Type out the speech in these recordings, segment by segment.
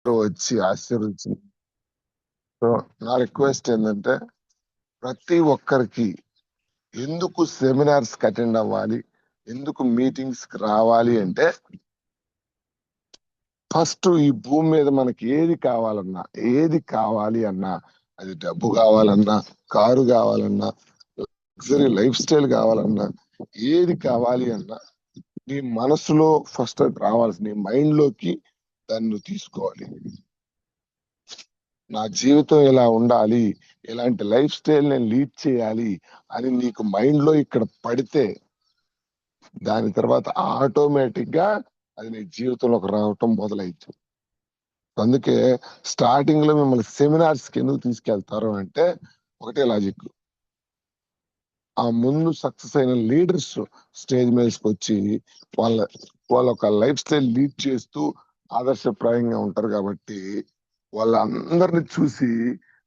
వచ్చి ఆశీర్వదించి. సో నా రిక్వెస్ట్ ఏంటంటే ప్రతి ఒక్కరికి ఎందుకు సెమినార్స్ అటెండ్ అవ్వాలి, ఎందుకు మీటింగ్స్ కి రావాలి అంటే ఫస్ట్ ఈ భూమి మీద మనకి ఏది కావాలి అన్నా, అది డబ్బు కావాలన్నా, కారు కావాలన్నా, లగ్జరీ లైఫ్ స్టైల్ కావాలన్నా, ఏది కావాలి అన్నా నీ మనసులో ఫస్ట్ అది రావాల్సి, నీ మైండ్ లోకి దాన్ని నువ్వు తీసుకోవాలి. నా జీవితం ఇలా ఉండాలి, ఇలాంటి లైఫ్ స్టైల్ నేను లీడ్ చేయాలి అని నీకు మైండ్ లో ఇక్కడ పడితే దాని తర్వాత ఆటోమేటిక్ గా అది నీ జీవితంలోకి రావటం మొదలైంది. అందుకే స్టార్టింగ్ లో మిమ్మల్ని సెమినార్స్ కి ఎందుకు తీసుకెళ్తారు అంటే ఒకటే లాజిక్. ఆ ముందు సక్సెస్ అయిన లీడర్స్ స్టేజ్ మీదకి వచ్చి వాళ్ళ వాళ్ళ ఒక లైఫ్ స్టైల్ లీడ్ చేస్తూ ఆదర్శప్రాయంగా ఉంటారు కాబట్టి వాళ్ళందరిని చూసి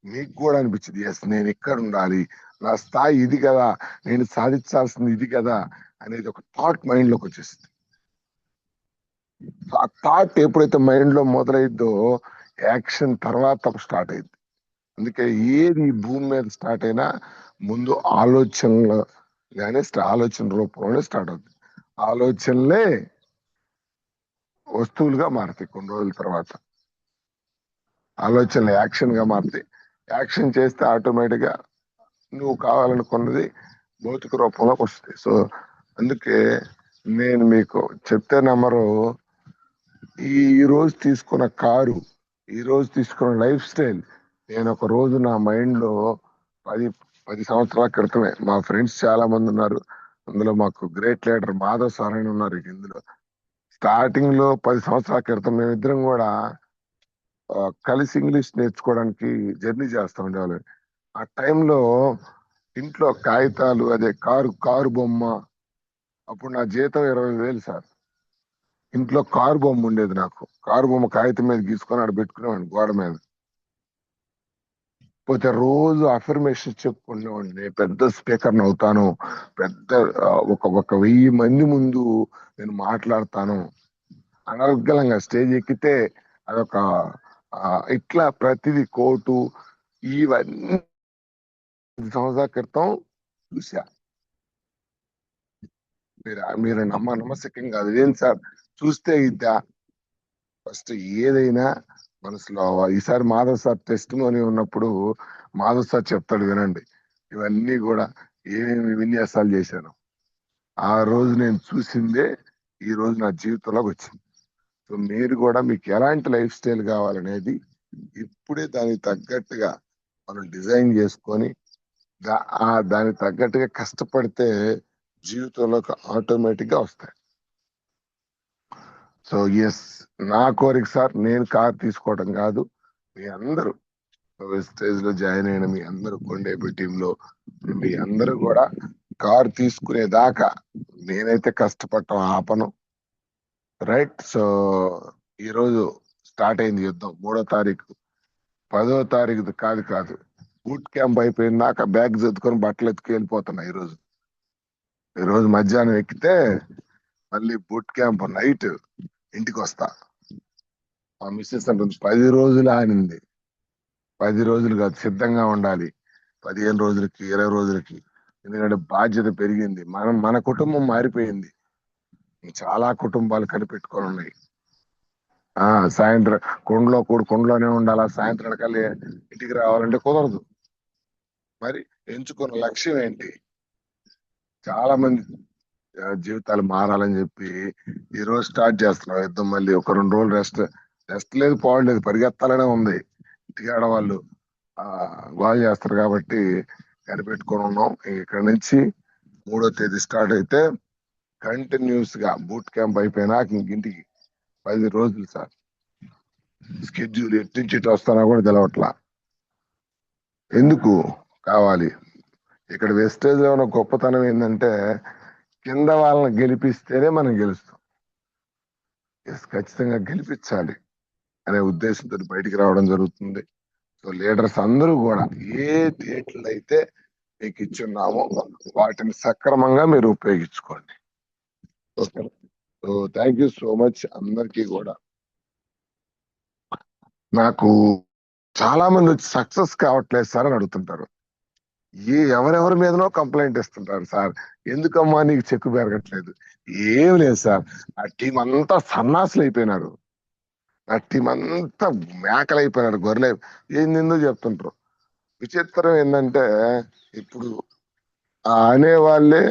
మీకు కూడా అనిపించింది, ఎస్ నేను ఇక్కడ ఉండాలి, నా స్థాయి ఇది కదా, నేను సాధించాల్సింది ఇది కదా అనేది ఒక థాట్ మైండ్ లోకి వచ్చేసింది. ఆ థాట్ ఎప్పుడైతే మైండ్ లో మొదలైద్దో యాక్షన్ తర్వాత స్టార్ట్ అయింది. అందుకే ఏది ఈ భూమి మీద స్టార్ట్ అయినా ముందు ఆలోచనలు కానీ ఆలోచన రూపంలోనే స్టార్ట్ అవుతుంది. ఆలోచనలే వస్తువులుగా మారుతాయి కొన్ని రోజుల తర్వాత. ఆలోచనలు యాక్షన్ గా మారుతాయి. యాక్షన్ చేస్తే ఆటోమేటిక్ గా నువ్వు కావాలనుకున్నది భౌతిక రూపంలోకి వస్తుంది. సో అందుకే నేను మీకు చెప్తే నమ్మరు, ఈ రోజు తీసుకున్న కారు, ఈ రోజు తీసుకున్న లైఫ్ స్టైల్ నేను ఒక రోజు నా మైండ్ లో 10 సంవత్సరాల క్రితమే, మా ఫ్రెండ్స్ చాలా మంది ఉన్నారు, అందులో మాకు గ్రేట్ లీడర్ మాధవ్ సార్ అని ఉన్నారు ఇందులో. స్టార్టింగ్ లో 10 సంవత్సరాల క్రితం మేమిద్దరం కూడా కలిసి ఇంగ్లీష్ నేర్చుకోవడానికి జర్నీ చేస్తా ఉండేవాళ్ళం. ఆ టైంలో ఇంట్లో కాగితాలు, అదే కారు బొమ్మ, అప్పుడు నా జీతం 20,000 సార్. ఇంట్లో కారు బొమ్మ ఉండేది, నాకు కారు బొమ్మ కాగితం మీద గీసుకొని ఆడ పెట్టుకునేవాడిని గోడ మీద. పోతే రోజు అఫర్మేషన్ చెప్పుకునేవాడిని, నేను పెద్ద స్పీకర్ అవుతాను, పెద్ద ఒక 1000 మంది ముందు నేను మాట్లాడతాను, అనర్గళంగా స్టేజ్ ఎక్కితే అదొక ఇట్లా ప్రతిదీ కోటు, ఇవన్నీ 10 సంవత్సరాల క్రితం చూసా. మీరు నమ్మశక్యం కాదు. ఏం సార్ చూస్తే ఇద్దా? ఫస్ట్ ఏదైనా మనసులో ఈసారి మాధవ్ సార్ టెస్ట్ మోని ఉన్నప్పుడు మాధవ్ సార్ చెప్తాడు వినండి, ఇవన్నీ కూడా ఏమేమి విన్యాసాలు చేశాను ఆ రోజు నేను చూసిందే ఈ రోజు నా జీవితంలోకి వచ్చింది. సో మీరు కూడా మీకు ఎలాంటి లైఫ్ స్టైల్ కావాలనేది ఇప్పుడే దానికి తగ్గట్టుగా మనం డిజైన్ చేసుకొని దానికి తగ్గట్టుగా కష్టపడితే జీవితంలోకి ఆటోమేటిక్ గా వస్తాయి. సో ఎస్, నా కోరిక సార్ నేను కార్ తీసుకోవడం కాదు, మీ అందరూ స్టేజ్ లో జాయిన్ అయిన మీ అందరూ కొండేపి టీంలో మీ అందరూ కూడా కార్ తీసుకునేదాకా నేనైతే కష్టపడటం ఆపను. రైట్. సో ఈ రోజు స్టార్ట్ అయింది యుద్ధం, 3వ తారీఖు, 10వ తారీఖు కాదు, బూట్ క్యాంప్ అయిపోయిందాక బ్యాగ్ చదువుకొని బట్టలు ఎత్తుకు వెళ్ళిపోతున్నా. ఈ రోజు మధ్యాహ్నం ఎక్కితే మళ్ళీ బూట్ క్యాంప్ నైట్ ఇంటికి వస్తా. మా మిస్సెస్ అంటుంది 10 రోజులు ఆనింది. 10 రోజులు కాదు, సిద్ధంగా ఉండాలి 15 రోజులకి 20 రోజులకి. ఎందుకంటే బాధ్యత పెరిగింది, మన కుటుంబం మారిపోయింది, చాలా కుటుంబాలు కనిపెట్టుకొని ఉన్నాయి. సాయంత్రం కొండలోనే ఉండాలా, సాయంత్రం కల్లా ఇంటికి రావాలంటే కుదరదు. మరి ఎంచుకున్న లక్ష్యం ఏంటి? చాలా మంది జీవితాలు మారాలని చెప్పి ఈ రోజు స్టార్ట్ చేస్తున్నాం యుద్ధం. మళ్ళీ ఒక 2 రోజులు రెస్ట్ లేదు, పోవట్లేదు, పరిగెత్తాలనే ఉంది. ఇంటికి ఆడవాళ్ళు గోల్ చేస్తారు కాబట్టి కనిపెట్టుకొని ఉన్నాం. ఇక్కడ నుంచి 3వ తేదీ స్టార్ట్ అయితే కంటిన్యూస్ గా బూట్ క్యాంప్ అయిపోయినాక ఇంటికి 10 రోజులు సార్. స్కెడ్యూల్ ఎట్టించి వస్తానా కూడా తెలవట్లా. ఎందుకు కావాలి? ఇక్కడ వెస్టేజ్ లో ఉన్న గొప్పతనం ఏంటంటే కింద వాళ్ళని గెలిపిస్తేనే మనం గెలుస్తాం. ఖచ్చితంగా గెలిపించాలి అనే ఉద్దేశంతో బయటికి రావడం జరుగుతుంది. సో లీడర్స్ అందరూ కూడా ఏ డేట్లు అయితే మీకు ఇచ్చున్నామో వాటిని సక్రమంగా మీరు ఉపయోగించుకోండి. Okay. So thank you so much అందరికీ కూడా. నాకు చాలా మంది వచ్చి సక్సెస్ కావట్లేదు సార్ అని అడుగుతుంటారు. ఎవరెవరి మీదనో కంప్లైంట్ ఇస్తుంటారు సార్. ఎందుకమ్మా నీకు చెక్కు పెరగట్లేదు? ఏం లేదు సార్, ఆ టీం అంతా సన్నాసులు అయిపోయినారు, ఆ టీం అంతా మేకలు అయిపోయినారు, గొర్రెలు ఏందో చెప్తుంటారు. విచిత్రం ఏంటంటే ఇప్పుడు ఆ అనేవాళ్ళే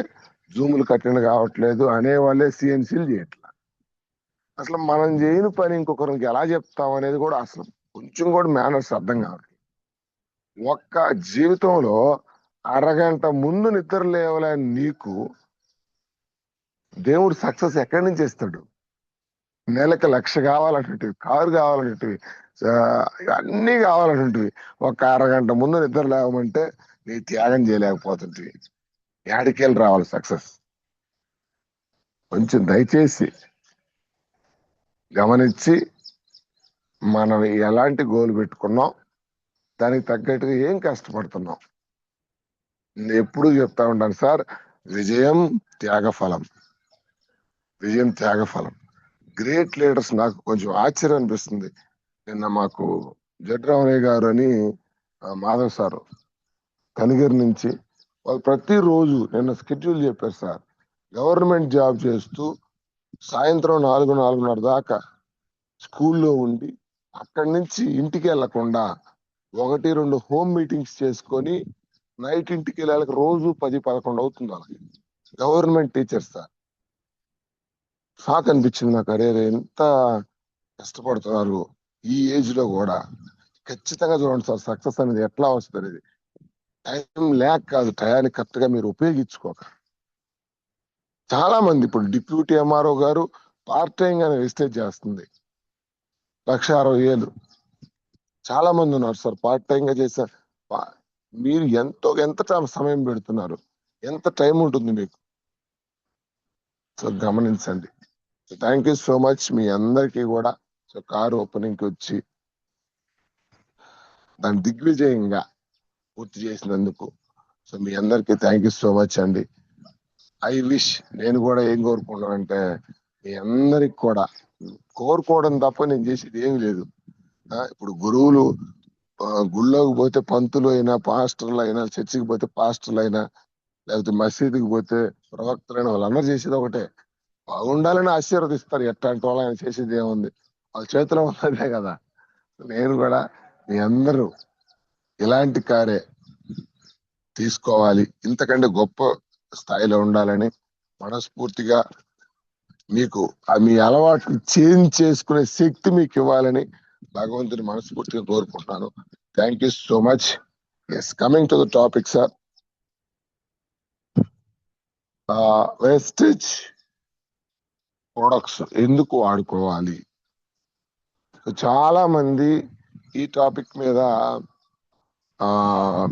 జూములు కట్టిన కావట్లేదు, అనేవాళ్ళే సిఎన్సీలు చేయట్లేదు. అసలు మనం చేయని పని ఇంకొకరికి ఎలా చెప్తాం అనేది కూడా అసలు కొంచెం కూడా మేనర్స్ అర్థం కావట్లేదు. ఒక్క జీవితంలో అరగంట ముందు నిద్ర లేవలేని నీకు దేవుడు సక్సెస్ ఎక్కడి నుంచి ఇస్తాడు? నెలకు 1,00,000 కావాలంటుంటివి, కారు కావాలంటుంటివి, ఆ, అన్నీ కావాలంటుంటివి. ఒక అరగంట ముందు నిద్ర లేవమంటే నీ త్యాగం చేయలేకపోతుంటివి. యాడికెళ్ళి రావాలి సక్సెస్? కొంచెం దయచేసి గమనించి మనం ఎలాంటి గోల్ పెట్టుకున్నాం, దానికి తగ్గట్టుగా ఏం కష్టపడుతున్నాం. నేను ఎప్పుడు చెప్తా ఉంటాను సార్, విజయం త్యాగఫలం, విజయం త్యాగఫలం. గ్రేట్ లీడర్స్ నాకు కొంచెం ఆశ్చర్యం అనిపిస్తుంది. నిన్న మాకు జడ్రామయ్య గారు అని మాధవ్ సారు కనిగిరి నుంచి, వాళ్ళు ప్రతిరోజు నిన్న స్కెడ్యూల్ చెప్పారు సార్. గవర్నమెంట్ జాబ్ చేస్తూ సాయంత్రం 4-4:30 దాకా స్కూల్లో ఉండి అక్కడి నుంచి ఇంటికి వెళ్లకుండా 1-2 హోమ్ మీటింగ్స్ చేసుకొని నైట్ ఇంటికి వెళ్ళాలి. రోజు 10-11 అవుతుంది వాళ్ళకి. Government teachers sir. షాక్ అనిపించింది నాకు, అరే ఎంత కష్టపడుతున్నారు ఈ ఏజ్ లో కూడా. ఖచ్చితంగా చూడండి సార్, సక్సెస్ అనేది ఎట్లా వస్తుంది. ఇది టైం లేక కాదు, టయాన్ని కరెక్ట్ గా మీరు ఉపయోగించుకోక. చాలా మంది ఇప్పుడు డిప్యూటీ ఎంఆర్ఓ గారు పార్ట్ టైం గానే వేస్టేజ్ చేస్తుంది 1,60,000. చాలా మంది ఉన్నారు సార్ పార్ట్ టైం గా చేసే. మీరు ఎంత సమయం పెడుతున్నారు, ఎంత టైం ఉంటుంది మీకు? సో గమనించండి. So thank you so much మీ అందరికీ కూడా. సో కారు ఓపెనింగ్ కి వచ్చి దాన్ని దిగ్విజయంగా పూర్తి చేసినందుకు సో మీ అందరికీ థ్యాంక్ యూ సో మచ్ అండి. ఐ విష్, నేను కూడా ఏం కోరుకుంటున్నానంటే మీ అందరికి కూడా కోరుకోవడం తప్ప నేను చేసేది ఏమి లేదు. ఇప్పుడు గురువులు గుళ్ళోకి పోతే పంతులు అయినా, పాస్టర్లు అయినా, చర్చికి పోతే పాస్టర్లు అయినా, లేకపోతే మసీదుకి పోతే ప్రవక్తలైన, వాళ్ళందరూ చేసేది ఒకటే, బాగుండాలని ఆశీర్వదిస్తారు. ఎట్లాంటి వాళ్ళు ఆయన చేసేది ఏముంది, వాళ్ళ చేతిలో ఉన్నదే కదా. నేను కూడా మీ అందరూ ఇలాంటి కారే తీసుకోవాలి, ఇంతకంటే గొప్ప స్థాయిలో ఉండాలని మనస్ఫూర్తిగా, మీకు మీ అలవాట్లు చేంజ్ చేసుకునే శక్తి మీకు ఇవ్వాలని భగవంతుని మనస్ఫూర్తిగా కోరుకుంటున్నాను. Thank you so much. Yes, coming to the topic sir. Wastage products ఎందుకు వాడుకోవాలి? చాలా మంది ఈ టాపిక్ మీద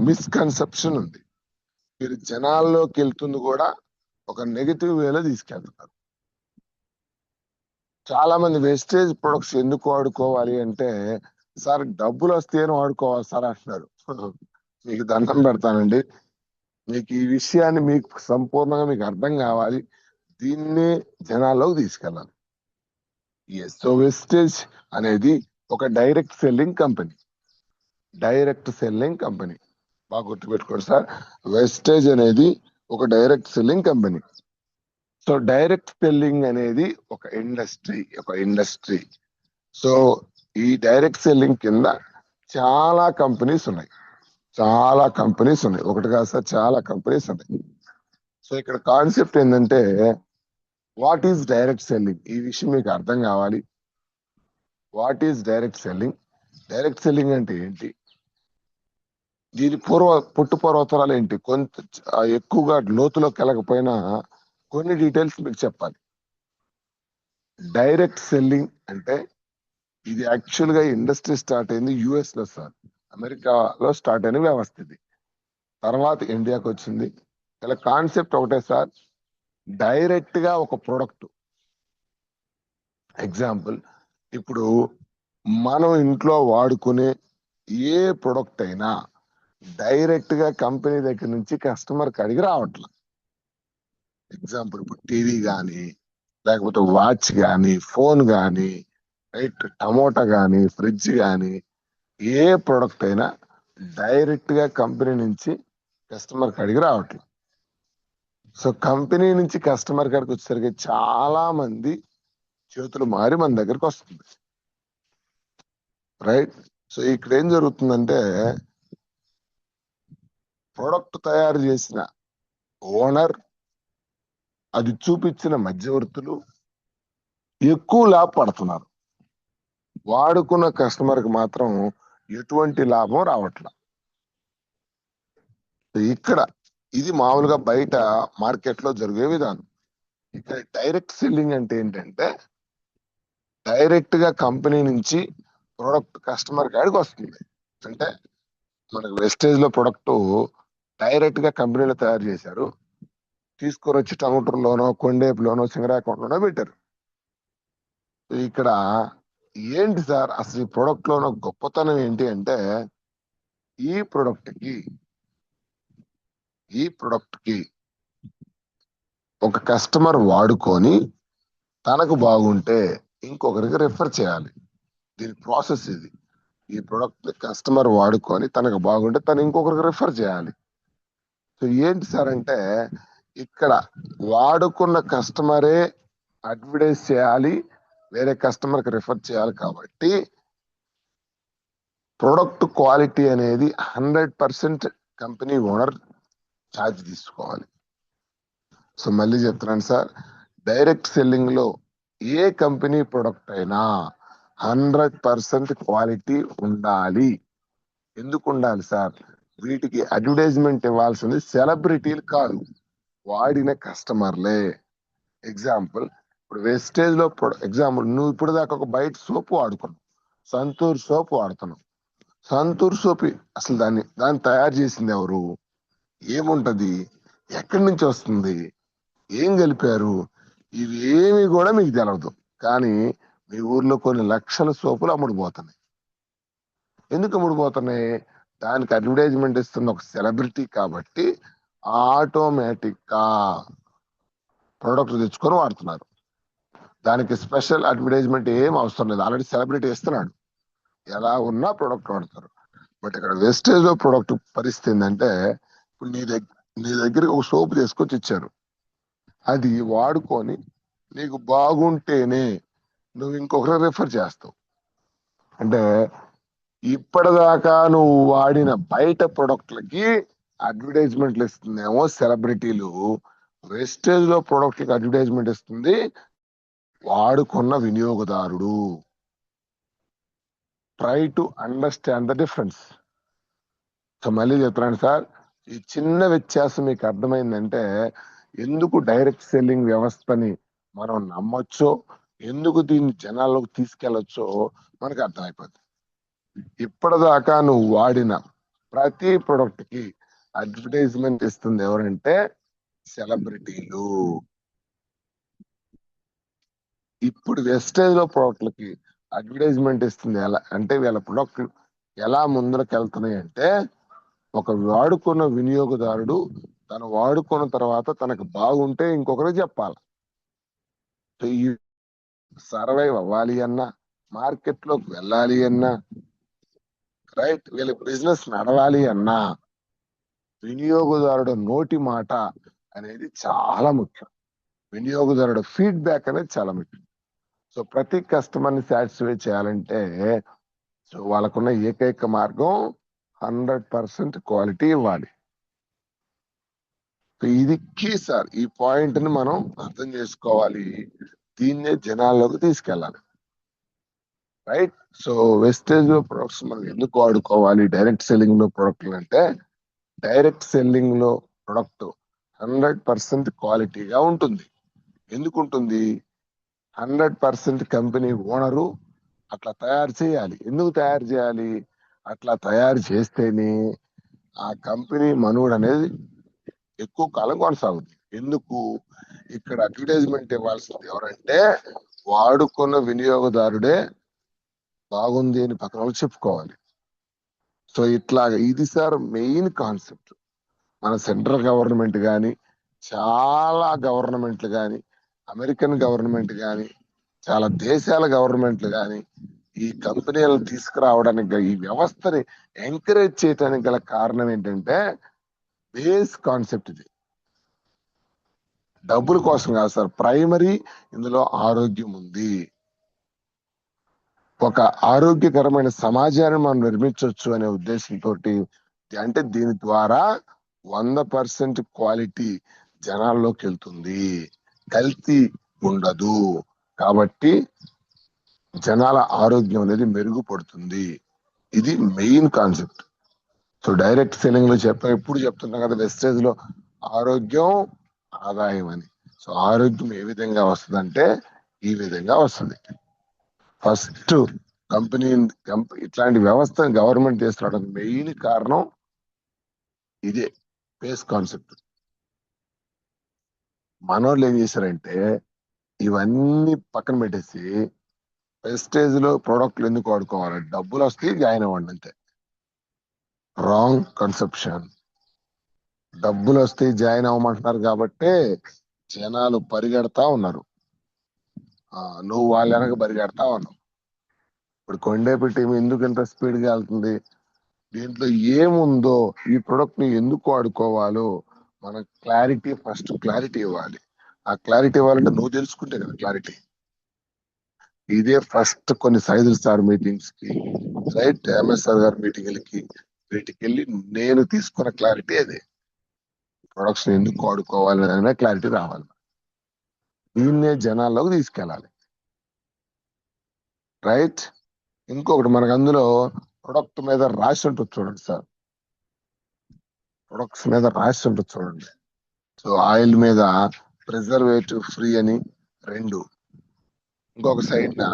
మిస్కన్సెప్షన్ ఉంది. మీరు జనాల్లోకి వెళ్తుంది కూడా ఒక నెగిటివ్ వేలో తీసుకెళ్తున్నారు. చాలా మంది వేస్టేజ్ ప్రొడక్ట్స్ ఎందుకు వాడుకోవాలి అంటే, సార్ డబ్బులు వస్తేనే వాడుకోవాలి సార్ అంటున్నారు. మీకు దండం పెడతానండి, మీకు ఈ విషయాన్ని మీకు సంపూర్ణంగా మీకు అర్థం కావాలి, దీన్ని జనాల్లోకి తీసుకెళ్ళాలి. సో వెస్టేజ్ అనేది ఒక direct selling company. Direct selling company బాగా గుర్తుపెట్టుకోండి సార్. వెస్టేజ్ అనేది ఒక direct selling company. So direct selling అనేది ఒక ఇండస్ట్రీ. సో ఈ డైరెక్ట్ సెల్లింగ్ కింద చాలా కంపెనీస్ ఉన్నాయి. ఒకటి కాదు సార్, చాలా కంపెనీస్ ఉన్నాయి. సో ఇక్కడ కాన్సెప్ట్ ఏంటంటే, వాట్ ఈజ్ డైరెక్ట్ సెల్లింగ్? ఈ విషయం మీకు అర్థం కావాలి. What is direct selling? Direct selling అంటే ఏంటి, దీని పుట్టుపూర్వోత్తరాలు ఏంటి, కొంత ఎక్కువగా లోతులోకి వెళ్ళకపోయినా కొన్ని డీటెయిల్స్ మీకు చెప్పాలి. డైరెక్ట్ సెల్లింగ్ అంటే, ఇది యాక్చువల్ గా ఇండస్ట్రీ స్టార్ట్ అయింది యుఎస్ లో సార్. అమెరికాలో స్టార్ట్ అయిన వ్యవస్థ ఇది. తర్వాత ఇండియాకి వచ్చింది. ఇలా కాన్సెప్ట్ ఒకటే సార్, డైరెక్ట్ గా ఒక ప్రొడక్ట్. ఎగ్జాంపుల్, ఇప్పుడు మనం ఇంట్లో వాడుకునే ఏ ప్రొడక్ట్ అయినా డైరెక్ట్ గా కంపెనీ దగ్గర నుంచి కస్టమర్ అడిగి రావట్ల. ఎగ్జాంపుల్, ఇప్పుడు టీవీ కానీ, లేకపోతే వాచ్ కానీ, ఫోన్ కానీ, రైట్. టమోటా కానీ, ఫ్రిడ్జ్ కానీ, ఏ ప్రొడక్ట్ అయినా డైరెక్ట్ గా కంపెనీ నుంచి కస్టమర్ కాడికి రావట్లేదు. సో కంపెనీ నుంచి కస్టమర్ కాడికి వచ్చేసరికి చాలా మంది చేతులు మారి మన దగ్గరికి వస్తుంది. రైట్. సో ఇక్కడ ఏం జరుగుతుందంటే, ప్రొడక్ట్ తయారు చేసిన ఓనర్, అది చూపించిన మధ్యవర్తులు ఎక్కువ లాభపడుతున్నారు. వాడుకున్న కస్టమర్ కి మాత్రం ఎటువంటి లాభం రావట్లేదు. ఇక్కడ ఇది మామూలుగా బయట మార్కెట్ లో జరిగే విధానం. ఇక్కడ డైరెక్ట్ సెల్లింగ్ అంటే ఏంటంటే, డైరెక్ట్ గా కంపెనీ నుంచి ప్రొడక్ట్ కస్టమర్ కాడికి వస్తుంది. అంటే మనకు వెస్టేజ్ లో ప్రొడక్ట్ డైరెక్ట్ గా కంపెనీలో తయారు చేశారు, తీసుకొని వచ్చి టమోటర్లోనో, కొండేపులోనో, సింగరాకొండలోనో పెట్టారు. ఇక్కడ ఏంటి సార్ అసలు ఈ ప్రొడక్ట్ లోనో గొప్పతనం ఏంటి అంటే, ఈ ప్రొడక్ట్ కి ఈ ప్రొడక్ట్ కి ఒక కస్టమర్ వాడుకొని తనకు బాగుంటే ఇంకొకరికి రెఫర్ చేయాలి. దీని ప్రాసెస్ ఇది. ఈ ప్రొడక్ట్ కస్టమర్ వాడుకొని తనకు బాగుంటే తను ఇంకొకరికి రెఫర్ చేయాలి. సో ఏంటి సార్ అంటే, ఇక్కడ వాడుకున్న కస్టమరే అడ్వర్టైజ్ చేయాలి, వేరే కస్టమర్ కి రెఫర్ చేయాలి. కాబట్టి ప్రొడక్ట్ క్వాలిటీ అనేది 100% కంపెనీ ఓనర్ ఛార్జ్ తీసుకోవాలి. సో మళ్ళీ చెప్తున్నాను సార్, డైరెక్ట్ సెల్లింగ్ లో ఏ కంపెనీ ప్రొడక్ట్ అయినా 100% క్వాలిటీ ఉండాలి. ఎందుకు ఉండాలి సార్? వీటికి అడ్వర్టైజ్మెంట్ ఇవ్వాల్సింది సెలబ్రిటీలు కాదు, వాడిన కస్టమర్లే. ఎగ్జాంపుల్, ఇప్పుడు వెస్టేజ్ లో ఎగ్జాంపుల్, నువ్వు ఇప్పుడు దాకా ఒక బయట సోపు వాడుకున్నావు, సంతూర్ సోప్ వాడుతున్నావు. సంతూర్ సోప్ అసలు దాన్ని తయారు చేసింది ఎవరు? ఏముంటది? ఎక్కడి నుంచి వస్తుంది? ఏం కలిపారు? ఇవి ఏమి కూడా మీకు తెలవదు. కానీ మీ ఊర్లో కొన్ని లక్షల సోపులు అమ్ముడుపోతున్నాయి. ఎందుకు అమ్ముడుపోతున్నాయి? దానికి అడ్వర్టైజ్మెంట్ ఇస్తున్న ఒక సెలబ్రిటీ కాబట్టి ఆటోమేటిక్ గా ప్రొడక్ట్ తెచ్చుకొని వాడుతున్నారు. దానికి స్పెషల్ అడ్వర్టైజ్మెంట్ ఏం అవసరం లేదు, ఆల్రెడీ సెలబ్రిటీ ఇస్తున్నాడు, ఎలా ఉన్నా ప్రొడక్ట్ వాడతారు. బట్ ఇక్కడ వెస్టేజ్ లో ప్రొడక్ట్ పరిస్థితి ఏంటంటే, ఇప్పుడు నీ దగ్గరికి ఒక సోప్ తీసుకొచ్చి ఇచ్చారు, అది వాడుకొని నీకు బాగుంటేనే నువ్వు ఇంకొకరు రిఫర్ చేస్తావు. అంటే ఇప్పటిదాకా నువ్వు వాడిన బయట ప్రొడక్ట్లకి అడ్వర్టైజ్మెంట్లు ఇస్తుందేమో సెలబ్రిటీలు, వెస్టేజ్ లో ప్రొడక్ట్లకి అడ్వర్టైజ్మెంట్ ఇస్తుంది వాడుకున్న వినియోగదారుడు. Try to understand the difference. So మళ్ళీ చెప్తున్నాను సార్, ఈ చిన్న వ్యత్యాసం మీకు అర్థమైందంటే ఎందుకు డైరెక్ట్ సెల్లింగ్ వ్యవస్థని మనం నమ్మొచ్చో, ఎందుకు దీన్ని జనాల్లోకి తీసుకెళ్లొచ్చో మనకు అర్థమైపోతుంది. ఇప్పటిదాకా నువ్వు వాడిన ప్రతి ప్రొడక్ట్ కి అడ్వర్టైజ్మెంట్ ఇస్తుంది ఎవరంటే సెలబ్రిటీలు. ఇప్పుడు వెస్టేజ్ లో ప్రొడక్ట్లకి అడ్వర్టైజ్మెంట్ ఇస్తుంది ఎలా అంటే, వీళ్ళ ప్రొడక్ట్ ఎలా ముందరకు వెళ్తున్నాయి అంటే, ఒక వాడుకున్న వినియోగదారుడు తను వాడుకున్న తర్వాత తనకు బాగుంటే ఇంకొకరికి చెప్పాలి. ఈ సర్వైవ్ అవ్వాలి అన్నా, మార్కెట్ లోకి వెళ్ళాలి అన్నా, రైట్, వీళ్ళ బిజినెస్ నడవాలి అన్నా వినియోగదారుడు నోటి మాట అనేది చాలా ముఖ్యం. వినియోగదారుడు ఫీడ్బ్యాక్ అనేది చాలా ముఖ్యం. సో ప్రతి కస్టమర్ ని సాటిస్ఫై చేయాలంటే, సో వాళ్ళకున్న ఏకైక మార్గం 100% క్వాలిటీ ఇవ్వాలి. సో ఇది కీ సార్. ఈ పాయింట్ ని మనం అర్థం చేసుకోవాలి, దీన్నే జనాల్లోకి తీసుకెళ్ళాలి. రైట్. సో వెస్టేజ్ లో ప్రొడక్ట్స్ మనం ఎందుకు వాడుకోవాలి డైరెక్ట్ సెల్లింగ్ లో ప్రొడక్ట్లు అంటే, డైరెక్ట్ సెల్లింగ్ లో ప్రొడక్ట్ 100% క్వాలిటీగా ఉంటుంది. ఎందుకు ఉంటుంది? 100% కంపెనీ ఓనరు అట్లా తయారు చేయాలి. ఎందుకు తయారు చేయాలి? అట్లా తయారు చేస్తేనే ఆ కంపెనీ మనుగడ అనేది ఎక్కువ కాలం కొనసాగుతుంది. ఎందుకు? ఇక్కడ అడ్వర్టైజ్మెంట్ ఇవ్వాల్సింది ఎవరంటే వాడుకున్న వినియోగదారుడే బాగుంది అని పక్కన వాళ్ళు చెప్పుకోవాలి. సో ఇట్లాగా ఇది సార్ మెయిన్ కాన్సెప్ట్. మన సెంట్రల్ గవర్నమెంట్ కానీ, చాలా గవర్నమెంట్లు కానీ, అమెరికన్ గవర్నమెంట్ కానీ, చాలా దేశాల గవర్నమెంట్లు కానీ ఈ కంపెనీలను తీసుకురావడానికి ఈ వ్యవస్థని ఎంకరేజ్ చేయడానికి గల కారణం ఏంటంటే బేస్ కాన్సెప్ట్ ఇది. డబ్బుల కోసం కాదు సార్, ప్రైమరీ ఇందులో ఆరోగ్యం ఉంది. ఒక ఆరోగ్యకరమైన సమాజాన్ని మనం నిర్మించవచ్చు అనే ఉద్దేశంతో, అంటే దీని ద్వారా 100% క్వాలిటీ జనాల్లోకి వెళ్తుంది, కల్తీ ఉండదు, కాబట్టి జనాల ఆరోగ్యం అనేది మెరుగుపడుతుంది. ఇది main concept. So direct selling లో ఎప్పుడు చెప్తున్నాం కదా, వెస్టేజ్ లో ఆరోగ్యం ఆదాయం అని. సో ఆరోగ్యం ఏ విధంగా వస్తుందంటే ఈ విధంగా వస్తుంది. ఫస్ట్ కంపెనీ ఇట్లాంటి వ్యవస్థను గవర్నమెంట్ తీసుకురావడానికి మెయిన్ కారణం ఇదే, బేస్ కాన్సెప్ట్. మనోళ్ళు ఏం చేశారంటే ఇవన్నీ పక్కన పెట్టేసి వెస్టేజ్ లో ప్రొడక్ట్లు ఎందుకు వాడుకోవాలి, డబ్బులు వస్తే జాయిన్ అవ్వండి అంతే. Wrong conception. డబ్బులు వస్తే జాయిన్ అవ్వమంటున్నారు కాబట్టి జనాలు పరిగెడతా ఉన్నారు. నువ్వు వాళ్ళ వెనక పరిగెడతా ఉన్నావు. ఇప్పుడు కొండేపి ఎందుకు ఇంత స్పీడ్ గా వెళ్తుంది, దీంట్లో ఏముందో, ఈ ప్రొడక్ట్ ని ఎందుకు వాడుకోవాలో మనకు క్లారిటీ, ఫస్ట్ క్లారిటీ ఇవ్వాలి. ఆ క్లారిటీ ఇవ్వాలంటే నువ్వు తెలుసుకుంటే కదా క్లారిటీ. ఇదే ఫస్ట్ కొన్ని సైదుల్ స్టార్ మీటింగ్స్ కి, రైట్, ఎంఎస్ఆర్ గారి మీటింగ్లకి, వీటికి వెళ్ళి నేను తీసుకున్న క్లారిటీ అదే. ప్రొడక్ట్స్ ఎందుకు వాడుకోవాలి అనే క్లారిటీ రావాలి. దీన్నే జనాల్లోకి తీసుకెళ్ళాలి, రైట్. ఇంకొకటి, మనకు అందులో ప్రొడక్ట్ మీద రాసి ఉంటుంది చూడండి సార్, ప్రొడక్ట్స్ మీద రాసి ఉంటుంది చూడండి. సో ఆయిల్ మీద ప్రిజర్వేటివ్ ఫ్రీ అని 2, ఇంకొక సైడ్ నా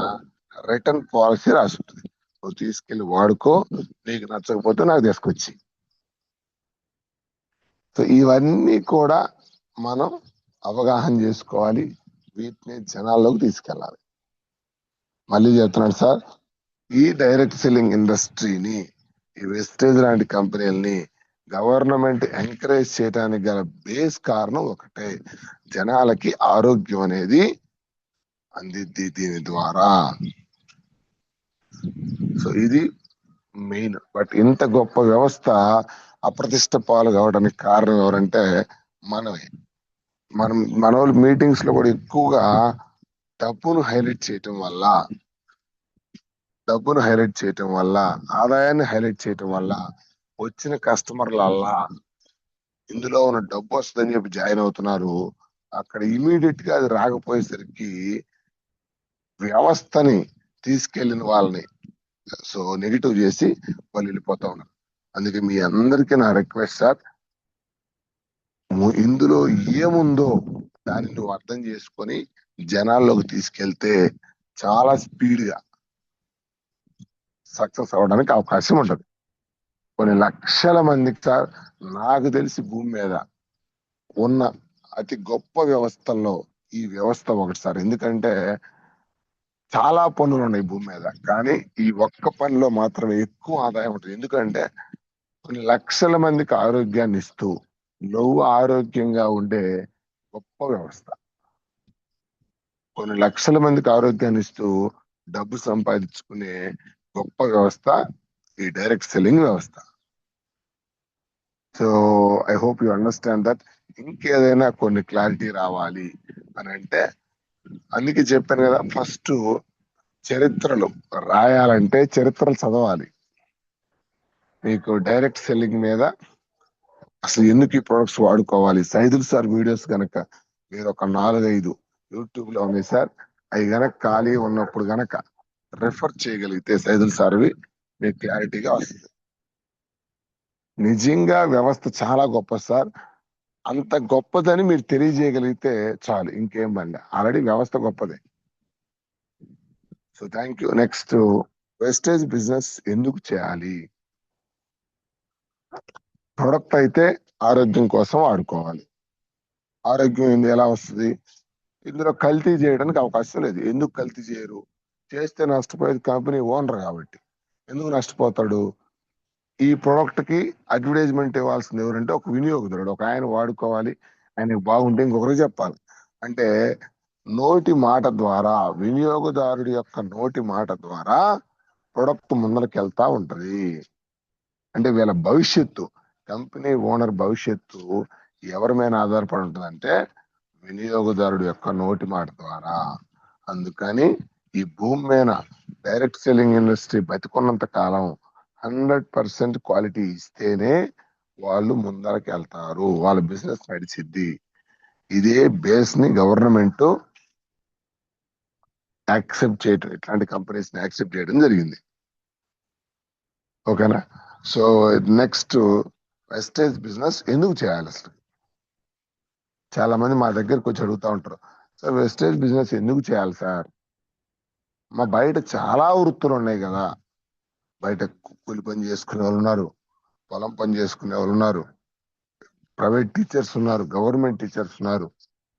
రిటర్న్ పాలసీ రాసి ఉంటుంది. నువ్వు తీసుకెళ్లి వాడుకో, నీకు నచ్చకపోతే నాకు తీసుకొచ్చి. సో ఇవన్నీ కూడా మనం అవగాహన చేసుకోవాలి, వీటిని జనాల్లోకి తీసుకెళ్ళాలి. మళ్ళీ చెప్తున్నాను సార్, ఈ డైరెక్ట్ సెల్లింగ్ ఇండస్ట్రీని, ఈ వెస్టేజ్ లాంటి కంపెనీలని గవర్నమెంట్ ఎంకరేజ్ చేయడానికి గల బేస్ కారణం ఒకటే, జనాలకి ఆరోగ్యం అనేది అందిద్ది దీని ద్వారా. సో ఇది మెయిన్. బట్ ఇంత గొప్ప వ్యవస్థ అప్రతిష్ట పాలు కావడానికి కారణం ఎవరంటే మనమే. మన వాళ్ళు మీటింగ్స్ లో కూడా ఎక్కువగా డబ్బును హైలైట్ చేయటం వల్ల, ఆదాయాన్ని హైలైట్ చేయటం వల్ల వచ్చిన కస్టమర్లల్లా ఇందులో ఉన్న డబ్బు వస్తుందని చెప్పి జాయిన్ అవుతున్నారు. అక్కడ ఇమీడియట్ గా అది రాకపోయేసరికి వ్యవస్థని తీసుకెళ్లిన వాళ్ళని సో నెగిటివ్ చేసి వాళ్ళు వెళ్ళిపోతా ఉన్నారు. అందుకే మీ అందరికీ నా రిక్వెస్ట్ సార్, ఇందులో ఏముందో దాన్ని నువ్వు అర్థం చేసుకొని జనాల్లోకి తీసుకెళ్తే చాలా స్పీడ్ గా సక్సెస్ అవడానికి అవకాశం ఉంటది. కొన్ని లక్షల మందికి సార్, నాకు తెలిసి భూమి మీద ఉన్న అతి గొప్ప వ్యవస్థల్లో ఈ వ్యవస్థ ఒకటి సార్. ఎందుకంటే చాలా పనులు ఉన్నాయి భూమి మీద, కానీ ఈ ఒక్క పనిలో మాత్రమే ఎక్కువ ఆదాయం ఉంటుంది. ఎందుకంటే కొన్ని లక్షల మందికి ఆరోగ్యాన్ని ఇస్తూ నువ్వు ఆరోగ్యంగా ఉండే గొప్ప వ్యవస్థ. కొన్ని లక్షల మందికి ఆరోగ్యాన్ని ఇస్తూ డబ్బు సంపాదించుకునే గొప్ప వ్యవస్థ ఈ డైరెక్ట్ సెల్లింగ్ వ్యవస్థ. So I hope you understand that. ఇంకేదైనా కొన్ని క్లారిటీ రావాలి అని అంటే, అందుకే చెప్పాను కదా, ఫస్ట్ చరిత్రలు రాయాలంటే చరిత్రలు చదవాలి. మీకు డైరెక్ట్ సెల్లింగ్ మీద అసలు ఎందుకు ఈ ప్రొడక్ట్స్ వాడుకోవాలి, సైదుల్ సార్ వీడియోస్ గనక మీరు ఒక 4-5 యూట్యూబ్ లో ఉన్నాయి సార్, అవి గనక ఖాళీ ఉన్నప్పుడు గనక రెఫర్ చేయగలిగితే సైదుల్ సార్వి మీకు క్లారిటీగా వస్తుంది. నిజంగా వ్యవస్థ చాలా గొప్ప సార్. అంత గొప్పదని మీరు తెలియజేయగలిగితే చాలు, ఇంకేం బండి, ఆల్రెడీ వ్యవస్థ గొప్పదే. So thank you. Next, wastage business ఎందుకు చేయాలి? ప్రొడక్ట్ అయితే ఆరోగ్యం కోసం వాడుకోవాలి. ఆరోగ్యం ఎలా వస్తుంది? ఇందులో కల్తీ చేయడానికి అవకాశం లేదు. ఎందుకు కల్తీ చేయరు? చేస్తే నష్టపోయేది కంపెనీ ఓనర్ కాబట్టి. ఎందుకు నష్టపోతాడు? ఈ ప్రొడక్ట్ కి అడ్వర్టైజ్మెంట్ ఇవ్వాల్సింది ఎవరంటే ఒక వినియోగదారుడు, ఒక ఆయన వాడుకోవాలి, ఆయనకు బాగుంటే ఇంకొకరికి చెప్పాలి. అంటే నోటి మాట ద్వారా, వినియోగదారుడి యొక్క నోటి మాట ద్వారా ప్రొడక్ట్ ముందరికి వెళ్తా ఉంటది. అంటే వీళ్ళ భవిష్యత్తు, కంపెనీ ఓనర్ భవిష్యత్తు ఎవరి మీద ఆధారపడి ఉంటుందంటే వినియోగదారుడు యొక్క నోటి మాట ద్వారా. అందుకని ఈ భూమి మీద డైరెక్ట్ సెల్లింగ్ ఇండస్ట్రీ బతికున్నంత కాలం 100% క్వాలిటీ ఇస్తేనే వాళ్ళు ముందరకి వెళ్తారు, వాళ్ళ బిజినెస్ నడిచిద్ది. ఇదే బేస్ ని గవర్నమెంట్ యాక్సెప్ట్ చేయటం, ఇట్లాంటి కంపెనీస్ ని యాక్సెప్ట్ చేయడం జరిగింది. ఓకేనా? సో నెక్స్ట్, వెస్టేజ్ బిజినెస్ ఎందుకు చేయాలి అసలు? చాలా మంది మా దగ్గరకు వచ్చి అడుగుతా ఉంటారు, సార్ వెస్టేజ్ బిజినెస్ ఎందుకు చేయాలి సార్? మా బయట చాలా వృత్తులు ఉన్నాయి కదా, బయట కూలి పని చేసుకునే వాళ్ళు ఉన్నారు, పొలం పని చేసుకునే వాళ్ళు ఉన్నారు, ప్రైవేట్ టీచర్స్ ఉన్నారు, గవర్నమెంట్ టీచర్స్ ఉన్నారు,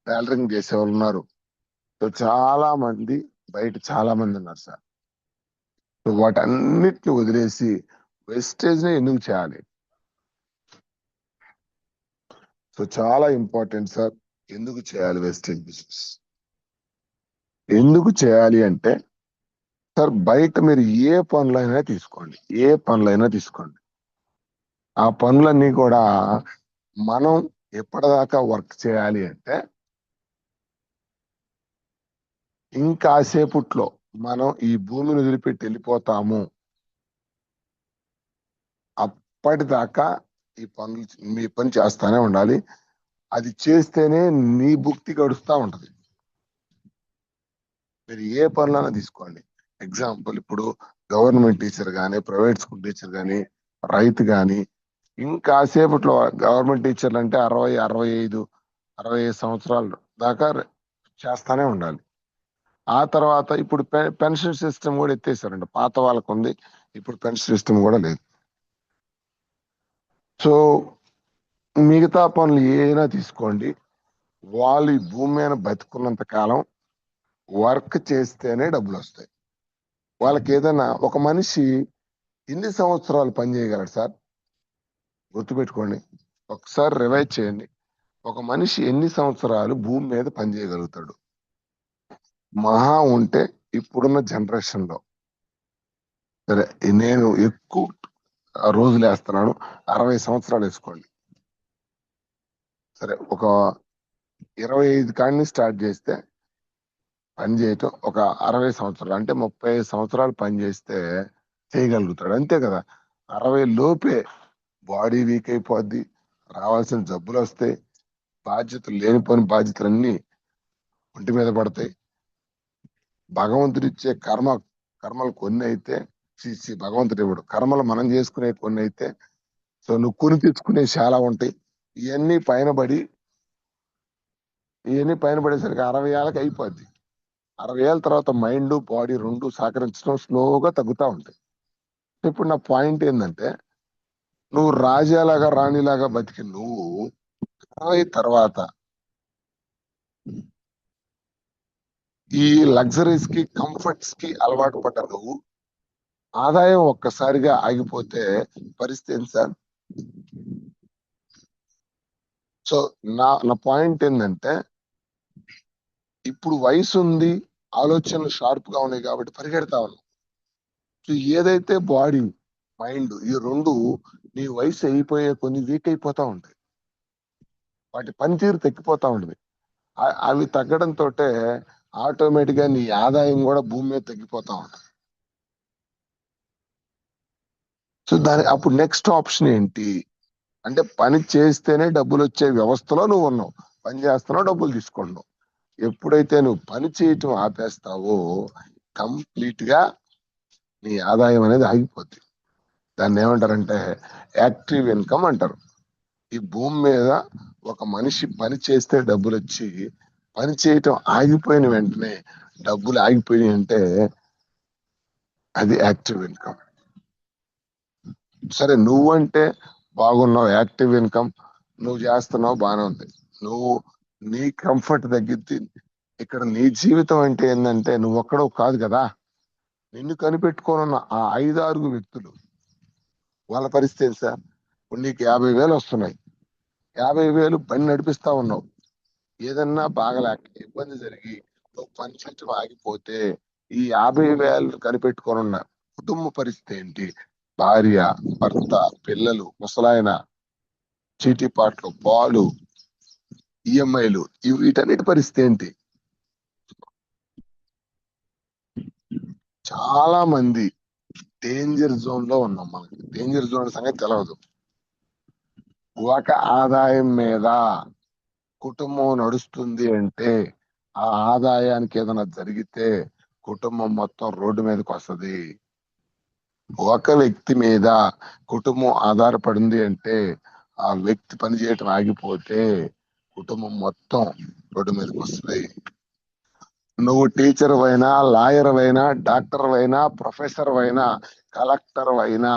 టైలరింగ్ చేసే వాళ్ళు ఉన్నారు. సో చాలా మంది బయట చాలా మంది ఉన్నారు సార్. సో వాటన్నిటిని వదిలేసి వెస్టేజ్ ని ఎందుకు చేయాలి? సో చాలా ఇంపార్టెంట్ సార్. ఎందుకు చేయాలి వెస్టేజ్ బిజినెస్? ఎందుకు చేయాలి అంటే సార్, బయట మీరు ఏ పనులైనా తీసుకోండి, ఏ పనులైనా తీసుకోండి, ఆ పనులన్నీ కూడా మనం ఎప్పటిదాకా వర్క్ చేయాలి అంటే ఇంకాసేపట్లో మనం ఈ భూమిని వదిలిపెట్టి వెళ్ళిపోతాము. అప్పటిదాకా ఈ పనులు, మీ పని చేస్తానే ఉండాలి. అది చేస్తేనే నీ భుక్తి గడుస్తూ ఉంటది. మీరు ఏ పనులైనా తీసుకోండి. ఎగ్జాంపుల్, ఇప్పుడు గవర్నమెంట్ టీచర్ కానీ, ప్రైవేట్ స్కూల్ టీచర్ కానీ, రైతు కానీ, ఇంకాసేపట్లో గవర్నమెంట్ టీచర్లు అంటే 65 సంవత్సరాలు దాకా చేస్తానే ఉండాలి. ఆ తర్వాత ఇప్పుడు పెన్షన్ సిస్టమ్ కూడా ఎత్తేసారండి. పాత వాళ్ళకు ఉంది, ఇప్పుడు పెన్షన్ సిస్టమ్ కూడా లేదు. సో మిగతా పనులు ఏదైనా తీసుకోండి, వాళ్ళు ఈ భూమి మీద బతుకున్నంత కాలం వర్క్ చేస్తేనే డబ్బులు వస్తాయి. వాళ్ళకి ఏదైనా, ఒక మనిషి ఎన్ని సంవత్సరాలు పని చేయగలడు సార్? గుర్తుపెట్టుకోండి, ఒకసారి రివైజ్ చేయండి. ఒక మనిషి ఎన్ని సంవత్సరాలు భూమి మీద పని చేయగలుగుతాడు? మహా ఉంటే ఇప్పుడున్న జనరేషన్ లో, సరే నేను ఎక్కువ రోజులు వేస్తున్నాను, 60 సంవత్సరాలు వేసుకోండి. సరే, ఒక 25 కాడిని స్టార్ట్ చేస్తే పని చేయటం, ఒక 60 సంవత్సరాలు అంటే 35 సంవత్సరాలు పని చేస్తే చేయగలుగుతాడు, అంతే కదా? 60 లోపే బాడీ వీక్ అయిపోద్ది, రావాల్సిన జబ్బులు వస్తాయి, బాధ్యతలు, లేనిపోని బాధ్యతలన్నీ ఒంటి మీద పడతాయి. భగవంతుడు ఇచ్చే కర్మలు కొన్ని అయితే, భగవంతుడు ఇవ్వడు, కర్మలు మనం చేసుకునే కొన్ని అయితే, సో నువ్వు కొని తెచ్చుకునే చాలా ఉంటాయి. ఇవన్నీ పైన పడి, ఇవన్నీ పైన పడేసరికి 60 ఏళ్ళకి అయిపోద్ది. 60 ఏళ్ళ తర్వాత మైండ్ బాడీ రెండు సహకరించడం స్లోగా తగ్గుతా ఉంటాయి. ఇప్పుడు నా పాయింట్ ఏంటంటే, నువ్వు రాజాలాగా రాణిలాగా బతికి నువ్వు 60 తర్వాత ఈ లగ్జరీస్ కి, కంఫర్ట్స్ కి అలవాటు పడ్డ నువ్వు ఆదాయం ఒక్కసారిగా ఆగిపోతే పరిస్థితి ఏంటి సార్? సో నా పాయింట్ ఏంటంటే, ఇప్పుడు వయసు ఉంది, ఆలోచనలు షార్ప్ గా ఉన్నాయి కాబట్టి పరిగెడతా ఉన్నాం. సో ఏదైతే బాడీ, మైండ్, ఈ రెండు నీ వయసు అయిపోయే కొన్ని వీక్ అయిపోతా ఉంటాయి, వాటి పనితీరు తగ్గిపోతా ఉంటుంది. అవి తగ్గడంతో ఆటోమేటిక్ గా నీ ఆదాయం కూడా భూమి మీద తగ్గిపోతా ఉంటుంది. సో అప్పుడు నెక్స్ట్ ఆప్షన్ ఏంటి అంటే, పని చేస్తేనే డబ్బులు వచ్చే వ్యవస్థలో నువ్వు ఉన్నావు, పని చేస్తున్నావు, డబ్బులు తీసుకుంటున్నావు. ఎప్పుడైతే నువ్వు పని చేయటం ఆపేస్తావో కంప్లీట్ గా నీ ఆదాయం అనేది ఆగిపోద్ది. దాన్ని ఏమంటారంటే యాక్టివ్ ఇన్కమ్ అంటారు. ఈ భూమి మీద ఒక మనిషి పని చేస్తే డబ్బులు వచ్చి, పని చేయటం ఆగిపోయిన వెంటనే డబ్బులు ఆగిపోయినాయి అంటే అది యాక్టివ్ ఇన్కమ్. సరే, నువ్వంటే బాగున్నావు, యాక్టివ్ ఇన్కమ్ నువ్వు చేస్తున్నావు, బాగానే ఉంది. నువ్వు నీ కంఫర్ట్ తగ్గిద్ది. ఇక్కడ నీ జీవితం అంటే ఏంటంటే, నువ్వు ఒక్కడవు కాదు కదా, నిన్ను కనిపెట్టుకోనున్న ఆ 5-6 వ్యక్తులు, వాళ్ళ పరిస్థితి ఏంటి సార్? ఇప్పుడు నీకు 50,000 వస్తున్నాయి, 50,000 బండి నడిపిస్తా ఉన్నావు, ఏదన్నా బాగలేక ఇబ్బంది జరిగి పనిచేయటం ఆగిపోతే ఈ 50,000 కనిపెట్టుకొని ఉన్న కుటుంబ పరిస్థితి ఏంటి? భార్య, భర్త, పిల్లలు, ముసలాయన, చీటీపాట్లు, పాలు, ఈఎంఐలు, వీటన్నిటి పరిస్థితి ఏంటి? చాలా మంది డేంజర్ జోన్ లో ఉన్నాం. మనకి డేంజర్ జోన్ సంగతి తెలియదు. ఒక ఆదాయం మీద కుటుంబం నడుస్తుంది అంటే ఆ ఆదాయానికి ఏదైనా జరిగితే కుటుంబం మొత్తం రోడ్డు మీదకి వస్తది. ఒక వ్యక్తి మీద కుటుంబం ఆధారపడింది అంటే ఆ వ్యక్తి పనిచేయటం ఆగిపోతే కుటుంబం మొత్తం రోడ్డు మీదకి వస్తుంది. నువ్వు టీచర్ అయినా, లాయర్ అయినా, డాక్టర్ అయినా, ప్రొఫెసర్ అయినా, కలెక్టర్ అయినా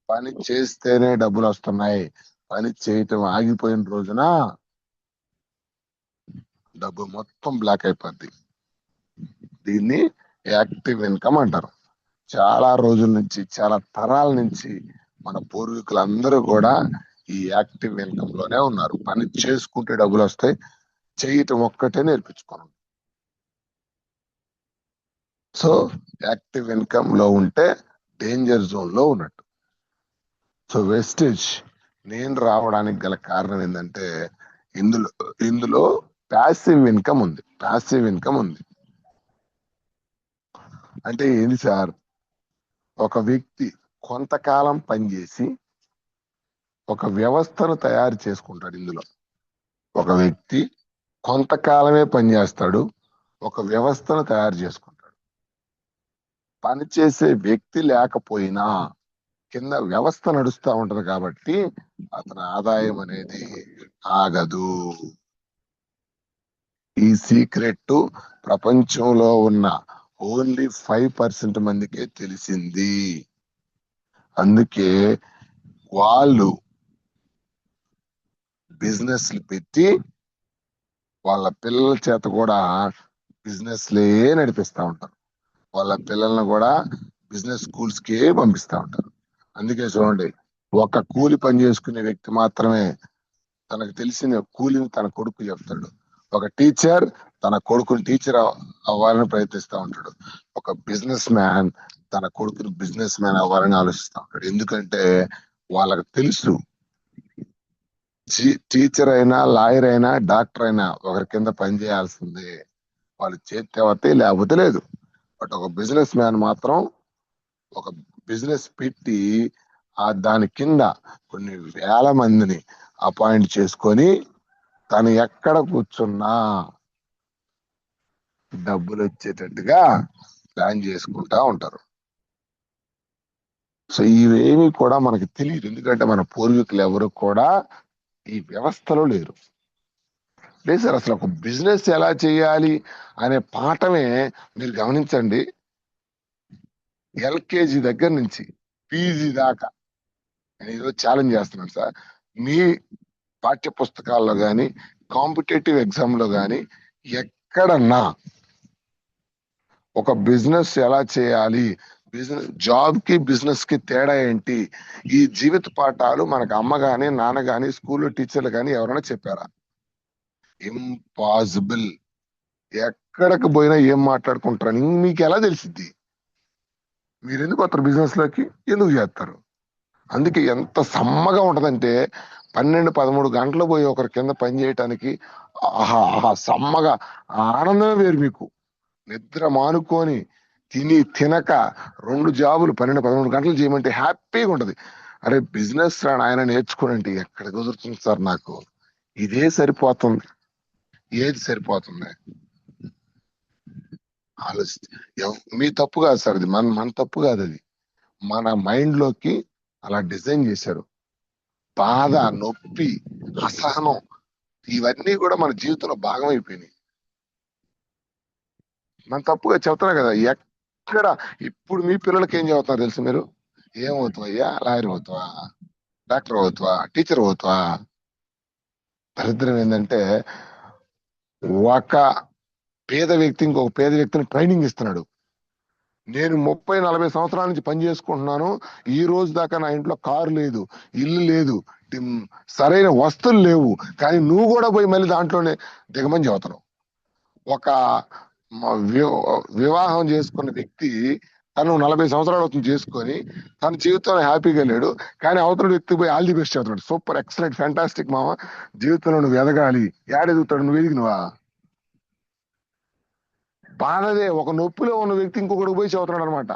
పని చేస్తేనే డబ్బులు వస్తున్నాయి. పని చేయటం ఆగిపోయిన రోజున డబ్బు మొత్తం బ్లాక్ అయిపోద్ది. దీన్ని యాక్టివ్ ఇన్కమ్ అంటారు. చాలా రోజుల నుంచి, చాలా తరాల నుంచి మన పూర్వీకులందరూ కూడా ఈ యాక్టివ్ ఇన్కమ్ లోనే ఉన్నారు. పని చేసుకుంటే డబ్బులు వస్తాయి, చేయటం ఒక్కటే నేర్పించుకోను. సో యాక్టివ్ ఇన్కమ్ లో ఉంటే డేంజర్ జోన్ లో ఉన్నట్టు. సో వెస్టేజ్ నేను రావడానికి గల కారణం ఏంటంటే ఇందులో ఇందులో ప్యాసివ్ ఇన్కమ్ ఉంది. ప్యాసివ్ ఇన్కమ్ ఉంది అంటే ఏంది సార్? ఒక వ్యక్తి కొంతకాలం పనిచేసి ఒక వ్యవస్థను తయారు చేసుకుంటాడు. ఇందులో ఒక వ్యక్తి కొంతకాలమే పనిచేస్తాడు, ఒక వ్యవస్థను తయారు చేసుకుంటాడు. పనిచేసే వ్యక్తి లేకపోయినా కింద వ్యవస్థ నడుస్తూ ఉంటది కాబట్టి అతని ఆదాయం అనేది ఆగదు. ఈ సీక్రెట్ ప్రపంచంలో ఉన్న ఓన్లీ 5% మందికే తెలిసింది. అందుకే వాళ్ళు బిజినెస్లు పెట్టి వాళ్ళ పిల్లల చేత కూడా బిజినెస్లే నడిపిస్తా ఉంటారు. వాళ్ళ పిల్లల్ని కూడా బిజినెస్ స్కూల్స్ కే పంపిస్తా ఉంటారు. అందుకే చూడండి, ఒక కూలి పని చేసుకునే వ్యక్తి మాత్రమే తనకు తెలిసిన కూలిని తన కొడుకు చెప్తాడు. ఒక టీచర్ తన కొడుకుని టీచర్ అవ్వాలని ప్రయత్నిస్తూ ఉంటాడు. ఒక బిజినెస్ మ్యాన్ తన కొడుకుని బిజినెస్ మ్యాన్ అవ్వాలని ఆలోచిస్తూ ఉంటాడు. ఎందుకంటే వాళ్ళకి తెలుసు టీచర్ అయినా, లాయర్ అయినా, డాక్టర్ అయినా ఒకరి కింద పని చేయాల్సిందే. వాళ్ళు చేస్తే వస్తాయి, లేకపోతే లేదు. బట్ ఒక బిజినెస్ మ్యాన్ మాత్రం ఒక బిజినెస్ పెట్టి దాని కింద కొన్ని వేల మందిని అపాయింట్ చేసుకొని తను ఎక్కడ కూర్చున్నా డబ్బులు వచ్చేటట్టుగా ప్లాన్ చేసుకుంటా ఉంటారు. సో ఇవేమి కూడా మనకి తెలియదు, ఎందుకంటే మన పూర్వీకులు ఎవరు కూడా ఈ వ్యవస్థలో లేరు. లేదు సార్, అసలు ఒక బిజినెస్ ఎలా చేయాలి అనే పాఠమే మీరు గమనించండి. ఎల్కేజీ దగ్గర నుంచి పీజీ దాకా నేను ఈరోజు ఛాలెంజ్ చేస్తున్నాను సార్. మీ పాఠ్య పుస్తకాల్లో కానీ, కాంపిటేటివ్ ఎగ్జామ్ లో కానీ ఎక్కడన్నా ఒక బిజినెస్ ఎలా చేయాలి, బిజినెస్ జాబ్ కి బిజినెస్ కి తేడా ఏంటి, ఈ జీవిత పాఠాలు మనకు అమ్మ గాని, నాన్న గాని, స్కూల్లో టీచర్లు కానీ ఎవరైనా చెప్పారా? ఇంపాసిబుల్. ఎక్కడికి పోయినా ఏం మాట్లాడుకుంటారని మీకు ఎలా తెలిసిద్ది? మీరు ఎందుకు వస్తారు బిజినెస్ లోకి? ఎందుకు చేస్తారు? అందుకే ఎంత సమ్మగా ఉంటదంటే 12-13 గంటలు పోయి ఒకరి కింద పని చేయటానికి ఆహా ఆహా సమ్మగా ఆనందమే వేరు. మీకు నిద్ర మానుకొని తిని తినక 2 జాబులు 12-13 గంటలు చేయమంటే హ్యాపీగా ఉంటది. అరే బిజినెస్ రా ఆయన నేర్చుకోనండి, ఎక్కడ కుదురుతుంది సార్, నాకు ఇదే సరిపోతుంది. ఏది సరిపోతుంది? ఆలోచి మీ తప్పు కాదు సార్, అది మన తప్పు కాదు. అది మన మైండ్ లోకి అలా డిజైన్ చేశారు. బాధ, నొప్పి, అసహనం ఇవన్నీ కూడా మన జీవితంలో భాగం అయిపోయినాయి. మన తప్పుగా చెప్తున్నా కదా. ఎక్కడ ఇప్పుడు మీ పిల్లలకి ఏం చెబుతున్నారు తెలుసు మీరు? ఏమవుతావు అయ్యా? లాయర్ అవుతావా, డాక్టర్ అవుతావా, టీచర్ అవుతావా? దరిద్రం ఏంటంటే ఒక పేద వ్యక్తి ఇంకొక పేద వ్యక్తిని ట్రైనింగ్ ఇస్తున్నాడు. నేను 30-40 సంవత్సరాల నుంచి పని చేసుకుంటున్నాను, ఈ రోజు దాకా నా ఇంట్లో కారు లేదు, ఇల్లు లేదు, సరైన వస్తువులు లేవు, కానీ నువ్వు కూడా పోయి మళ్ళీ దాంట్లోనే దిగమని చెబుతున్నావు. ఒక వివాహం చేసుకున్న వ్యక్తి తను 40 సంవత్సరాలు అవుతుంది చేసుకొని తన జీవితంలో హ్యాపీగా లేడు, కానీ అవతల వ్యక్తి పోయి ఆల్ ది బెస్ట్ చదువుతున్నాడు. సూపర్, ఎక్సలెంట్, ఫ్యాంటాస్టిక్ మామ, జీవితంలో నువ్వు ఎదగాలి. ఎదుగుతాడు, నువ్వు ఎదిగినవా? బాధదే. ఒక నొప్పిలో ఉన్న వ్యక్తి ఇంకొకటి పోయి చదువుతున్నాడు అనమాట.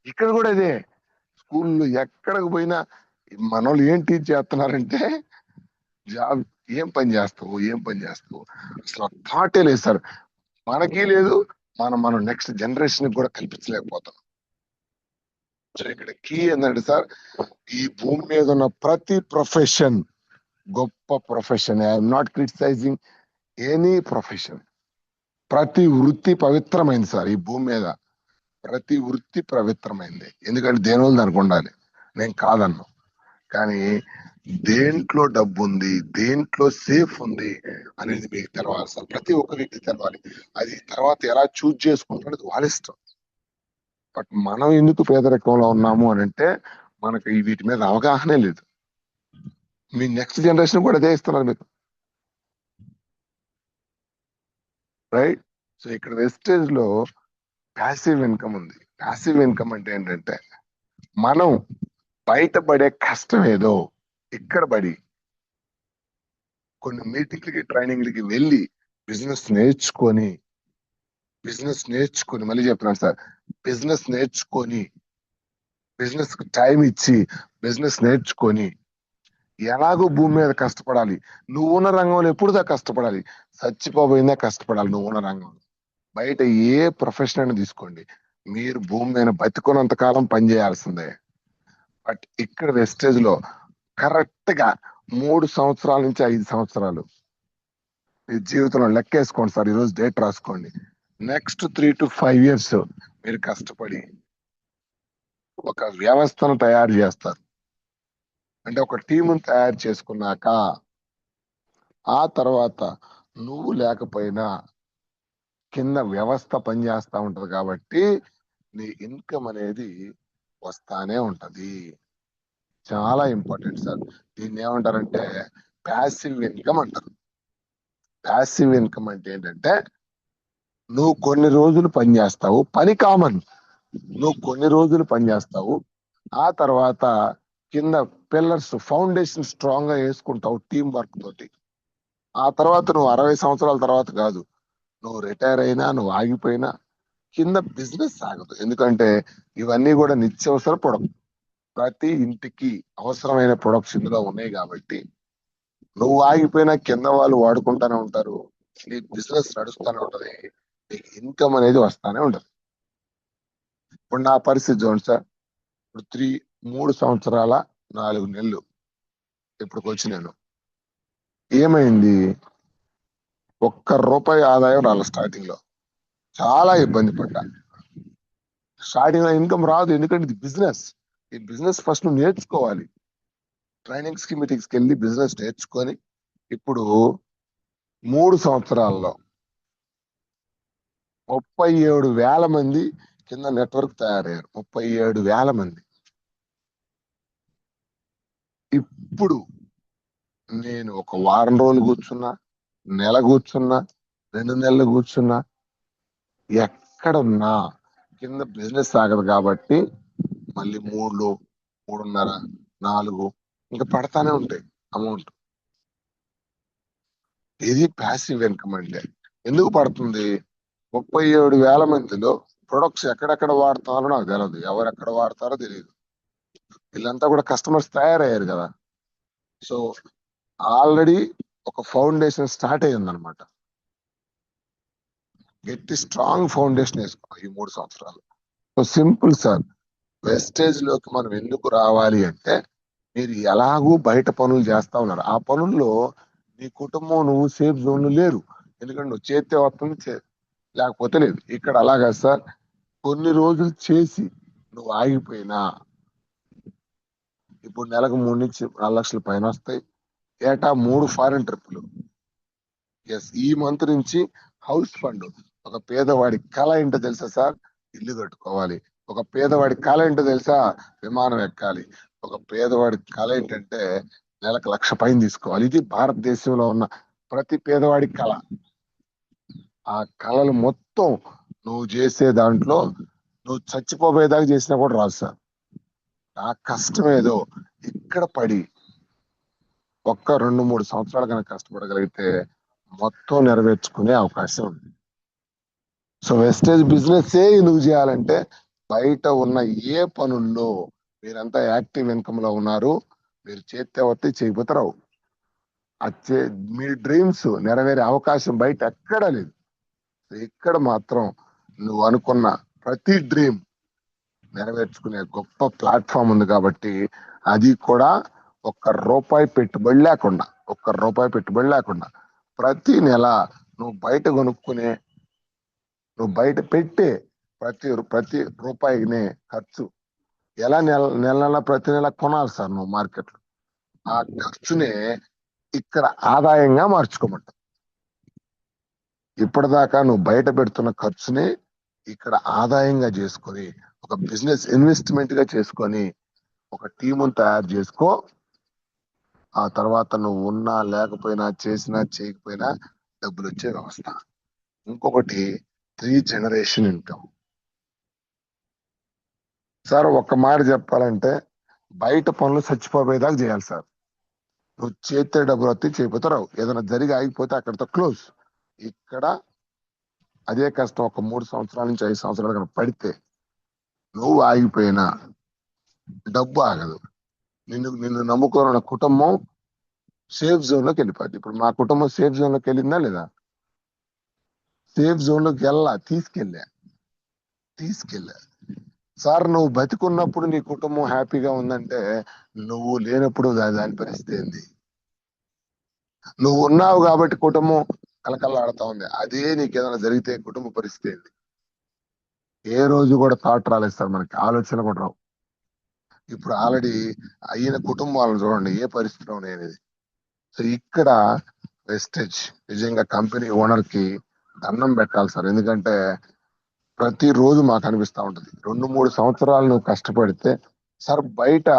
ఇక్కడ కూడా అదే. స్కూల్లో ఎక్కడికి పోయినా మనోళ్ళు ఏం టీచ్ చేస్తున్నారంటే జాబ్, ఏం పని చేస్తావు, ఏం పని చేస్తావు, అసలు థాటే లేదు సార్. మనకి లేదు, మనం నెక్స్ట్ జనరేషన్ కూడా కల్పించలేకపోతాం. సో ఇక్కడ కీ ఏంటంటే సార్, ఈ భూమి మీద ఉన్న ప్రతి ప్రొఫెషన్ గొప్ప profession. I'm not criticizing any profession. ప్రతి వృత్తి పవిత్రమైంది సార్ ఈ భూమి మీద. ప్రతి వృత్తి పవిత్రమైంది, ఎందుకంటే దేనివల్ల దానికి ఉండాలి, నేను కాదన్నా. కానీ దేంట్లో డబ్బు ఉంది, దేంట్లో సేఫ్ ఉంది అనేది మీకు తెలవాలి సార్. ప్రతి ఒక్క వ్యక్తి తెలవాలి. అది తర్వాత ఎలా చూజ్ చేసుకుంటారో వాళ్ళ ఇష్టం. బట్ మనం ఎందుకు పేదరికంలో ఉన్నాము అని అంటే మనకు వీటి మీద అవగాహనే లేదు. మీ నెక్స్ట్ జనరేషన్ కూడా అదే ఇస్తున్నారు మీకు, రైట్? సో ఇక్కడ వెస్టేజ్ లో ప్యాసివ్ ఇన్కమ్ ఉంది. ప్యాసివ్ ఇన్కమ్ అంటే ఏంటంటే మనం బయటపడే కష్టం ఏదో ఇక్కడ పడి కొన్ని మీటింగ్లకి ట్రైనింగ్లకి వెళ్ళి బిజినెస్ నేర్చుకొని మళ్ళీ చెప్తున్నాను సార్, బిజినెస్ నేర్చుకొని, బిజినెస్ కి టైం ఇచ్చి బిజినెస్ నేర్చుకొని ఎలాగో భూమి మీద కష్టపడాలి. నువ్వు ఉన్న రంగంలో ఎప్పుడుదా కష్టపడాలి, చచ్చిపోబోయిందా కష్టపడాలి నువ్వు ఉన్న రంగంలో. బయట ఏ ప్రొఫెషన్ అయినా తీసుకోండి, మీరు భూమి మీద బతికున్నంత కాలం పనిచేయాల్సిందే. బట్ ఇక్కడ వెస్టేజ్ లో కరెక్ట్ గా 3 సంవత్సరాల నుంచి 5 సంవత్సరాలు మీ జీవితంలో లెక్కేసుకోండి సార్. ఈరోజు డేట్ రాసుకోండి. నెక్స్ట్ 3 to 5 years మీరు కష్టపడి ఒక వ్యవస్థను తయారు చేస్తారు. అంటే ఒక టీమును తయారు చేసుకున్నాక ఆ తర్వాత నువ్వు లేకపోయినా కింద వ్యవస్థ పనిచేస్తా ఉంటది కాబట్టి నీ ఇన్కమ్ అనేది వస్తానే ఉంటది. చాలా ఇంపార్టెంట్ సార్. దీన్ని ఏమంటారంటే ప్యాసివ్ ఇన్కమ్ అంటారు. ప్యాసివ్ ఇన్కమ్ అంటే ఏంటంటే నువ్వు కొన్ని రోజులు పని చేస్తావు, పని కామన్, నువ్వు కొన్ని రోజులు పని చేస్తావు, ఆ తర్వాత కింద పిల్లర్స్ ఫౌండేషన్ స్ట్రాంగ్ గా వేసుకుంటావు టీం వర్క్ తోటి. ఆ తర్వాత నువ్వు 60 సంవత్సరాల తర్వాత కాదు, నువ్వు రిటైర్ అయినా, నువ్వు ఆగిపోయినా కింద బిజినెస్ సాగదు. ఎందుకంటే ఇవన్నీ కూడా నిత్యావసర ప్రొడక్ట్, ప్రతి ఇంటికి అవసరమైన ప్రొడక్ట్స్ ఇందులో ఉన్నాయి కాబట్టి నువ్వు ఆగిపోయినా కింద వాళ్ళు వాడుకుంటానే ఉంటారు, నీ బిజినెస్ నడుస్తూనే ఉంటది, నీకు ఇన్కమ్ అనేది వస్తానే ఉంటది. ఇప్పుడు నా పరిస్థితి చూడండి సార్. ఇప్పుడు 3 సంవత్సరాల 4 నెలలు ఇప్పటికి వచ్చి నేను ఏమైంది, ₹1 ఆదాయం రాలే. స్టార్టింగ్ లో చాలా ఇబ్బంది పడ్డా. స్టార్టింగ్ లో ఇన్కమ్ రాదు, ఎందుకంటే ఇది బిజినెస్. ఈ బిజినెస్ ఫస్ట్ నువ్వు నేర్చుకోవాలి. ట్రైనింగ్స్ కి మీటింగ్స్ కి వెళ్ళి బిజినెస్ నేర్చుకొని ఇప్పుడు 3 సంవత్సరాల్లో 37,000 మంది కింద నెట్వర్క్ తయారయ్యారు. 37,000 మంది. ఇప్పుడు నేను ఒక వారం రోజులు కూర్చున్నా, నెల కూర్చున్నా, 2 నెలలు కూర్చున్నా, ఎక్కడున్నా కింద బిజినెస్ సాగదు కాబట్టి మళ్ళీ 3, 3.5, 4 ఇంకా పడతానే ఉంటాయి అమౌంట్. ఇది ప్యాసివ్ ఇన్కమ్ అంటే. ఎందుకు పడుతుంది? 37,000 మందిలో ప్రొడక్ట్స్ ఎక్కడెక్కడ వాడతారో నాకు తెలియదు, ఎవరెక్కడ వాడతారో తెలియదు. వీళ్ళంతా కూడా కస్టమర్స్ తయారయ్యారు కదా. సో ఆల్రెడీ ఒక ఫౌండేషన్ స్టార్ట్ అయ్యింది అనమాట. గట్టి స్ట్రాంగ్ ఫౌండేషన్ వేసుకోవాలి ఈ 3 సంవత్సరాలు. So simple sir. వెస్టేజ్ లోకి మనం ఎందుకు రావాలి అంటే మీరు ఎలాగూ బయట పనులు చేస్తా ఉన్నారు, ఆ పనుల్లో నీ కుటుంబం నువ్వు సేఫ్ జోన్ లేరు. ఎందుకంటే నువ్వు చేస్తే వస్తుంది, లేకపోతే లేదు. ఇక్కడ అలాగా సార్, కొన్ని రోజులు చేసి నువ్వు ఆగిపోయినా ఇప్పుడు నెలకు 3 నుంచి 4 లక్షల పైన వస్తాయి. ఏటా 3 ఫారెన్ ట్రిప్పులు. ఎస్, ఈ మంత్ నుంచి హౌస్ ఫండ్. ఒక పేదవాడి కళ ఏంటో తెలుసా సార్? ఇల్లు కట్టుకోవాలి. ఒక పేదవాడి కళ ఏంటో తెలుసా? విమానం ఎక్కాలి. ఒక పేదవాడి కళ ఏంటంటే నెలకు 1,00,000 పైన తీసుకోవాలి. ఇది భారతదేశంలో ఉన్న ప్రతి పేదవాడి కళ. ఆ కళలు మొత్తం నువ్వు చేసే దాంట్లో నువ్వు చచ్చిపోయేదాకా చేసినా కూడా రాదు సార్. ఆ కష్టం ఏదో ఇక్కడ పడి ఒక్క 2-3 సంవత్సరాలు కనుక కష్టపడగలిగితే మొత్తం నెరవేర్చుకునే అవకాశం ఉంది. సో వెస్టేజ్ బిజినెస్ ఎందుకు చేయాలంటే బయట ఉన్న ఏ పనుల్లో మీరంతా యాక్టివ్ ఇన్కమ్ లో ఉన్నారు, మీరు చేస్తే వస్తే చేయకపోతే రావు. అచ్చే మీ డ్రీమ్స్ నెరవేరే అవకాశం బయట ఎక్కడా లేదు. ఇక్కడ మాత్రం నువ్వు అనుకున్న ప్రతి డ్రీమ్ నెరవేర్చుకునే గొప్ప ప్లాట్ఫామ్ ఉంది కాబట్టి, అది కూడా ఒక్క రూపాయి పెట్టుబడి లేకుండా ప్రతి నెల నువ్వు బయట కొనుక్కునే, నువ్వు బయట పెట్టే ప్రతి రూపాయినే ఖర్చు ఎలా నెల నెల నెల ప్రతి నెల కొనాలి సార్ నువ్వు మార్కెట్లో. ఆ ఖర్చునే ఇక్కడ ఆదాయంగా మార్చుకోమంట. ఇప్పటిదాకా నువ్వు బయట పెడుతున్న ఖర్చుని ఇక్కడ ఆదాయంగా చేసుకొని ఒక బిజినెస్ ఇన్వెస్ట్మెంట్ గా చేసుకొని ఒక టీమును తయారు చేసుకో. ఆ తర్వాత నువ్వు ఉన్నా లేకపోయినా చేసినా చేయకపోయినా డబ్బులు వచ్చే వ్యవస్థ. ఇంకొకటి 3 జనరేషన్ ఇన్కమ్. సార్ ఒక్క మాట చెప్పాలంటే బయట పనులు చచ్చిపోయేదాకా చేయాలి సార్. నువ్వు చేస్తే డబ్బులు వస్తాయి, చేయకపోతే రావు. ఏదైనా జరిగి ఆగిపోతే అక్కడితో క్లోజ్. ఇక్కడ అదే కష్టం ఒక 3 సంవత్సరాల నుంచి 5 సంవత్సరాలు కనుక పడితే నువ్వు ఆగిపోయినా డబ్బు ఆగదు. నిన్ను నమ్ముకున్న కుటుంబం సేఫ్ జోన్ లోకి వెళ్ళిపోద్ది. ఇప్పుడు మా కుటుంబం సేఫ్ జోన్ లోకి వెళ్ళిందా లేదా? సేఫ్ జోన్ లోకి తీసుకెళ్ళా. సార్ నువ్వు బతికున్నప్పుడు నీ కుటుంబం హ్యాపీగా ఉందంటే నువ్వు లేనప్పుడు దాని పరిస్థితి ఏంది? నువ్వు ఉన్నావు కాబట్టి కుటుంబం కలకల్లాడుతా ఉంది. అదే నీకు ఏదైనా జరిగితే కుటుంబ పరిస్థితి ఏంది? ఏ రోజు కూడా థాట్ రాలేదు సార్, మనకి ఆలోచన కూడా రావు. ఇప్పుడు ఆల్రెడీ అయిన కుటుంబాలను చూడండి ఏ పరిస్థితిలో అనేది. సో ఇక్కడ వెస్టేజ్ నిజంగా కంపెనీ ఓనర్ కి దండం పెట్టాలి సార్. ఎందుకంటే ప్రతిరోజు మాకు అనిపిస్తా ఉంటది 2-3 సంవత్సరాలు నువ్వు కష్టపడితే సార్ బయట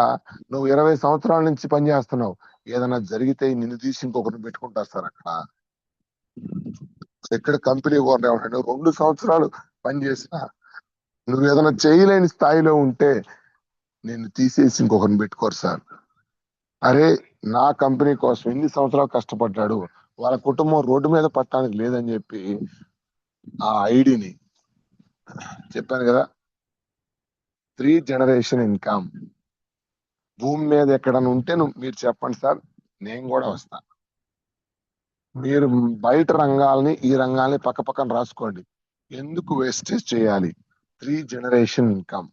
నువ్వు 20 సంవత్సరాల నుంచి పని చేస్తున్నావు, ఏదైనా జరిగితే నిన్ను తీసి ఇంకొకరిని పెట్టుకుంటారు సార్ అక్కడ. ఎక్కడ కంపెనీ ఓనర్ ఏమంటాడు, 2 సంవత్సరాలు పని చేసినా నువ్వు ఏదైనా చేయలేని స్థాయిలో ఉంటే నిన్ను తీసేసి ఇంకొకరిని పెట్టుకోరు సార్. అరే నా కంపెనీ కోసం ఎన్ని సంవత్సరాలు కష్టపడ్డాడు, వాళ్ళ కుటుంబం రోడ్డు మీద పట్టడానికి లేదని చెప్పి ఆ ఐడిని చెప్పాను కదా. 3 జనరేషన్ ఇన్కమ్ భూమి మీద ఎక్కడన్నా ఉంటే మీరు చెప్పండి సార్, నేను కూడా వస్తా. మీరు బయట రంగాల్ని ఈ రంగాల్ని పక్క పక్కన రాసుకోండి. ఎందుకు వేస్టేజ్ చేయాలి? 3 జనరేషన్ ఇన్కమ్.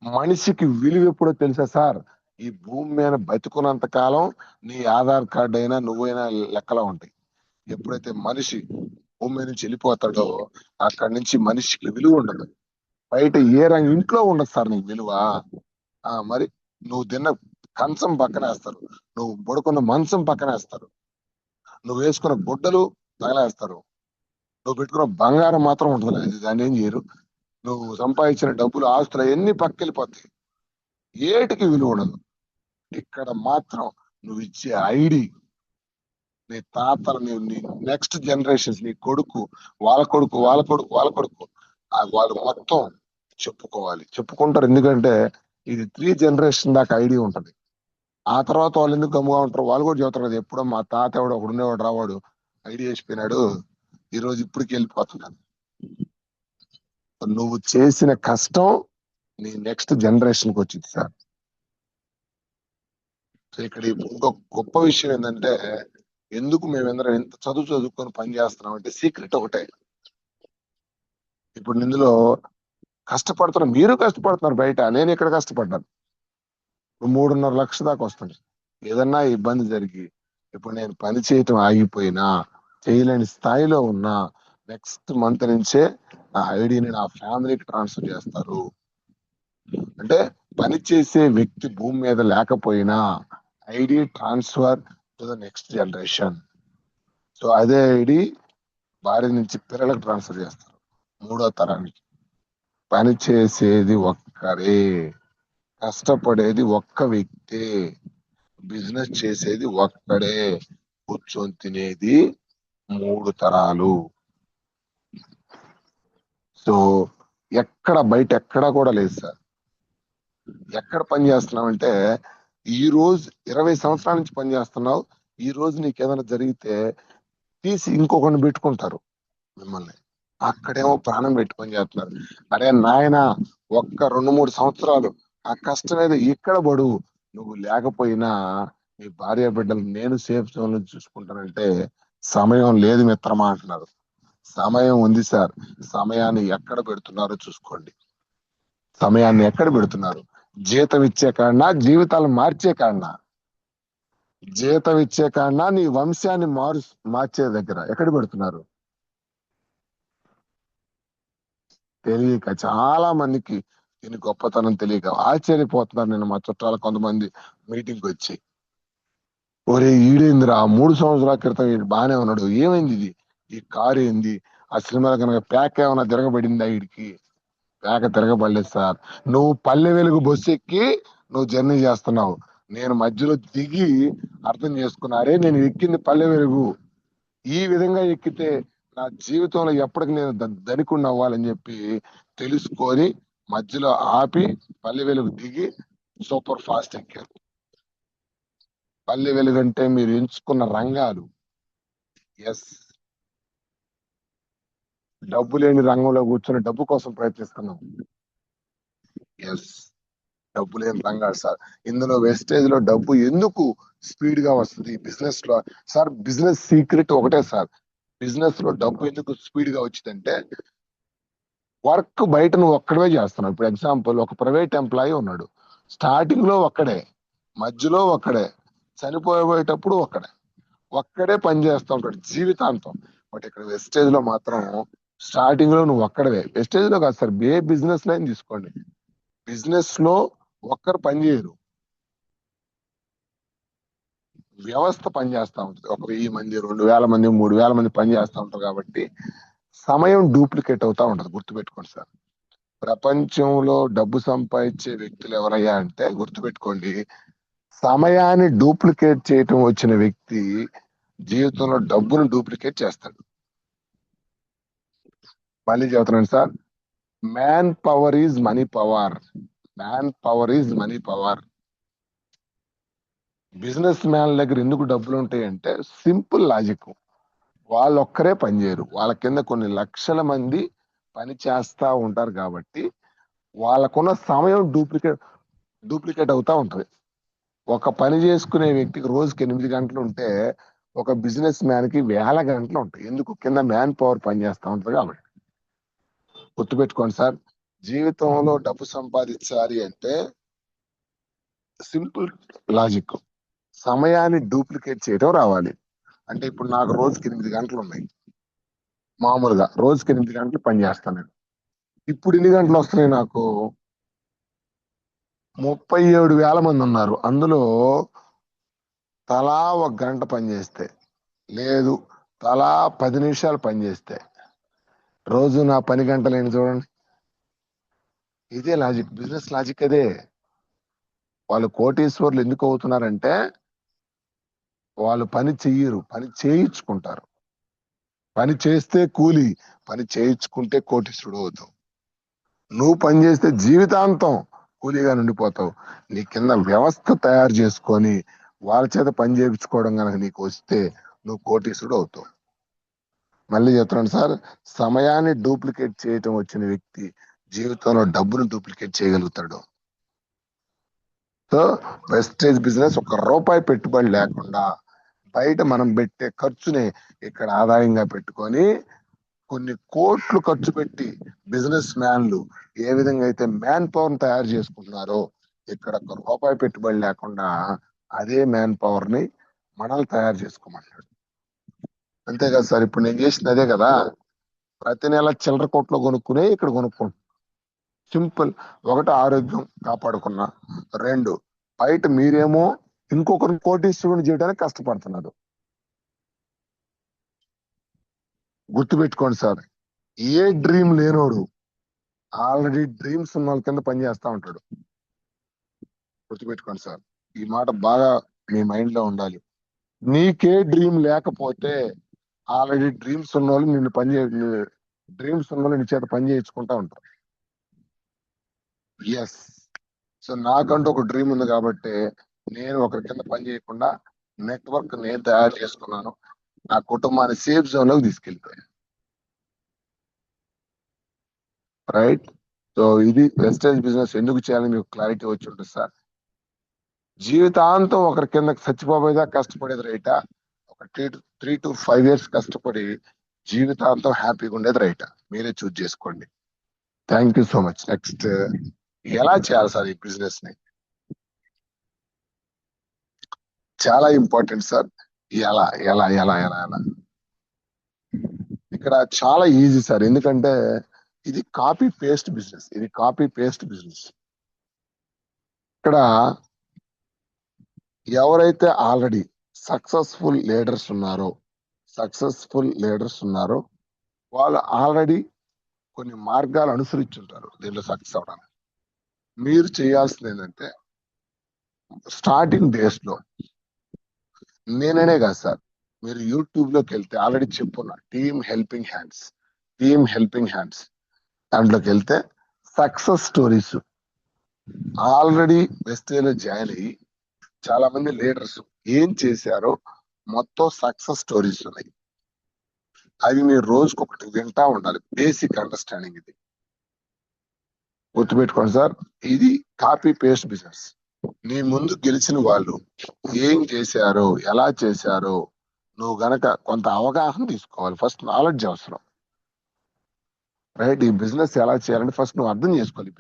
మనిషికి విలువ ఎప్పుడో తెలుసా సార్? ఈ భూమి మీద బతుకున్నంత కాలం నీ ఆధార్ కార్డు అయినా నువ్వైనా లెక్కలో ఉంటాయి. ఎప్పుడైతే మనిషి భూమి మీద నుంచి వెళ్ళిపోతాడో అక్కడి నుంచి మనిషికి విలువ ఉండదు. బయట ఏ రంగం ఇంట్లో ఉండదు సార్ నీకు విలువ. మరి నువ్వు తిన్న కంచం పక్కనేస్తారు, నువ్వు పడుకున్న మంచం పక్కనేస్తారు, నువ్వు వేసుకున్న గుడ్డలు తగలేస్తారు, నువ్వు పెట్టుకున్న బంగారం మాత్రం ఉంటుంది. దాన్ని ఏం చేయరు. నువ్వు సంపాదించిన డబ్బులు ఆస్తులు అవన్నీ పక్కకెళ్ళిపోతాయి. ఏటికి విలువ ఉండదు. ఇక్కడ మాత్రం నువ్వు ఇచ్చే ఐడి నీ తాతలు, నీ నెక్స్ట్ జనరేషన్స్, నీ కొడుకు, వాళ్ళ కొడుకు, వాళ్ళ కొడుకు, వాళ్ళ కొడుకు, వాళ్ళు మొత్తం చెప్పుకుంటారు. ఎందుకంటే ఇది 3 జనరేషన్ దాకా ఐడి ఉంటది. ఆ తర్వాత వాళ్ళు ఎందుకు గమ్ముగా ఉంటారు? వాళ్ళు కూడా చెబుతారు కదా, ఎప్పుడో మా తాత ఎవడో ఒకడు ఉండేవాడు, రావాడు ఐడి వేసిపోయినాడు, ఈ రోజు ఇప్పటికి వెళ్ళిపోతున్నాను. నువ్వు చేసిన కష్టం నీ నెక్స్ట్ జనరేషన్ కి వచ్చింది సార్. సో ఇక్కడ ఇంకో గొప్ప విషయం ఏంటంటే, ఎందుకు మేమందరం ఎంత చదువుకొని పని చేస్తున్నాం అంటే సీక్రెట్ ఒకటే. ఇప్పుడు ఇందులో మీరు కష్టపడుతున్నారు బయట, నేను ఇక్కడ కష్టపడ్డాను. 3.5 లక్షల దాకా వస్తుంది. ఏదన్నా ఇబ్బంది జరిగి ఇప్పుడు నేను పని చేయటం ఆగిపోయినా, చేయలేని స్థాయిలో ఉన్నా, నెక్స్ట్ మంత్ నుంచే నా ఐడిని నా ఫ్యామిలీకి ట్రాన్స్ఫర్ చేస్తారు. అంటే పని చేసే వ్యక్తి భూమి మీద లేకపోయినా ID transfer to the next generation. So అదే ఐడి భార్య నుంచి పిల్లలకు ట్రాన్స్ఫర్ చేస్తారు, 3వ తరానికి. పని చేసేది ఒక్కరే, కష్టపడేది ఒక్క వ్యక్తి, బిజినెస్ చేసేది ఒక్కడే, కూర్చొని తినేది 3 తరాలు. సో ఎక్కడ బయట ఎక్కడా కూడా లేదు సార్. ఎక్కడ పని చేస్తున్నావంటే ఈ రోజు 20 సంవత్సరాల నుంచి పని చేస్తున్నావు, ఈ రోజు నీకు ఏదైనా జరిగితే తీసి ఇంకొకరిని పెట్టుకుంటారు మిమ్మల్ని. అక్కడేమో ప్రాణం పెట్టి పని చేస్తున్నారు. అరే నాయన, ఒక్క 2-3 సంవత్సరాలు ఆ కష్టం ఏదో ఇక్కడ పడు, నువ్వు లేకపోయినా నీ భార్య బిడ్డలు నేను సేఫ్ జోన్ నుంచి చూసుకుంటానంటే సమయం లేదు మిత్రమా అంటున్నారు. సమయం ఉంది సార్. సమయాన్ని ఎక్కడ పెడుతున్నారో చూసుకోండి. సమయాన్ని ఎక్కడ పెడుతున్నారు? జీతం ఇచ్చే కాడనా, జీవితాలు మార్చే కాడనా? జీతం ఇచ్చే కాడనా, నీ వంశాన్ని మార్చే దగ్గర ఎక్కడ పెడుతున్నారు? తెలియక చాలా మందికి దీని గొప్పతనం తెలియక ఆశ్చర్యపోతున్నారు. నేను మా చుట్టాల కొంతమంది మీటింగ్కి వచ్చి, ఒరే ఈడేందిరా 3 సంవత్సరాల క్రితం ఈడు బానే ఉన్నాడు, ఏమైంది ఇది, ఈ కారు ఏంది, ఆ సినిమాలో కనుక ప్యాక్ ఏమైనా తిరగబడిందా వీడికి? ప్యాక తిరగబడలేదు సార్. నువ్వు పల్లె వెలుగు బస్సు ఎక్కి నువ్వు జర్నీ చేస్తున్నావు. నేను మధ్యలో దిగి అర్థం చేసుకున్నారే, నేను ఎక్కింది పల్లె వెలుగు, ఈ విధంగా ఎక్కితే నా జీవితంలో ఎప్పటికి నేను ధనికుణ్ణి అవ్వాలని చెప్పి తెలుసుకొని మధ్యలో ఆపి పల్లె వెలుగు దిగి సూపర్ ఫాస్ట్ ఎక్కారు. పల్లె వెలుగు అంటే మీరు ఎంచుకున్న రంగాలు. ఎస్, డబ్బు లేని రంగంలో కూర్చొని డబ్బు కోసం ప్రయత్నిస్తున్నాం. ఎస్, డబ్బు లేని రంగాలు సార్. ఇందులో వెస్టేజ్ లో డబ్బు ఎందుకు స్పీడ్ గా వస్తుంది బిజినెస్ లో? సార్ బిజినెస్ సీక్రెట్ ఒకటే సార్. బిజినెస్ లో డబ్బు ఎందుకు స్పీడ్ గా వచ్చిందంటే, వర్క్ బయట నువ్వు ఒక్కడే చేస్తున్నావు. ఇప్పుడు ఎగ్జాంపుల్, ఒక ప్రైవేట్ ఎంప్లాయీ ఉన్నాడు, స్టార్టింగ్ లో ఒక్కడే, మధ్యలో ఒక్కడే, చనిపోయేటప్పుడు ఒక్కడే, ఒక్కడే పని చేస్తూ ఉంటాడు జీవితాంతం. బట్ ఇక్కడ వెస్టేజ్ లో మాత్రం స్టార్టింగ్ లో నువ్వు ఒక్కడవే. వెస్టేజ్ లో కాదు సార్, ఏ బిజినెస్ లైన్ తీసుకోండి, బిజినెస్ లో ఒక్కరు పని చేయరు, వ్యవస్థ పని చేస్తా ఉంటుంది. 1000 మంది, 2000 మంది, 3000 మంది పని చేస్తా ఉంటారు. కాబట్టి సమయం డూప్లికేట్ అవుతా ఉంటది. గుర్తుపెట్టుకోండి సార్. ప్రపంచంలో డబ్బు సంపాదించే వ్యక్తులు ఎవరయ్యా అంటే గుర్తుపెట్టుకోండి, సమయాన్ని డూప్లికేట్ చేయటం వచ్చిన వ్యక్తి జీవితంలో డబ్బును డూప్లికేట్ చేస్తాడు. మళ్ళీ చెబుతున్నాను sir, man power is money power. Man power is money power. Business man దగ్గర ఎందుకు డబ్బులు ఉంటాయి అంటే సింపుల్ లాజిక్. వాళ్ళు ఒక్కరే పని చేయరు, వాళ్ళ కింద కొన్ని లక్షల మంది పని చేస్తా ఉంటారు. కాబట్టి వాళ్ళకున్న సమయం డూప్లికేట్ అవుతా ఉంటది. ఒక పని చేసుకునే వ్యక్తికి రోజుకి 8 గంటలు ఉంటే ఒక బిజినెస్ మ్యాన్ కి వేల గంటలు ఉంటాయి. ఎందుకు? కింద మ్యాన్ పవర్ పని చేస్తా ఉంటది కాబట్టి. గుర్తుపెట్టుకోండి సార్, జీవితంలో డబ్బు సంపాదించాలి అంటే సింపుల్ లాజిక్, సమయాన్ని డూప్లికేట్ చేయడం రావాలి. అంటే ఇప్పుడు నాకు రోజుకి 8 గంటలు ఉన్నాయి, మామూలుగా రోజుకి 8 గంటలు పని చేస్తాను నేను. ఇప్పుడు ఎన్ని గంటలు వస్తున్నాయి నాకు? 37,000 మంది ఉన్నారు, అందులో తలా 1 గంట పని చేస్తే, లేదు తలా 10 నిమిషాలు పని చేస్తే రోజు నా పని గంటలు ఏంటి చూడండి. ఇదే లాజిక్, బిజినెస్ లాజిక్ అదే. వాళ్ళు కోటీశ్వర్లు ఎందుకు అవుతున్నారంటే వాళ్ళు పని చెయ్యరు, పని చేయించుకుంటారు. పని చేస్తే కూలి, పని చేయించుకుంటే కోటీశ్వరుడు అవుతావు. నువ్వు పని చేస్తే జీవితాంతం కూలీగా ఉండిపోతావు. నీ కింద వ్యవస్థ తయారు చేసుకొని వాళ్ళ చేత పని చేయించుకోవడం కనుక నీకు వస్తే నువ్వు కోటీశ్వరుడు అవుతావు. మళ్ళీ చెప్తున్నాను సార్, సమయాన్ని డూప్లికేట్ చేయటం వచ్చిన వ్యక్తి జీవితంలో డబ్బును డూప్లికేట్ చేయగలుగుతాడు. సో వెస్టేజ్ బిజినెస్ 1 రూపాయి పెట్టుబడి లేకుండా బయట మనం పెట్టే ఖర్చుని ఇక్కడ ఆదాయంగా పెట్టుకొని కొన్ని కోట్లు ఖర్చు పెట్టి బిజినెస్ మ్యాన్లు ఏ విధంగా అయితే మ్యాన్ పవర్ తయారు చేసుకుంటున్నారో, ఇక్కడ 1 రూపాయి పెట్టుబడి లేకుండా అదే మ్యాన్ పవర్ ని మనల్ని తయారు చేసుకోమంటాడు. అంతే కదా సార్, ఇప్పుడు నేను చేసింది అదే కదా. ప్రతి నెల చిల్లర కొట్లో కొనుక్కునే ఇక్కడ కొనుక్కుంటాం. సింపుల్. ఒకటి, ఆరోగ్యం కాపాడుకున్నా. 2, బయట మీరేమో ఇంకొకరిని కోటీశ్వరుని చేయడానికి కష్టపడుతున్నారు. గుర్తుపెట్టుకోండి సార్, ఏ డ్రీమ్ లేనోడు ఆల్రెడీ డ్రీమ్స్ ఉన్న వాళ్ళ కింద పని చేస్తా ఉంటాడు. గుర్తుపెట్టుకోండి సార్, ఈ మాట బాగా మీ మైండ్ లో ఉండాలి. నీకే డ్రీమ్ లేకపోతే ఆల్రెడీ డ్రీమ్స్ ఉన్న వాళ్ళు నిన్ను డ్రీమ్స్ ఉన్న నీ చేత పని చేయించుకుంటా ఉంటారు. ఎస్. సో నాకంటూ ఒక డ్రీమ్ ఉంది కాబట్టి నేను ఒకరి కింద పని చేయకుండా నెట్వర్క్ నేను తయారు చేసుకున్నాను. నా కుటుంబాన్ని సేఫ్ జోన్ లోకి తీసుకెళ్ళిపోయాను. రైట్. సో ఇది వెస్టేజ్ బిజినెస్ ఎందుకు చేయాలని మీకు క్లారిటీ వచ్చి ఉంటుంది సార్. జీవితాంతం ఒకరి కింద చచ్చిపోయేదా కష్టపడేది రైటా, ఒక 3 to 5 years కష్టపడి జీవితాంతం హ్యాపీగా ఉండేది రైటా, మీరే చూజ్ చేసుకోండి. Thank you so much. Next, ఎలా చేయాలి సార్ ఈ బిజినెస్ ని? చాలా ఇంపార్టెంట్ సార్. ఎలా ఎలా ఎలా ఎలా ఎలా ఇక్కడ చాలా ఈజీ సార్, ఎందుకంటే ఇది కాపీ పేస్ట్ బిజినెస్. ఇది కాపీ పేస్ట్ బిజినెస్. ఇక్కడ ఎవరైతే ఆల్రెడీ సక్సెస్ఫుల్ లీడర్స్ ఉన్నారో సక్సెస్ఫుల్ లీడర్స్ ఉన్నారో వాళ్ళు ఆల్రెడీ కొన్ని మార్గాలు అనుసరించుంటారు దీంట్లో సక్సెస్ అవడానికి. మీరు చేయాల్సింది ఏంటంటే స్టార్టింగ్ డేస్ లో, నేననే కాదు సార్, మీరు యూట్యూబ్ లోకి వెళ్తే ఆల్రెడీ చెప్పున్నా టీమ్ హెల్పింగ్ హ్యాండ్స్ దాంట్లోకి వెళ్తే సక్సెస్ స్టోరీస్ ఆల్రెడీ వెస్టేజ్లో జాయిన్ అయ్యి చాలా మంది లీడర్స్ ఏం చేశారో మొత్తం సక్సెస్ స్టోరీస్ ఉన్నాయి. అవి మీరు రోజుకొకటి వింటా ఉండాలి. బేసిక్ అండర్స్టాండింగ్ ఇది గుర్తుపెట్టుకోండి సార్. ఇది కాపీ పేస్ట్ బిజినెస్. నీ ముందు గెలిచిన వాళ్ళు ఏం చేశారో ఎలా చేశారో నువ్వు గనక కొంత అవగాహన తీసుకోవాలి. ఫస్ట్ నాలెడ్జ్ అవసరం. రైట్. ఈ బిజినెస్ ఎలా చేయాలంటే ఫస్ట్ నువ్వు అర్థం చేసుకోవాలి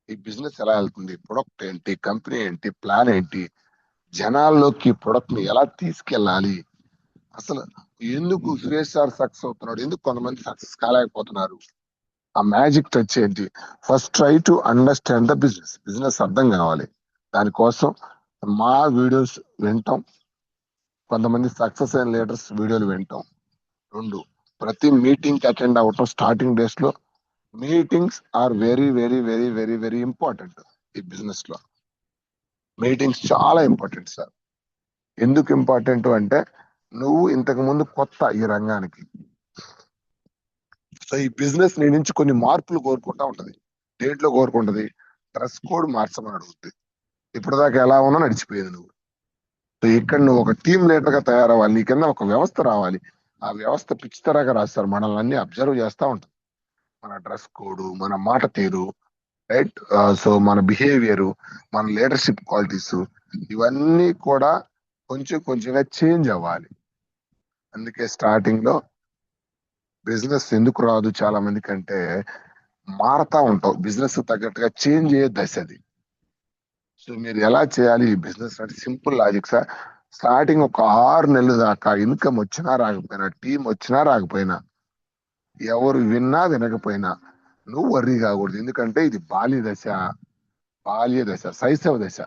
ఈ బిజినెస్ ఎలా వెళ్తుంది, ప్రొడక్ట్ ఏంటి, కంపెనీ ఏంటి, ప్లాన్ ఏంటి, జనాల్లోకి ప్రొడక్ట్ ని ఎలా తీసుకెళ్ళాలి, అసలు ఎందుకు సురేష్ సార్ సక్సెస్ అవుతున్నాడు, ఎందుకు కొంతమంది సక్సెస్ కాలేకపోతున్నారు, ఆ మ్యాజిక్ టచ్ ఏంటి. First try to understand the business అర్థం కావాలి. దానికోసం మా వీడియోస్ వింటాం, కొంతమంది సక్సెస్ అయిన లీడర్స్ వీడియోలు వింటాం. 2, ప్రతి మీటింగ్ అటెండ్ అవ్వటం. స్టార్టింగ్ డేస్ లో meetings are very very very very very important. ఈ బిజినెస్ లో మీటింగ్స్ చాలా ఇంపార్టెంట్ సార్. ఎందుకు ఇంపార్టెంట్ అంటే నువ్వు ఇంతకు ముందు కొత్త ఈ రంగానికి, సో ఈ బిజినెస్ నీ నుంచి కొన్ని మార్పులు కోరుకుంటా ఉంటది. దేంట్లో కోరుకుంటది? డ్రెస్ కోడ్ మార్చమని అడుగుతుంది. ఇప్పటిదాకా ఎలా ఉన్నా నడిచిపోయేది నువ్వు. సో ఇక్కడ నువ్వు ఒక టీమ్ లీడర్ గా తయారవ్వాలి. నీ కింద ఒక వ్యవస్థ రావాలి. ఆ వ్యవస్థ పిచ్చితరాగా రాస్తారు, మనల్ని అన్ని అబ్జర్వ్ చేస్తా ఉంటుంది. మన డ్రెస్ కోడ్, మన మాట తీరు, రైట్. సో మన బిహేవియర్, మన లీడర్షిప్ క్వాలిటీస్, ఇవన్నీ కూడా కొంచెం కొంచెంగా చేంజ్ అవ్వాలి. అందుకే స్టార్టింగ్ లో బిజినెస్ ఎందుకు రాదు చాలా మందికి అంటే మారతా ఉంటావు. బిజినెస్ తగ్గట్టుగా చేంజ్ అయ్యే దశ అది. సో మీరు ఎలా చేయాలి ఈ బిజినెస్ అంటే సింపుల్ లాజిక్ సార్. స్టార్టింగ్ ఒక 6 నెలల దాకా ఇన్కమ్ వచ్చినా రాకపోయినా, టీం వచ్చినా రాకపోయినా, ఎవరు విన్నా వినకపోయినా నువ్వు వర్రీ కాకూడదు. ఎందుకంటే ఇది బాల్య దశ, శైశవ దశ,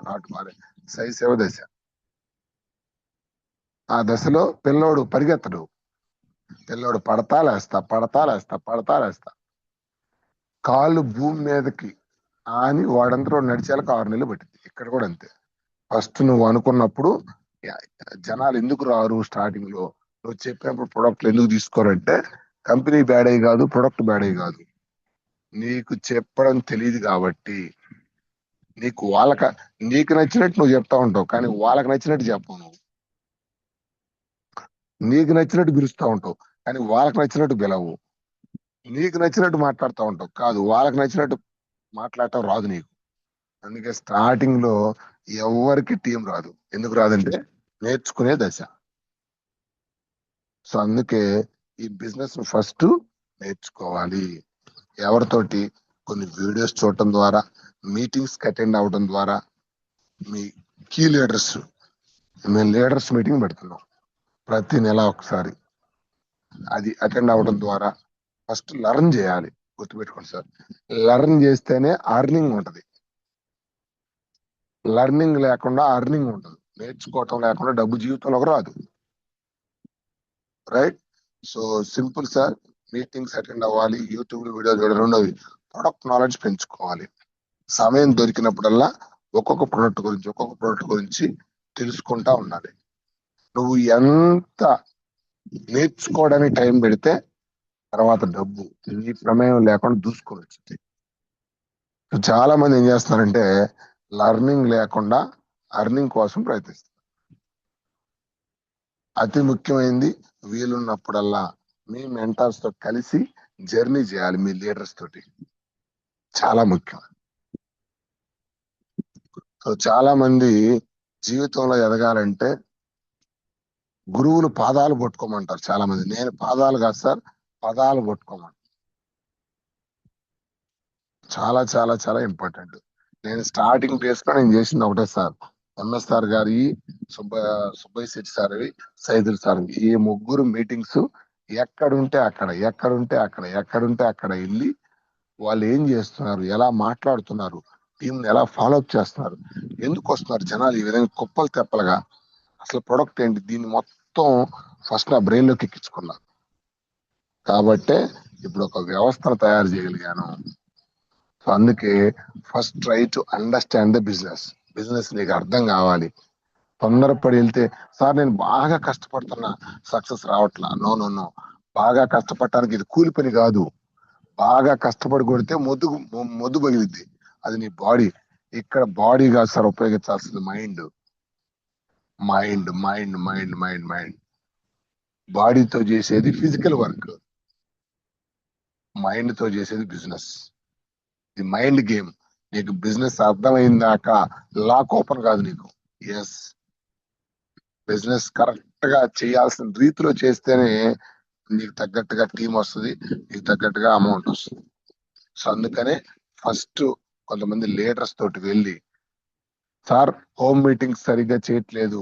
శైశవ దశ. ఆ దశలో పిల్లోడు పరిగెత్తడు. పిల్లోడు పడతా లేస్తా, పడతా లేస్తా, పడతా లేస్తా, కాళ్ళు భూమి మీదకి అని వాడంతా నడిచేలకు 6 నెలలు పట్టింది. ఇక్కడ కూడా అంతే. ఫస్ట్ నువ్వు అనుకున్నప్పుడు జనాలు ఎందుకు రారు స్టార్టింగ్ లో, నువ్వు చెప్పినప్పుడు ప్రొడక్ట్లు ఎందుకు తీసుకోరంటే కంపెనీ బ్యాడ్ అయ్యి కాదు, ప్రొడక్ట్ బ్యాడ్ అయ్యి కాదు, నీకు చెప్పడం తెలియదు కాబట్టి. నీకు నచ్చినట్టు నువ్వు చెప్తా ఉంటావు, కానీ వాళ్ళకి నచ్చినట్టు చెప్పవు. నువ్వు నీకు నచ్చినట్టు పిలుస్తా ఉంటావు, కానీ వాళ్ళకి నచ్చినట్టు పిలవు. నీకు నచ్చినట్టు మాట్లాడుతూ ఉంటావు, కాదు వాళ్ళకి నచ్చినట్టు మాట్లాడటం రాదు నీకు. అందుకే స్టార్టింగ్ లో ఎవరికి టీం రాదు. ఎందుకు రాదంటే నేర్చుకునే దశ. సో అందుకే ఈ బిజినెస్ ఫస్ట్ నేర్చుకోవాలి. ఎవరితోటి? కొన్ని వీడియోస్ చూడటం ద్వారా, మీటింగ్స్ అటెండ్ అవడం ద్వారా. మీ కీ లీడర్స్, మేము లీడర్స్ మీటింగ్ పెడుతున్నాం ప్రతి నెల ఒకసారి. అది అటెండ్ అవడం ద్వారా ఫస్ట్ లెర్న్ చేయాలి. గుర్తుపెట్టుకోండి సార్, లెర్న్ చేస్తేనే అర్నింగ్ ఉంటది. లెర్నింగ్ లేకుండా అర్నింగ్ ఉండదు. నేర్చుకోవటం లేకుండా డబ్బు జీవితంలోకి రాదు. Right. So simple sir. Meetings attend అవ్వాలి, యూట్యూబ్ లో వీడియోలు చూడాలి. రెండోది ప్రొడక్ట్ నాలెడ్జ్ పెంచుకోవాలి. సమయం దొరికినప్పుడల్లా ఒక్కొక్క ప్రొడక్ట్ గురించి తెలుసుకుంటా ఉండాలి. నువ్వు ఎంత నేర్చుకోవడానికి టైం పెడితే తర్వాత డబ్బు, ఈ ప్రమేయం లేకుండా దూసుకొని వచ్చింది. చాలా మంది ఏం చేస్తున్నారంటే లర్నింగ్ లేకుండా అర్నింగ్ కోసం ప్రయత్నిస్తారు. అతి ముఖ్యమైనది వీలున్నప్పుడల్లా మీ మెంటర్స్ తో కలిసి జర్నీ చేయాలి, మీ లీడర్స్ తోటి. చాలా ముఖ్యం. సో చాలా మంది జీవితంలో ఎదగాలంటే గురువులు పాదాలు పట్టుకోమంటారు. చాలా మంది, నేను పాదాలు కాదు సార్, పదాలు పట్టుకోమంటారు. చాలా చాలా చాలా ఇంపార్టెంట్. నేను స్టార్టింగ్ డేస్ లో నేను చేసింది ఒకటే సార్, ఎంఎస్ఆర్ గారి, సుబ్బ సుబ్బయ్య శెట్టి సార్వి, సైదుల్ సార్, ఈ ముగ్గురు మీటింగ్స్ ఎక్కడుంటే అక్కడ ఎక్కడుంటే అక్కడ ఎక్కడుంటే అక్కడ వెళ్ళి వాళ్ళు ఏం చేస్తున్నారు, ఎలా మాట్లాడుతున్నారు, టీం ఎలా ఫాలో అప్ చేస్తున్నారు, ఎందుకు వస్తున్నారు జనాలు ఈ విధంగా కుప్పలు తెప్పలుగా, అసలు ప్రొడక్ట్ ఏంటి, దీన్ని మొత్తం ఫస్ట్ నా బ్రెయిన్ లోకి ఎక్కించుకున్నా. కాబట్టే ఇప్పుడు ఒక వ్యవస్థను తయారు చేయగలిగాను. సో అందుకే first try to understand the business. Business నీకు అర్థం కావాలి. తొందరపడి వెళ్తే సార్ నేను బాగా కష్టపడుతున్నా సక్సెస్ రావట్లా, నో నో నో. బాగా కష్టపడటానికి ఇది కూలి పని కాదు. బాగా కష్టపడి కొడితే మొద్దు పగిలిద్ది, అది నీ బాడీ. ఇక్కడ బాడీ కాదు సార్ ఉపయోగించాల్సింది, mind. Mind mind mind mind mind. బాడీతో చేసేది ఫిజికల్ వర్క్, మైండ్ తో చేసేది బిజినెస్. ఇది మైండ్ గేమ్. నీకు బిజినెస్ అర్థమైందాక లాక్ ఓపెన్ కాదు నీకు. ఎస్, బిజినెస్ కరెక్ట్ గా చేయాల్సిన రీతిలో చేస్తేనే నీకు తగ్గట్టుగా టీం వస్తుంది, నీకు తగ్గట్టుగా అమౌంట్ వస్తుంది. సో అందుకనే ఫస్ట్ కొంతమంది లీడర్స్ తోటి వెళ్ళి, సార్ హోమ్ మీటింగ్ సరిగ్గా చేయట్లేదు,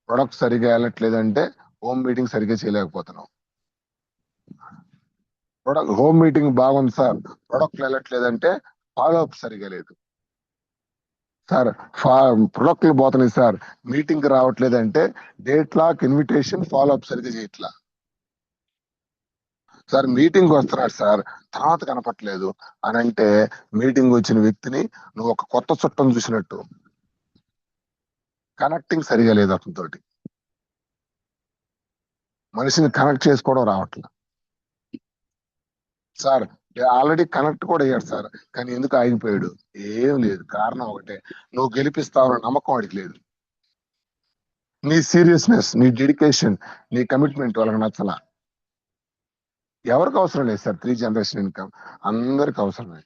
ప్రొడక్ట్ సరిగ్గా వెళ్ళట్లేదు అంటే హోమ్ మీటింగ్ సరిగ్గా చేయలేకపోతున్నాం. ప్రొడక్ట్ హోమ్ మీటింగ్ బాగుంది సార్, ప్రొడక్ట్ వెళ్ళట్లేదంటే ఫాలో అప్ సరిగా లేదు సార్. ప్రొడక్ట్లు పోతున్నాయి సార్, మీటింగ్ రావట్లేదంటే date lock, invitation, follow up సరిగ్గా చేయట్లా సార్. మీటింగ్ వస్తున్నాడు సార్, తర్వాత కనపట్లేదు అని అంటే మీటింగ్ వచ్చిన వ్యక్తిని నువ్వు ఒక కొత్త చుట్టం చూసినట్టు. కనెక్టింగ్ సరిగా లేదు అతనితోటి, మనిషిని కనెక్ట్ చేసుకోవడం రావట్లేదు సార్. ఆల్రెడీ కనెక్ట్ కూడా అయ్యాడు సార్, కానీ ఎందుకు ఆగిపోయాడు? ఏం లేదు, కారణం ఒకటే, నువ్వు గెలిపిస్తావన్న నమ్మకం వాడికి లేదు. నీ సీరియస్నెస్, నీ డెడికేషన్, నీ కమిట్మెంట్ వాళ్ళకి నచ్చలా. ఎవరికి అవసరం లేదు సార్ 3 జనరేషన్ ఇన్కమ్, అందరికి అవసరమే.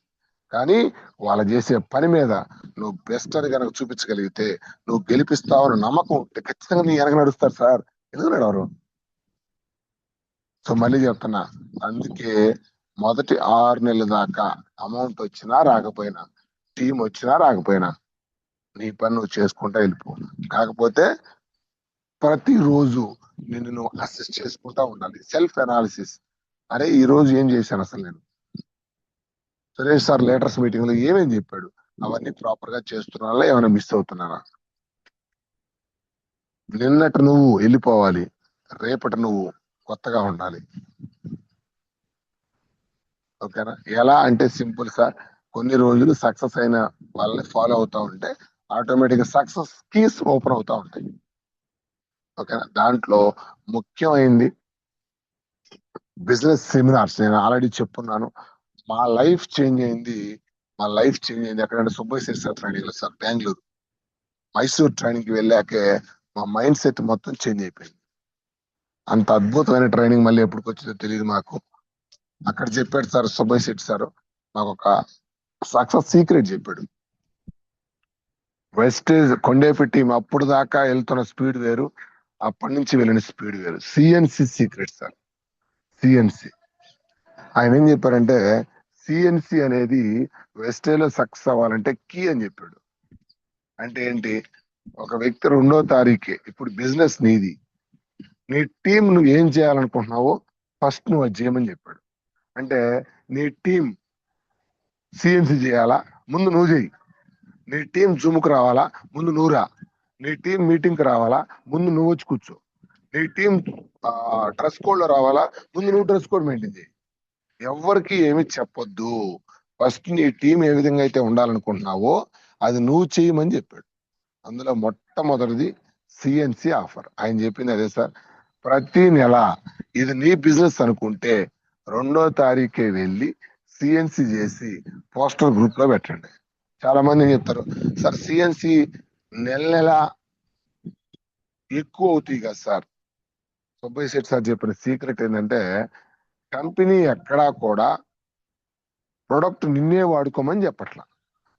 కానీ వాళ్ళు చేసే పని మీద నువ్వు బెస్ట్ అని కనుక చూపించగలిగితే, నువ్వు గెలిపిస్తావని నమ్మకం ఉంటే ఖచ్చితంగా నీ వెనక నడుస్తారు సార్. ఎందుకు నడవరు? సో మళ్ళీ చెప్తున్నా, అందుకే మొదటి 6 నెలల దాకా అమౌంట్ వచ్చినా రాకపోయినా, టీం వచ్చినా రాకపోయినా, నీ పని నువ్వు చేసుకుంటా వెళ్ళిపో. కాకపోతే ప్రతిరోజు నిన్ను నువ్వు అసెస్ చేసుకుంటా ఉండాలి, సెల్ఫ్ అనాలిసిస్. అరే ఈ రోజు ఏం చేశాను అసలు నేను, సురేష్ సార్ లేటర్స్ మీటింగ్ లో ఏమేం చెప్పాడు, అవన్నీ ప్రాపర్ గా చేస్తున్నారా, ఏమైనా మిస్ అవుతున్నారా? నిన్నటి నువ్వు వెళ్ళిపోవాలి, రేపటి నువ్వు కొత్తగా ఉండాలి. ఓకేనా? ఎలా అంటే సింపుల్ సార్, కొన్ని రోజులు సక్సెస్ అయిన వాళ్ళని ఫాలో అవుతా ఉంటే ఆటోమేటిక్ గా సక్సెస్ కీస్ ఓపెన్ అవుతా ఉంటాయి. ఓకేనా? దాంట్లో ముఖ్యమైనది బిజినెస్ సెమినార్స్. నేను ఆల్రెడీ చెప్పున్నాను, మా లైఫ్ చేంజ్ అయింది. మా లైఫ్ చేంజ్ అయింది ఎక్కడంటే సుబ్బయ్య శెట్టి సార్ ట్రైనింగ్ లో సార్, బెంగళూరు. మైసూర్ ట్రైనింగ్ కి వెళ్ళాకే మా మైండ్ సెట్ మొత్తం చేంజ్ అయిపోయింది. అంత అద్భుతమైన ట్రైనింగ్ మళ్ళీ ఎప్పటికి వచ్చిందో తెలియదు మాకు. అక్కడ చెప్పాడు సార్ సుబ్బయ్య శెట్టి సార్, మాకు ఒక సక్సెస్ సీక్రెట్ చెప్పాడు. వెస్టేజ్ కొండేపి టీం అప్పుడు దాకా వెళ్తున్న స్పీడ్ వేరు, అప్పటి నుంచి వెళ్ళిన స్పీడ్ వేరు. CNC secret sir, CNC. ఆయన ఏం చెప్పారంటే సిఎన్సి అనేది వెస్టేజ్ సక్సెస్ అవ్వాలంటే కీ అని చెప్పాడు. అంటే ఏంటి? ఒక వ్యక్తి 2వ తారీఖు, ఇప్పుడు బిజినెస్ నీది, నీ టీం నువ్వు ఏం చేయాలనుకుంటున్నావో ఫస్ట్ నువ్వు అది చేయమని చెప్పాడు. అంటే నీ టీం సిఎన్సి చేయాలా, ముందు నువ్వు చేయి. నీ టీం జూమ్కి రావాలా, ముందు నువ్వు రా. నీ టీం మీటింగ్ కి రావాలా, ముందు నువ్వు వచ్చి కూర్చో. నీ టీం డ్రెస్ కోడ్ లో రావాలా, ముందు నువ్వు డ్రెస్ కోడ్ మెయింటైన్ చేయి. ఎవరికి ఏమి చెప్పొద్దు. ఫస్ట్ నీ టీం ఏ విధంగా అయితే ఉండాలనుకుంటున్నావో అది నువ్వు చేయమని చెప్పాడు. అందులో మొట్టమొదటిది సిఎన్సి ఆఫర్. ఆయన చెప్పింది అదే సార్. ప్రతి నెల ఇది నీ బిజినెస్ అనుకుంటే 2వ తారీఖే వెళ్ళి సిఎన్సి చేసి పోస్టర్ గ్రూప్ లో పెట్టండి. చాలా మంది ఏం చెప్తారు, సార్ సిఎన్సి నెల నెల ఎక్కువ అవుతాయి కదా సార్. సుబ్బయ్య శెట్టి సార్ చెప్పిన సీక్రెట్ ఏంటంటే, కంపెనీ ఎక్కడా కూడా ప్రొడక్ట్ నిన్నే వాడుకోమని చెప్పట్లా.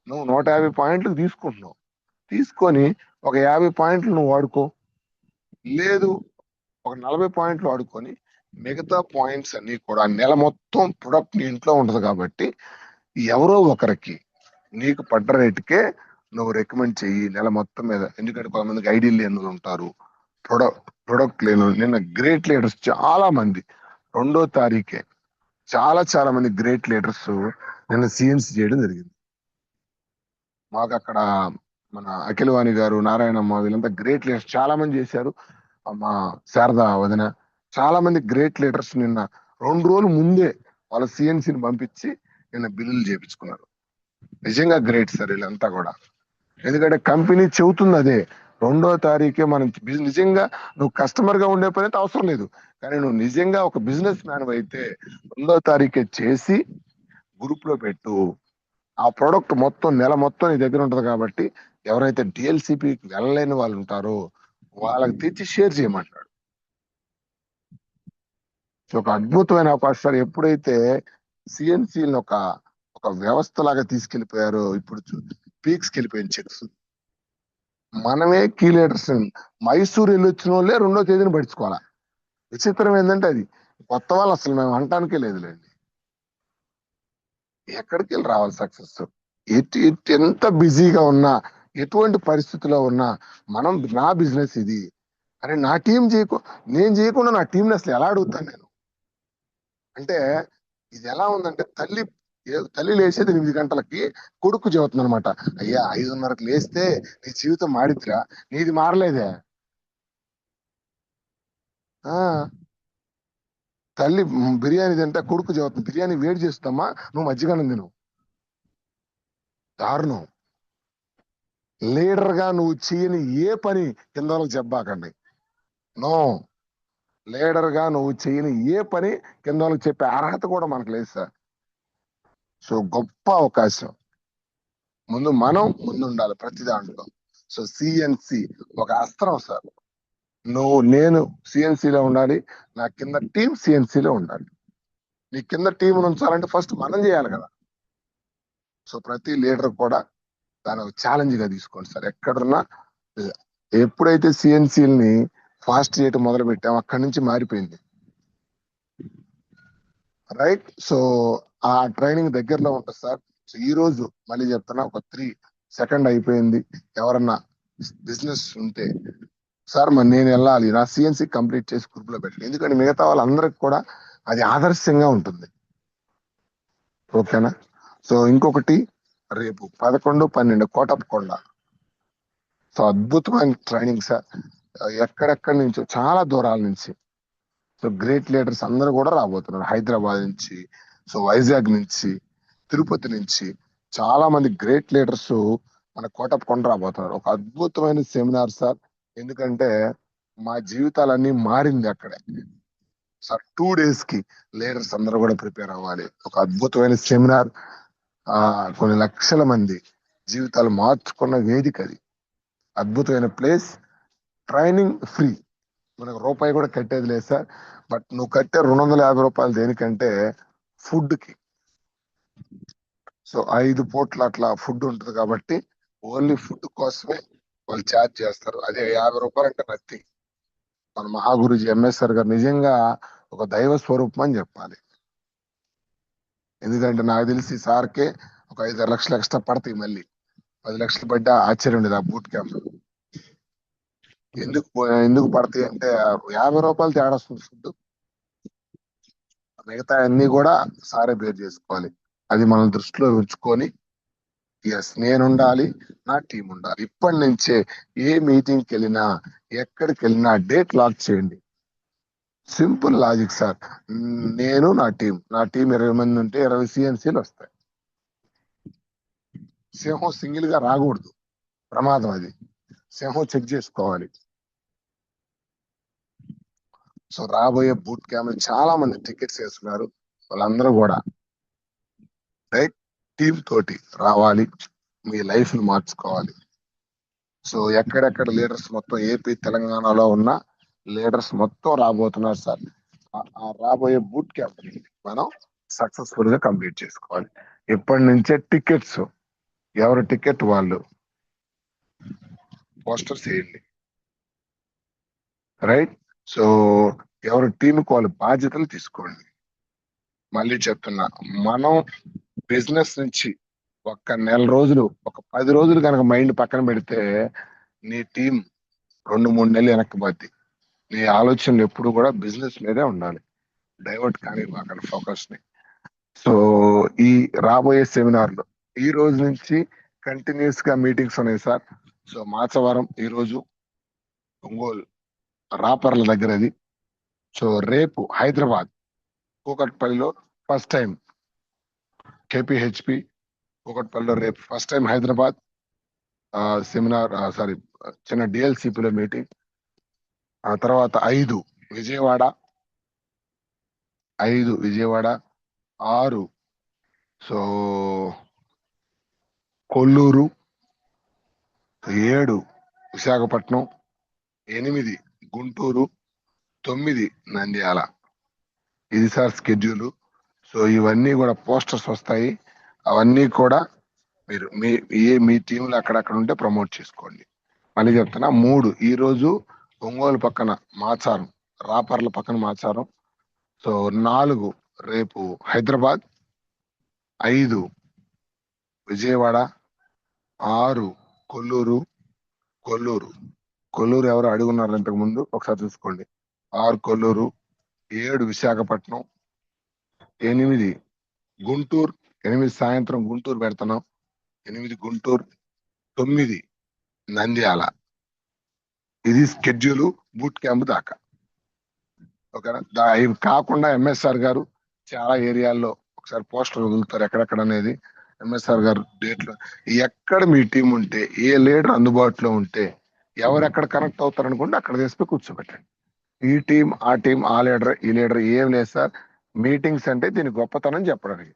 నువ్వు 150 పాయింట్లు తీసుకుంటున్నావు, తీసుకొని ఒక 50 పాయింట్లు నువ్వు వాడుకో, లేదు ఒక 40 పాయింట్లు వాడుకొని మిగతా పాయింట్స్ అన్ని కూడా నెల మొత్తం ప్రొడక్ట్ నీ ఇంట్లో ఉంటది కాబట్టి ఎవరో ఒకరికి నీకు పడ్డ రేటుకే నువ్వు రికమెండ్ చెయ్యి నెల మొత్తం మీద. ఎందుకంటే కొంతమందికి ఐడి లేని ఉంటారు, ప్రొడక్ట్ లేను. నిన్న గ్రేట్ లీడర్స్ చాలా మంది 2వ తారీఖే చాలా మంది గ్రేట్ లీడర్స్ నిన్న సిఎన్సి చేయడం జరిగింది. మాకు అక్కడ మన అఖిలవాణి గారు, నారాయణమ్మ, వీళ్ళంతా గ్రేట్ లీడర్స్ చాలా మంది చేశారు. మా శారద వదిన, చాలా మంది గ్రేట్ లీడర్స్ నిన్న 2 రోజులు ముందే వాళ్ళ సిఎన్సిని పంపించి నిన్న బిల్లులు చేపించుకున్నారు. నిజంగా గ్రేట్ సార్ వీళ్ళంతా కూడా. ఎందుకంటే కంపెనీ చెబుతుంది అదే, 2వ తారీఖే మనం నిజంగా నువ్వు కస్టమర్ గా ఉండే పని అయితే అవసరం లేదు, కానీ నువ్వు నిజంగా ఒక బిజినెస్ మ్యాన్ అయితే 2వ తారీఖే చేసి గ్రూప్ లో పెట్టు. ఆ ప్రోడక్ట్ మొత్తం నెల మొత్తం నీ దగ్గర ఉంటది కాబట్టి ఎవరైతే డిఎల్సిపికి వెళ్ళలేని వాళ్ళు ఉంటారో వాళ్ళకి తెచ్చి షేర్ చేయమంటాడు. సో ఒక అద్భుతమైన అవకాశం సార్. ఎప్పుడైతే సిఎన్సి ఒక ఒక వ్యవస్థ లాగా తీసుకెళ్లిపోయారో ఇప్పుడు పీక్స్కి వెళ్ళిపోయిన చెక్స్. మనమే కీ లీడర్స్. మైసూర్ వెళ్ళి వచ్చిన వాళ్ళే 2వ తేదీని పడుచుకోవాలా. విచిత్రం ఏంటంటే అది కొత్త వాళ్ళు అసలు మేము అంటానికే లేదులేండి. ఎక్కడికి వెళ్ళి రావాలి సక్సెస్. ఎంత బిజీగా ఉన్నా, ఎటువంటి పరిస్థితిలో ఉన్నా, మనం నా బిజినెస్ ఇది అరే నా టీం నేను చేయకుండా నా టీంని అసలు ఎలా అడుగుతాను నేను అంటే. ఇది ఎలా ఉందంటే, తల్లి లేచేది 8 గంటలకి, కొడుకు చెబుతుంది అనమాట, అయ్యా 5:30కి లేస్తే నీ జీవితం మాడిద్దిరా, నీది మారలేదే. ఆ తల్లి బిర్యానీ తింటే కొడుకు చెబుతుంది, బిర్యానీ వేడి చేస్తుందమ్మా, నువ్వు మజ్జిగన్నం తిను. దారుణం. లీడర్ గా నువ్వు చేయని ఏ పని కింద వాళ్ళకి చెప్పాకండి. నో, లీడర్ గా నువ్వు చేయని ఏ పని కింద వాళ్ళకి చెప్పే అర్హత కూడా మనకు లేదు సార్. సో గొప్ప అవకాశం. మనం ముందు ఉండాలి ప్రతి దాంట్లో. సో సిఎన్సి ఒక అస్త్రం సార్. నేను సిఎన్సిలో ఉండాలి, నా కింద టీం సిఎన్సిలో ఉండాలి. నీ కింద టీం ఉంచాలంటే ఫస్ట్ మనం చేయాలి కదా. సో ప్రతి లీడర్ కూడా దాని ఒక ఛాలెంజ్ గా తీసుకోండి సార్. ఎక్కడున్నా ఎప్పుడైతే సిఎన్సిని ఫాస్ట్ చేయటం మొదలు పెట్టామో అక్కడి నుంచి మారిపోయింది. రైట్. సో ఆ ట్రైనింగ్ దగ్గరలో ఉంటుంది సార్. సో ఈ రోజు మళ్ళీ చెప్తున్నా, ఒక 3 సెకండ్ అయిపోయింది. ఎవరన్నా బిజినెస్ ఉంటే సార్ మరి నేను వెళ్ళాలి, నా సిఎన్సి కంప్లీట్ చేసి గ్రూప్ లో పెట్టండి. ఎందుకంటే మిగతా వాళ్ళందరికి కూడా అది ఆదర్శంగా ఉంటుంది. ఓకేనా. సో ఇంకొకటి, రేపు 11, 12 కోటప్పకొండ. సో అద్భుతమైన ట్రైనింగ్ సార్. ఎక్కడెక్కడి నుంచో చాలా దూరాల నుంచి సో గ్రేట్ లీడర్స్ అందరూ కూడా రాబోతున్నారు. హైదరాబాద్ నుంచి, సో వైజాగ్ నుంచి, తిరుపతి నుంచి చాలా మంది గ్రేట్ లీడర్స్ మన కోటప్పకొండ రాబోతున్నారు. ఒక అద్భుతమైన సెమినార్ సార్. ఎందుకంటే మా జీవితాలన్నీ మారింది అక్కడే సార్. 2 days కి లీడర్స్ అందరూ కూడా ప్రిపేర్ అవ్వాలి. ఒక అద్భుతమైన సెమినార్. కొన్ని లక్షల మంది జీవితాలు మార్చుకున్న వేదిక అది. అద్భుతమైన ప్లేస్. ట్రైనింగ్ ఫ్రీ, మనకు రూపాయి కూడా కట్టేది లేదు సార్. బట్ నువ్వు కట్టే 250 రూపాయలు దేనికంటే ఫుడ్ కి. సో 5 పూట్ల అట్లా ఫుడ్ ఉంటుంది కాబట్టి ఓన్లీ ఫుడ్ కోసమే వాళ్ళు ఛార్జ్ చేస్తారు. అదే 50 రూపాయలు అంటే నథింగ్. మన మహాగురుజీ ఎంఎస్ఆర్ గారు నిజంగా ఒక దైవ స్వరూపం అని చెప్పాలి. ఎందుకంటే నాకు తెలిసి సార్కే ఒక 5-6 లక్షలు ఎక్స్ట్రా పడతాయి, మళ్ళీ 10 లక్షలు పడ్డా ఆశ్చర్యం ఉండదు ఆ బూట్ క్యాంప్. ఎందుకు పడతాయి అంటే 50 రూపాయలు తేడా వస్తుంది ఫుడ్. మిగతా అన్ని కూడా సారే బేర్ చేసుకోవాలి. అది మనం దృష్టిలో ఉంచుకొని, ఎస్ నేను ఉండాలి, నా టీం ఉండాలి. ఇప్పటి నుంచే ఏ మీటింగ్కి వెళ్ళినా, ఎక్కడికి వెళ్ళినా డేట్ లాక్ చేయండి. Simple logic sir. నేను నా టీం 20 మంది ఉంటే 20 సిఎన్సీలు వస్తాయి. సింహం సింగిల్ గా రాకూడదు, ప్రమాదం అది. సింహం చెక్ చేసుకోవాలి. సో రాబోయే బూట్ క్యాంప్ చాలా మంది టికెట్స్ వేస్తున్నారు. వాళ్ళందరూ కూడా రైట్ టీమ్ తోటి రావాలి, మీ లైఫ్ ని మార్చుకోవాలి. సో ఎక్కడెక్కడ లీడర్స్ మొత్తం ఏపీ తెలంగాణలో ఉన్న లీడర్స్ మొత్తం రాబోతున్నారు సార్. ఆ రాబోయే బూట్ క్యాంప్ మనం సక్సెస్ఫుల్ గా కంప్లీట్ చేసుకోవాలి. ఇప్పటి నుంచే టికెట్స్, ఎవరి టికెట్ వాళ్ళు పోస్టర్స్ వేయండి. రైట్. సో ఎవరి టీంకి వాళ్ళు బాధ్యతలు తీసుకోండి. మళ్ళీ చెప్తున్నా, మనం బిజినెస్ నుంచి ఒక నెల రోజులు, ఒక 10 రోజులు కనుక మైండ్ పక్కన పెడితే నీ టీం 2-3 నెలలు వెనక్కి పోద్ది. నీ ఆలోచనలు ఎప్పుడు కూడా బిజినెస్ మీదే ఉండాలి, డైవర్ట్ కానీ అక్కడ ఫోకస్ ని. సో ఈ రాబోయే సెమినార్లు ఈ రోజు నుంచి కంటిన్యూస్ గా మీటింగ్స్ ఉన్నాయి సార్. సో మాచవరం ఈ రోజు, ఒంగోలు రాపర్ల దగ్గర అది. సో రేపు హైదరాబాద్ కూకట్పల్లిలో ఫస్ట్ టైం కేపీహెచ్పి కూకట్పల్లిలో రేపు first time Hyderabad seminar, sorry చిన్న డిఎల్సిపిలో మీటింగ్. ఆ తర్వాత 5 విజయవాడ, 6 సో కొల్లూరు, 7 విశాఖపట్నం, 8 గుంటూరు, 9 నంద్యాల. ఇది సార్ స్కెడ్యూల్. సో ఇవన్నీ కూడా పోస్టర్స్ వస్తాయి. అవన్నీ కూడా మీరు మీ టీంలో అక్కడక్కడ ఉంటే ప్రమోట్ చేసుకోండి. మళ్ళీ చెప్తున్నా, 3 ఈ రోజు ఒంగోలు పక్కన మాచారం, రాపర్ల పక్కన మాచారం. సో 4 రేపు హైదరాబాద్, 5 విజయవాడ, 6 కొల్లూరు. కొల్లూరు ఎవరు అడుగున్నారు ఇంతకు ముందు, ఒకసారి చూసుకోండి. 6 కొల్లూరు, 7 విశాఖపట్నం, 8 గుంటూరు. 8 సాయంత్రం గుంటూరు పెడుతున్నాం. 8 గుంటూరు, 9 నంద్యాల. ఇది స్కెడ్యూల్ బూట్ క్యాంప్ దాకా. ఓకేనా. ఇవి కాకుండా ఎంఎస్ఆర్ గారు చాలా ఏరియాల్లో ఒకసారి పోస్టర్ వదులుతారు ఎక్కడెక్కడ అనేది. ఎంఎస్ఆర్ గారు డేట్లు, ఎక్కడ మీ టీం ఉంటే, ఏ లీడర్ అందుబాటులో ఉంటే, ఎవరెక్కడ కనెక్ట్ అవుతారు అనుకుంటే అక్కడ తీసుకుని కూర్చోబెట్టండి. ఈ టీం, ఆ టీం, ఆ లీడర్, ఈ లీడర్ ఏం లేదు సార్. మీటింగ్స్ అంటే దీని గొప్పతనం చెప్పడానికి.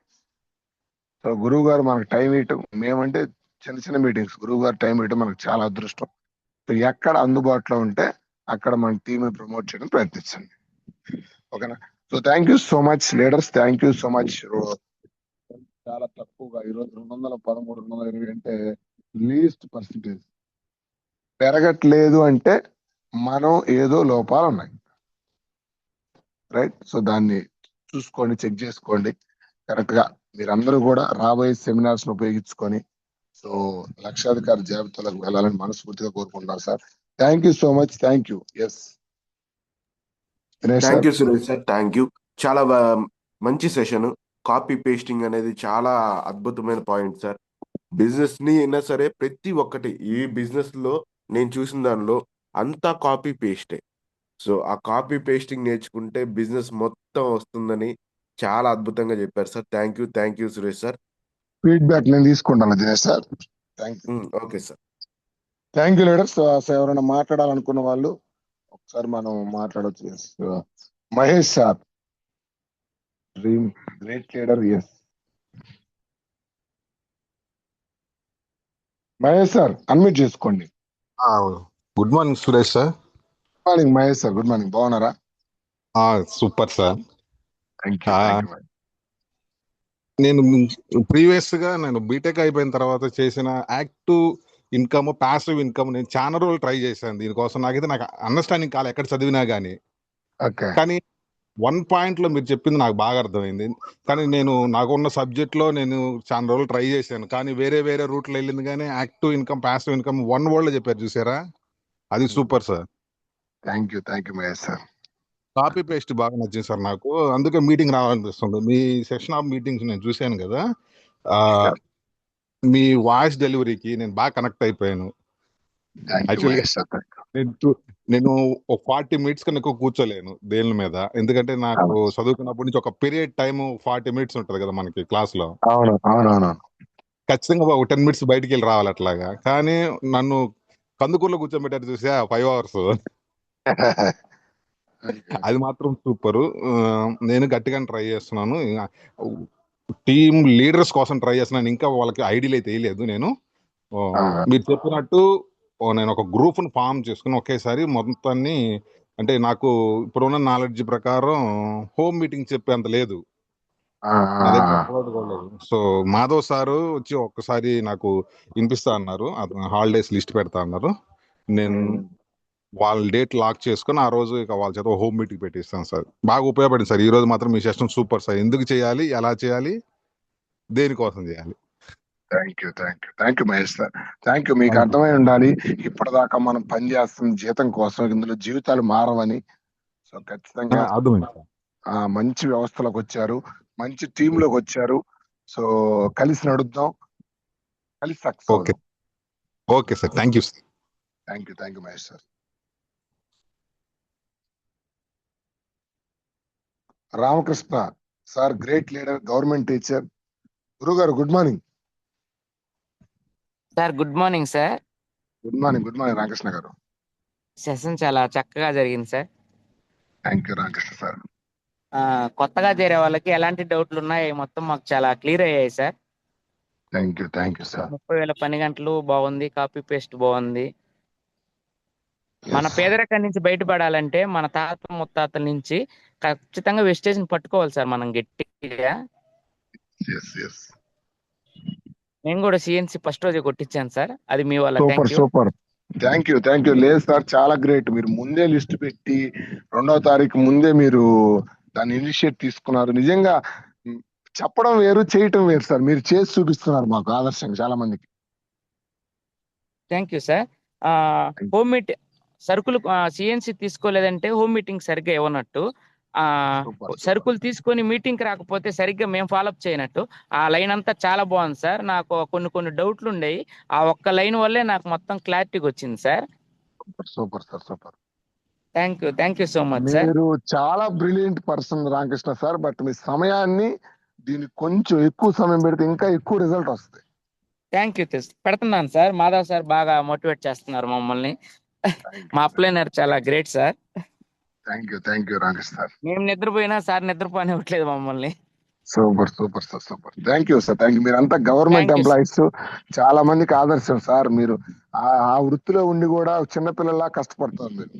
సో గురువు గారు మనకు టైం ఇవ్వటం, మేమంటే చిన్న చిన్న మీటింగ్స్, గురువు గారు టైం ఇవ్వటం మనకు చాలా అదృష్టం. సో ఎక్కడ అందుబాటులో ఉంటే అక్కడ మన టీం ప్రమోట్ చేయడం ప్రయత్నించండి. ఓకేనా. So thank you so much leaders, thank you so much. చాలా తక్కువగా ఈరోజు 213, 220 అంటే లీస్ట్ పర్సంటేజ్. పెరగట్లేదు అంటే మనం ఏదో లోపాలు ఉన్నాయి. రైట్. సో దాన్ని చూసుకోండి, చెక్ చేసుకోండి కరెక్ట్ గా. మీరందరూ కూడా రాబోయే సెమినార్స్ ఉపయోగించుకొని సో లక్షాధికారి జాబితాలకు వెళ్ళాలని మనస్ఫూర్తిగా కోరుకుంటున్నారు sir. Thank you so much. Thank you. Yes Dinesh thank sir. You Suresh sir, thank you. చాలా మంచి సెషన్. కాపీ పేస్టింగ్ అనేది చాలా అద్భుతమైన పాయింట్ సార్. బిజినెస్ ని అయినా సరే ప్రతి ఒక్కటి, ఈ బిజినెస్ లో నేను చూసిన దానిలో అంతా కాపీ పేస్టే. సో ఆ కాపీ పేస్టింగ్ నేర్చుకుంటే బిజినెస్ మొత్తం వస్తుందని చాలా అద్భుతంగా చెప్పారు sir. Thank you Suresh sir. Feedback నేను తీసుకుంటాను Dinesh sir. Thank you. Okay sir. Thank you leaders. ఎవరైనా మాట్లాడాలనుకున్న వాళ్ళు ఒకసారి మనం మాట్లాడవచ్చు. Yes Mahesh sir, dream great leader. Yes Mahesh sir unmute చేసుకోండి. Good morning Suresh sir. Good morning Mahesh sir. Good morning. బాగున్నారా? Super sir. Thank you. నేను ప్రీవియస్ గా నేను బీటెక్ అయిపోయిన తర్వాత చేసిన యాక్టివ్ ఇన్కమ్, ప్యాసివ్ ఇన్కమ్ నేను చాలా రోజులు ట్రై చేశాను. దీనికోసం నాకు అండర్స్టాండింగ్ కాలే ఎక్కడ చదివినా గానీ. కానీ 1 పాయింట్ లో మీరు చెప్పింది నాకు బాగా అర్థమైంది. కానీ నాకున్న సబ్జెక్ట్ లో నేను చాలా రోజులు ట్రై చేశాను, కానీ వేరే రూట్ లో వెళ్ళింది. కానీ active income, passive income 1 word లో చెప్పారు చూసారా, అది super sir. Thank you Mahesh sir. Copy paste బాగా నచ్చింది సార్ నాకు, అందుకే మీటింగ్ రావాలనిపిస్తుంది. మీ సెషన్ ఆఫ్ మీటింగ్స్ నేను చూశాను కదా, మీ వాయిస్ డెలివరీకి నేను బాగా కనెక్ట్ అయిపోయాను. యాక్చువల్లీ నేను 40 మినిట్స్ కన్నా ఎక్కువ కూర్చోలేను దేని మీద, ఎందుకంటే నాకు చదువుకున్నప్పటి నుంచి ఒక పీరియడ్ టైం 40 మినిట్స్ ఉంటది కదా మనకి క్లాస్ లో. ఖచ్చితంగా ఒక 10 మినిట్స్ బయటికి వెళ్ళి రావాలి అట్లాగా. కానీ నన్ను కందుకూరులో కూర్చోబెట్టారు చూసా 5 hours. అది మాత్రం సూపరు. నేను గట్టిగా ట్రై చేస్తున్నాను. టీమ్ లీడర్స్ కోసం ట్రై చేస్తున్నాను. ఇంకా వాళ్ళకి ఐడియాలు అయితే వేయలేదు నేను. మీరు చెప్పినట్టు నేను ఒక గ్రూప్ ని ఫామ్ చేసుకుని ఒకేసారి మొత్తాన్ని, అంటే నాకు ఇప్పుడున్న నాలెడ్జ్ ప్రకారం హోమ్ మీటింగ్ చెప్పేంత లేదు నా దగ్గర, అప్లోడ్ కూడా లేదు. సో మాధవ్ సారు వచ్చి ఒక్కసారి నాకు వినిపిస్తా అన్నారు, హాలిడేస్ లిస్ట్ పెడతా అన్నారు. నేను వాళ్ళ డేట్ లాక్ చేసుకుని ఆ రోజు ఇక వాళ్ళ చేత హోమ్ మీటింగ్ పెట్టిస్తాను సార్. బాగా ఉపయోగపడింది సార్. ఈ రోజు మాత్రం మీ సెషన్ సూపర్ సార్. ఎందుకు చేయాలి, ఎలా చేయాలి, దేనికోసం చేయాలి. Thank you Mahesh sir. Thank you. మీకు అర్థమై ఉండాలి ఇప్పటిదాకా మనం పనిచేస్తున్న జీతం కోసం, ఇందులో జీవితాలు మారవని. సో ఖచ్చితంగా అర్థమైంది సార్. మంచి వ్యవస్థలోకి వచ్చారు, మంచి టీమ్ లోకి వచ్చారు. సో కలిసి నడుద్దాం, కలిసి సక్సెస్ ఓకే అవుదాం. Okay sir. Thank you sir. Thank you Mahesh sir. Ramakrishna sir, great leader, government teacher. గురుగారు good morning. Sir good morning sir. Good morning Ramakrishna garu. Session చాలా చక్కగా జరిగింది sir. Thank you Ramakrishna sir. కొత్తగా చేరే వాళ్ళకి ఎలాంటి డౌట్లు ఉన్నాయి మొత్తం మాకు చాలా క్లియర్ అయ్యాయి సార్. Thank you sir. 30,000 పని గంటలు బాగుంది, కాపీ పేస్ట్ బాగుంది. మన పేదరికం నుంచి బయటపడాలంటే మన తాత ముత్తాతల నుంచి ఖచ్చితంగా వెస్టేజ్ ని పట్టుకోవాలి సార్ మనం గట్టిగా. నేను కూడా సిఎన్సి ఫస్ట్ రోజే కొట్టించాను సార్. అది మీ వల్ల. సూపర్. Thank you. లేదు సార్, చాలా గ్రేట్. మీరు ముందే లిస్ట్ పెట్టి 2వ తారీఖు ముందే మీరు దాన్ని ఇనిషియేట్ తీసుకున్నారు. నిజంగా చెప్పడం వేరు, చేయటం వేరు సార్. మీరు చేసి చూపిస్తున్నారు మాకు ఆదర్శంగా చాలా మందికి. Thank you sir. Home meet సరుకులు సిఎన్సి తీసుకోలేదంటే హోమ్ మీటింగ్ సరిగ్గా ఇవ్వనట్టు. సరుకులు తీసుకొని మీటింగ్ రాకపోతే సరిగ్గా మేము ఫాలోఅప్ చేయనట్టు. ఆ లైన్ అంతా చాలా బాగుంది సార్. నాకు కొన్ని డౌట్లు ఉండేవి. ఆ ఒక్క లైన్ వల్లే నాకు మొత్తం క్లారిటీగా వచ్చింది sir. Super. Thank you so much sir. మీరు చాలా brilliant person Ramakrishna sir. But మీ సమయాన్ని దీనికి కొంచెం ఎక్కువ సమయం పెడితే ఇంకా ఎక్కువ రిజల్ట్ వస్తుంది. Thank you. పెడుతున్నాను సార్. మాధవ్ సార్ బాగా మోటివేట్ చేస్తున్నారు మమ్మల్ని. మా అప్లైనర్ చాలా great sir. Thank you Ramakrishna sir. మేము నిద్రపోయినా సార్ నిద్రపోనివ్వట్లేదు మమ్మల్ని. సూపర్. Thank you sir. మీరంతా గవర్నమెంట్ ఎంప్లాయీస్, చాలా మందికి ఆదర్శం సార్. మీరు ఆ వృత్తిలో ఉండి కూడా చిన్నపిల్లలా కష్టపడతారు మీరు.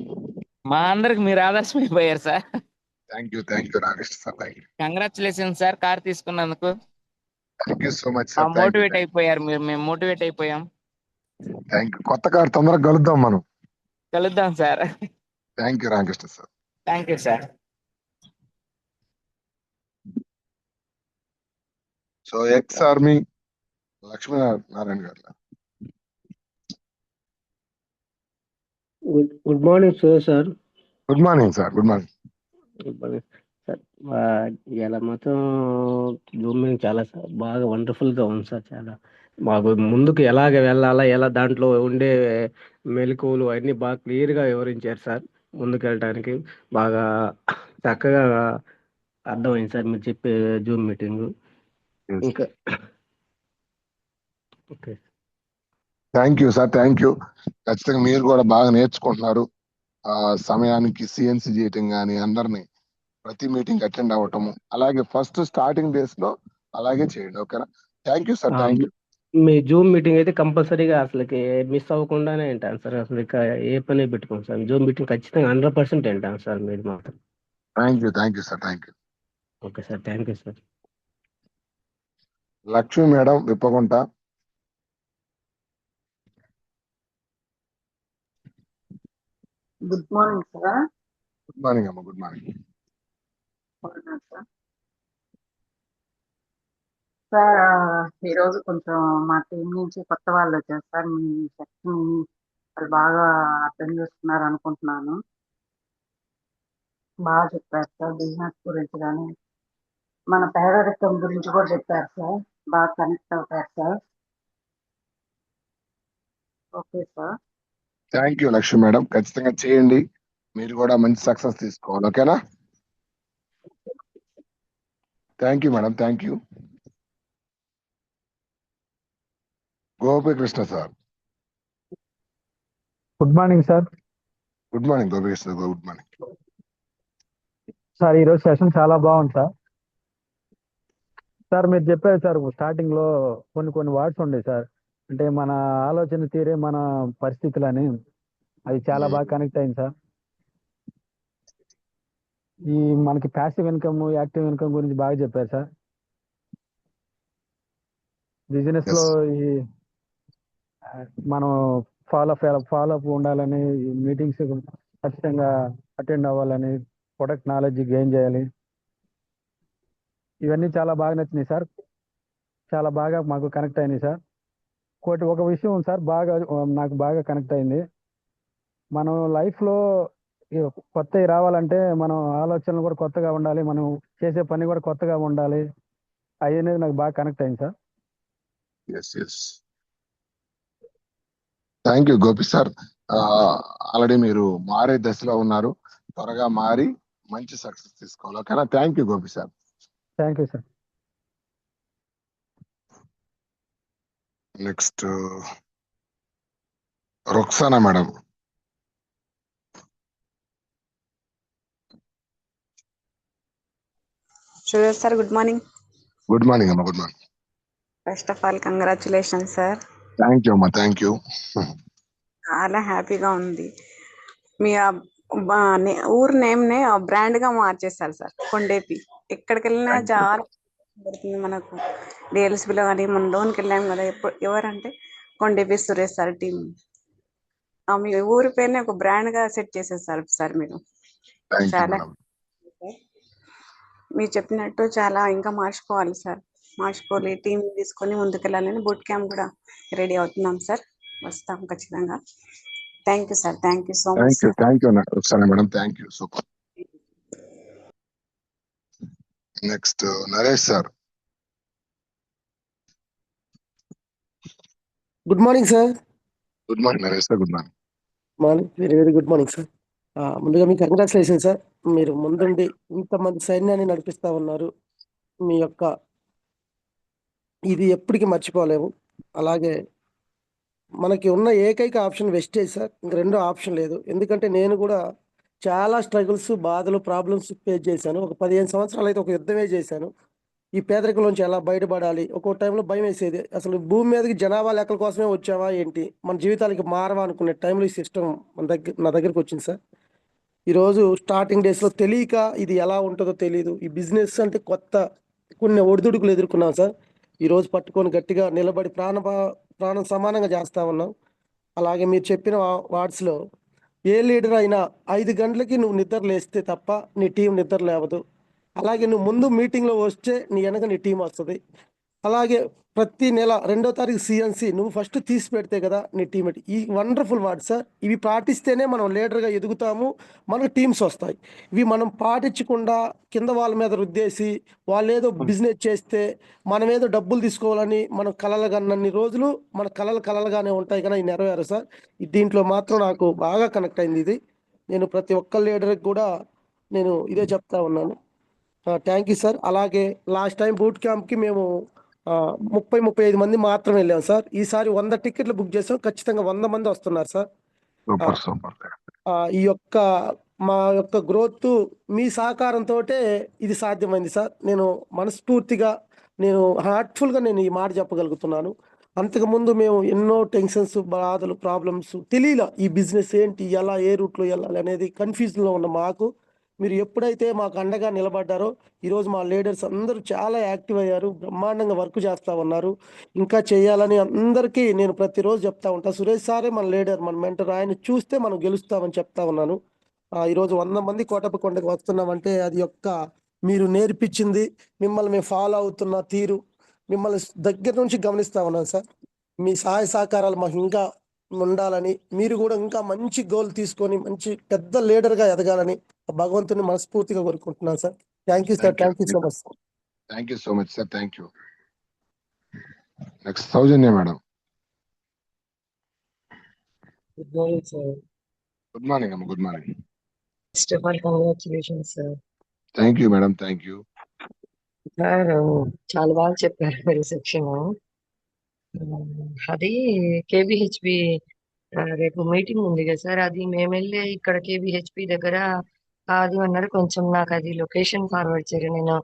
మా అందరికి మీరు ఆదర్శం అయిపోయారు sir. Thank you Ramakrishna sir. Congratulation sir car తీసుకున్నందుకు. Thank you so much sir. Motivate అయిపోయారు మీరు, మేము మోటివేట్ అయిపోయాం. Thank you. కొత్త కార్ తొందరగా కలుద్దాం sir. Thank you Ramakrishna sir. Thank you sir. So ex army Lakshminarayana garu. Good morning sir. Good morning sir. Sir ఇలా మొత్తం జూమింగ్ చాలా బాగా వండర్ఫుల్ గా ఉంది సార్. చాలా మాకు ముందుకు ఎలాగ వెళ్ళాలా, ఎలా దాంట్లో ఉండే మెలకువలు అన్ని బాగా క్లియర్ గా వివరించారు సార్. ముందుకు వెళ్ళడానికి బాగా చక్కగా అర్థమైంది సార్ మీరు చెప్పే జూమ్ మీటింగ్. ఇంకా ఓకే. Thank you sir. ఖచ్చితంగా మీరు కూడా బాగా నేర్చుకుంటున్నారు. సమయానికి సిఎన్సి చేయటం కానీ, అందరినీ ప్రతి మీటింగ్ అటెండ్ అవ్వటము, అలాగే ఫస్ట్ స్టార్టింగ్ డేస్ లో అలాగే చేయండి. ఓకేనా? Thank you sir. Me Zoom meeting అయితే కంపల్సరీగా అసలుకి మిస్ అవ్వకుండానే వింటాను సార్. అసలు ఇక ఏ పని పెట్టుకోండి సార్. జూమ్ మీటింగ్ ఖచ్చితంగా 100% వింటాను సార్ మీరు మాత్రం. Thank you sir. Okay sir. Thank you sir. Lakshmi madam Vippakunta. Good morning sir. Good morning అమ్మ. Good morning sir. ఈరోజు కొంచెం మా టీం నుంచి కొత్త వాళ్ళు వచ్చారు సార్. మీ సెక్షన్ వాళ్ళు బాగా అర్థం చేసుకున్నారు అనుకుంటున్నాను. బాగా చెప్పారు సార్. బిజినెస్ గురించి కానీ మన పేదరికం గురించి కూడా చెప్పారు సార్. బాగా కనెక్ట్ అవుతారు sir. Okay sir. Thank you Lakshmi madam. ఖచ్చితంగా చేయండి. మీరు కూడా మంచి సక్సెస్ తీసుకోవాలి. ఓకేనా? Thank you madam. Gopikrishna sir. Good morning sir. Good morning Gopikrishna. Good morning. Sir ఈరోజు సెషన్ చాలా బాగుంది సార్. సార్ మీరు చెప్పారు సార్ స్టార్టింగ్ లో కొన్ని వర్డ్స్ ఉండే సార్, అంటే మన ఆలోచన తీరే మన పరిస్థితులని, అది చాలా బాగా కనెక్ట్ అయింది సార్. ఈ మనకి ప్యాసివ్ ఇన్కమ్, యాక్టివ్ ఇన్కమ్ గురించి బాగా చెప్పారు సార్. బిజినెస్ లో ఈ మనం ఫాలో అప్ ఉండాలని, మీటింగ్స్ ఖచ్చితంగా అటెండ్ అవ్వాలని, ప్రొడక్ట్ నాలెడ్జ్ గెయిన్ చేయాలి, ఇవన్నీ చాలా బాగా నచ్చినాయి సార్. చాలా బాగా మాకు కనెక్ట్ అయినాయి సార్. ఒక విషయం సార్ బాగా నాకు బాగా కనెక్ట్ అయింది. మనం లైఫ్ లో కొత్తవి రావాలంటే మనం ఆలోచనలు కూడా కొత్తగా ఉండాలి, మనం చేసే పని కూడా కొత్తగా ఉండాలి, అవి అనేది నాకు బాగా కనెక్ట్ అయింది sir. Thank you Gopi sir. Already మీరు మారే దశలో ఉన్నారు, త్వరగా మారి మంచి సక్సెస్ తీసుకోవాలి. ఓకేనా? Thank you Gopi sir. Thank you sir. Next Roxana madam. Suresh sir, good morning. Good morning అమ్మా. Good morning. First of all congratulation sir. Thank you అమ్మా. Thank you. చాలా హ్యాపీగా ఉంది. మీ ఊరు నేమ్ నే బ్రాండ్ గా మార్చేస్తారు సార్, కొండేపి. ఎక్కడికి వెళ్ళినా చాలా పడుతుంది మనకు. డిఎల్ఎస్బిలో కానీ మన లోన్కి వెళ్ళాము కదా, ఎవరంటే కొండేపి సురేష్ సార్ టీం. మీ ఊరి పేరుని ఒక బ్రాండ్ గా సెట్ చేసేసారు సార్ మీరు. చాలా మీరు చెప్పినట్టు చాలా ఇంకా మార్చుకోవాలి సార్, మార్చుకోవాలి, టీం తీసుకొని ముందుకెళ్ళాలని బూట్ క్యాంప్ కూడా రెడీ అవుతున్నాం సార్, వస్తాం ఖచ్చితంగా. Thank you sir. Thank you so much. Thank you Roxana madam. Thank you. Super. Next Naresh sir. Good morning sir. Good morning Naresh sir. Good morning. Very very good morning sir. ముందుగా మీకు congratulation sir. మీరు ముందుండి ఇంతమంది సైన్యాన్ని నడిపిస్తా ఉన్నారు. మీ యొక్క ఇది ఎప్పటికీ మర్చిపోలేము. అలాగే మనకి ఉన్న ఏకైక ఆప్షన్ వెస్టేజ్ సార్, ఇంక రెండో ఆప్షన్ లేదు. ఎందుకంటే నేను కూడా చాలా స్ట్రగుల్స్, బాధలు, ప్రాబ్లమ్స్ ఫేస్ చేశాను. ఒక 15 సంవత్సరాలు అయితే ఒక యుద్ధమే చేశాను. ఈ పేదరికంలోంచి ఎలా బయటపడాలి, ఒక్కో టైంలో భయం వేసేది. అసలు భూమి మీదకి జనాభా లెక్కల కోసమే వచ్చావా ఏంటి, మన జీవితాలకి మారవా అనుకునే టైంలో ఈ సిస్టమ్ నా దగ్గరికి వచ్చింది సార్. ఈరోజు స్టార్టింగ్ డేస్లో తెలియక ఇది ఎలా ఉంటుందో తెలియదు. ఈ బిజినెస్ అంటే కొత్త, కొన్ని ఒడిదుడుకులు ఎదుర్కొన్నాం సార్. ఈరోజు పట్టుకొని గట్టిగా నిలబడి ప్రాణం సమానంగా చేస్తా ఉన్నాం. అలాగే మీరు చెప్పిన వార్డ్స్లో ఏ లీడర్ అయినా 5 గంటలకి నువ్వు నిద్ర లేస్తే తప్ప నీ టీం నిద్ర లేవదు. అలాగే నువ్వు ముందు మీటింగ్లో వస్తే నీ వెనక నీ టీం వస్తుంది. అలాగే ప్రతి నెల 2వ తారీఖు సిఎన్సి నువ్వు ఫస్ట్ తీసి పెడితే కదా నీ టీం. ఈ వండర్ఫుల్ వర్డ్ సార్. ఇవి పాటిస్తేనే మనం లీడర్గా ఎదుగుతాము, మనకు టీమ్స్ వస్తాయి. ఇవి మనం పాటించకుండా కింద వాళ్ళ మీద రుద్దేసి వాళ్ళు ఏదో బిజినెస్ చేస్తే మనం ఏదో డబ్బులు తీసుకోవాలని మనం కలలుగన్నన్ని రోజులు మన కలలుగానే ఉంటాయి, కానీ నెరవేరు సార్. దీంట్లో మాత్రం నాకు బాగా కనెక్ట్ అయింది ఇది. నేను ప్రతి ఒక్క లీడర్కి కూడా నేను ఇదే చెప్తా ఉన్నాను. Thank you sir. అలాగే లాస్ట్ టైం బూట్ క్యాంప్కి మేము 30-35 మంది మాత్రం వెళ్ళాం సార్. ఈసారి 100 టికెట్లు బుక్ చేసాం, ఖచ్చితంగా 100 మంది వస్తున్నారు సార్. ఈ యొక్క మా యొక్క గ్రోత్ మీ సహకారంతో ఇది సాధ్యమైంది సార్. నేను మనస్ఫూర్తిగా, నేను హార్ట్ఫుల్గా నేను ఈ మాట చెప్పగలుగుతున్నాను. అంతకుముందు మేము ఎన్నో టెన్షన్స్, బాధలు, ప్రాబ్లమ్స్ తెలియలా, ఈ బిజినెస్ ఏంటి, ఎలా, ఏ రూట్లో వెళ్ళాలి అనేది కన్ఫ్యూజన్లో ఉన్న మాకు మీరు ఎప్పుడైతే మాకు అండగా నిలబడ్డారో ఈరోజు మా లీడర్స్ అందరూ చాలా యాక్టివ్ అయ్యారు, బ్రహ్మాండంగా వర్క్ చేస్తూ ఉన్నారు. ఇంకా చేయాలని అందరికీ నేను ప్రతిరోజు చెప్తా ఉంటాను, సురేష్ సారే మన లీడర్, మన మెంటర్, ఆయన చూస్తే మనం గెలుస్తామని చెప్తా ఉన్నాను. ఈరోజు 100 మంది కోటప్పకొండకి వస్తున్నామంటే అది యొక్క మీరు నేర్పించింది, మిమ్మల్ని మేము ఫాలో అవుతున్న తీరు, మిమ్మల్ని దగ్గర నుంచి గమనిస్తా ఉన్నాను సార్. మీ సహాయ సహకారాలు మాకు ఇంకా ఉండాలని, మీరు కూడా ఇంకా మంచి గోల్ తీసుకొని మంచి పెద్ద లీడర్గా ఎదగాలని భగవంతుని మనస్ఫూర్తిగా కోరుకుంటున్నాను sir. Thank you sir. Thank you so much. Thank you so much sir. Thank you. Next Soujanya madam. Good morning sir. Good morning అమ్మ. Good morning. First of all congratulations sir. Thank you madam. Thank you sir. చాలా బాగా చెప్పారు మీరు section. అది KBHP రేపు meeting ఉంది కదా sir, అది మేము వెళ్ళి ఇక్కడ కేబిహెచ్పి దగ్గర అది అన్నారు. కొంచెం నాకు అది లొకేషన్ ఫార్వర్డ్ చేయరు. నేను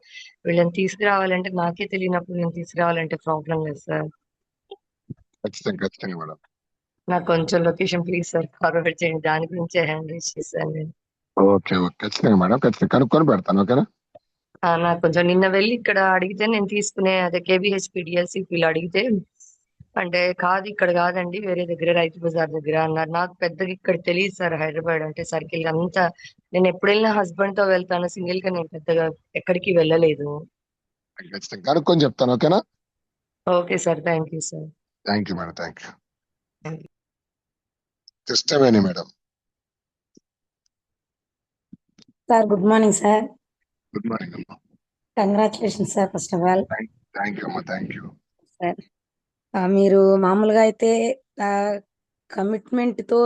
వీళ్ళని తీసుకురావాలంటే నాకే తెలియనప్పుడు నేను తీసుకురావాలంటే ప్రాబ్లం లేదు సార్. ఖచ్చితంగా మేడం. నాకు కొంచెం లొకేషన్ ప్లీజ్ సార్ ఫార్వర్డ్ చేయండి. దాని గురించే హ్యాండ్ రైజ్ చేశాను నేను. ఓకే ఖచ్చితంగా మేడం, ఖచ్చితంగా కనుక్కొని పెడతాను. ఓకేనా? నాకు కొంచెం నిన్న వెళ్ళి ఇక్కడ అడిగితే నేను తీసుకునే అదే కేబిహెచ్పి డిఎల్సి వీళ్ళు అడిగితే అంటే కాదు ఇక్కడ కాదండి వేరే దగ్గర రైతు బజార్ దగ్గర అన్నారు. నాకు పెద్దగా ఇక్కడ తెలియదు సార్ హైదరాబాద్ అంటే సర్కిల్ అంతా. నేను ఎప్పుడు వెళ్ళినా హస్బెండ్ తో వెళ్తాను, సింగిల్ గా నేను పెద్దగా ఎక్కడికి వెళ్ళలేదు. ఖచ్చితంగా కనుక్కొని చెప్తాను. ఓకేనా? Okay sir, thank you sir. Thank you madam, thank you. ఇష్టమేని madam. Sir good morning sir. Good morning అమ్మా. Congratulation sir first of all. Thank you అమ్మా, థ్యాంక్ యూ సార్ మీరు మామూలుగా అయితే కమిట్మెంట్ తో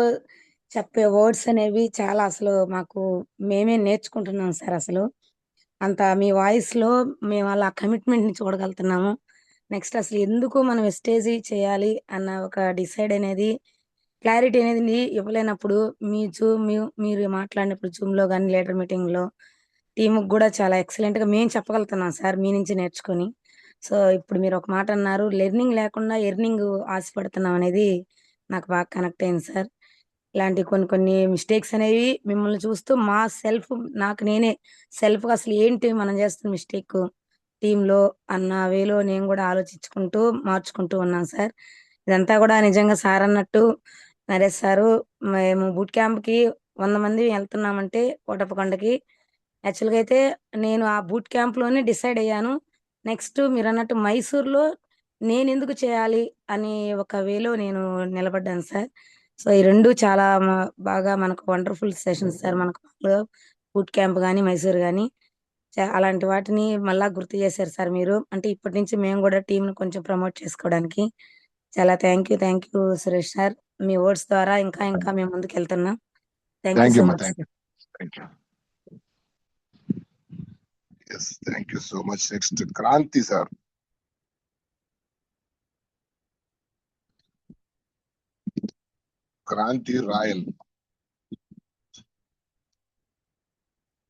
చెప్పే వర్డ్స్ అనేవి చాలా అసలు మాకు మేమే నేర్చుకుంటున్నాం సార్. అసలు అంత మీ వాయిస్ లో మేము అలా కమిట్మెంట్ ని చూడగలుగుతున్నాము. నెక్స్ట్ అసలు ఎందుకు మనం వెస్టేజ్ చేయాలి అన్న ఒక డిసైడ్ అనేది క్లారిటీ అనేది ఇవ్వలేనప్పుడు మీరు మాట్లాడినప్పుడు జూమ్ లో కానీ లీడర్ మీటింగ్ లో టీముకి కూడా చాలా ఎక్సలెంట్ గా మేము చెప్పగలుగుతున్నాం సార్ మీ నుంచి నేర్చుకొని. సో ఇప్పుడు మీరు ఒక మాట అన్నారు, లెర్నింగ్ లేకుండా ఎర్నింగ్ ఆశపడుతున్నాం అనేది నాకు బాగా కనెక్ట్ అయింది సార్. ఇలాంటి కొన్ని మిస్టేక్స్ అనేవి మిమ్మల్ని చూస్తూ నాకు నేనే సెల్ఫ్ గా అసలు ఏంటి మనం చేస్తున్న మిస్టేక్ టీంలో అన్న వేలో నేను కూడా ఆలోచించుకుంటూ మార్చుకుంటూ ఉన్నాను సార్. ఇదంతా కూడా నిజంగా సార్ అన్నట్టు నరేష్ సారు మేము బూట్ క్యాంప్ కి 100 మంది వెళ్తున్నామంటే కోటప్పకొండకి. యాక్చువల్గా అయితే నేను ఆ బూట్ క్యాంప్ లోనే డిసైడ్ అయ్యాను. నెక్స్ట్ మీరు అన్నట్టు మైసూర్లో నేను ఎందుకు చేయాలి అని ఒక వేలో నేను నిలబడ్డాను సార్. సో ఈ రెండు చాలా బాగా మనకు వండర్ఫుల్ సెషన్స్ సార్. మనకు బూట్ క్యాంప్ కానీ మైసూర్ కానీ అలాంటి వాటిని మళ్ళా గుర్తు చేశారు సార్ మీరు. అంటే ఇప్పటి నుంచి మేము కూడా టీంను కొంచెం ప్రమోట్ చేసుకోవడానికి చాలా thank you Suresh sir. Me words ద్వారా ఇంకా మేము ముందుకు వెళ్తున్నాం. Thank you so much sir. Yes, thank you so much. Next, Kranti sir. Kranti Rayal.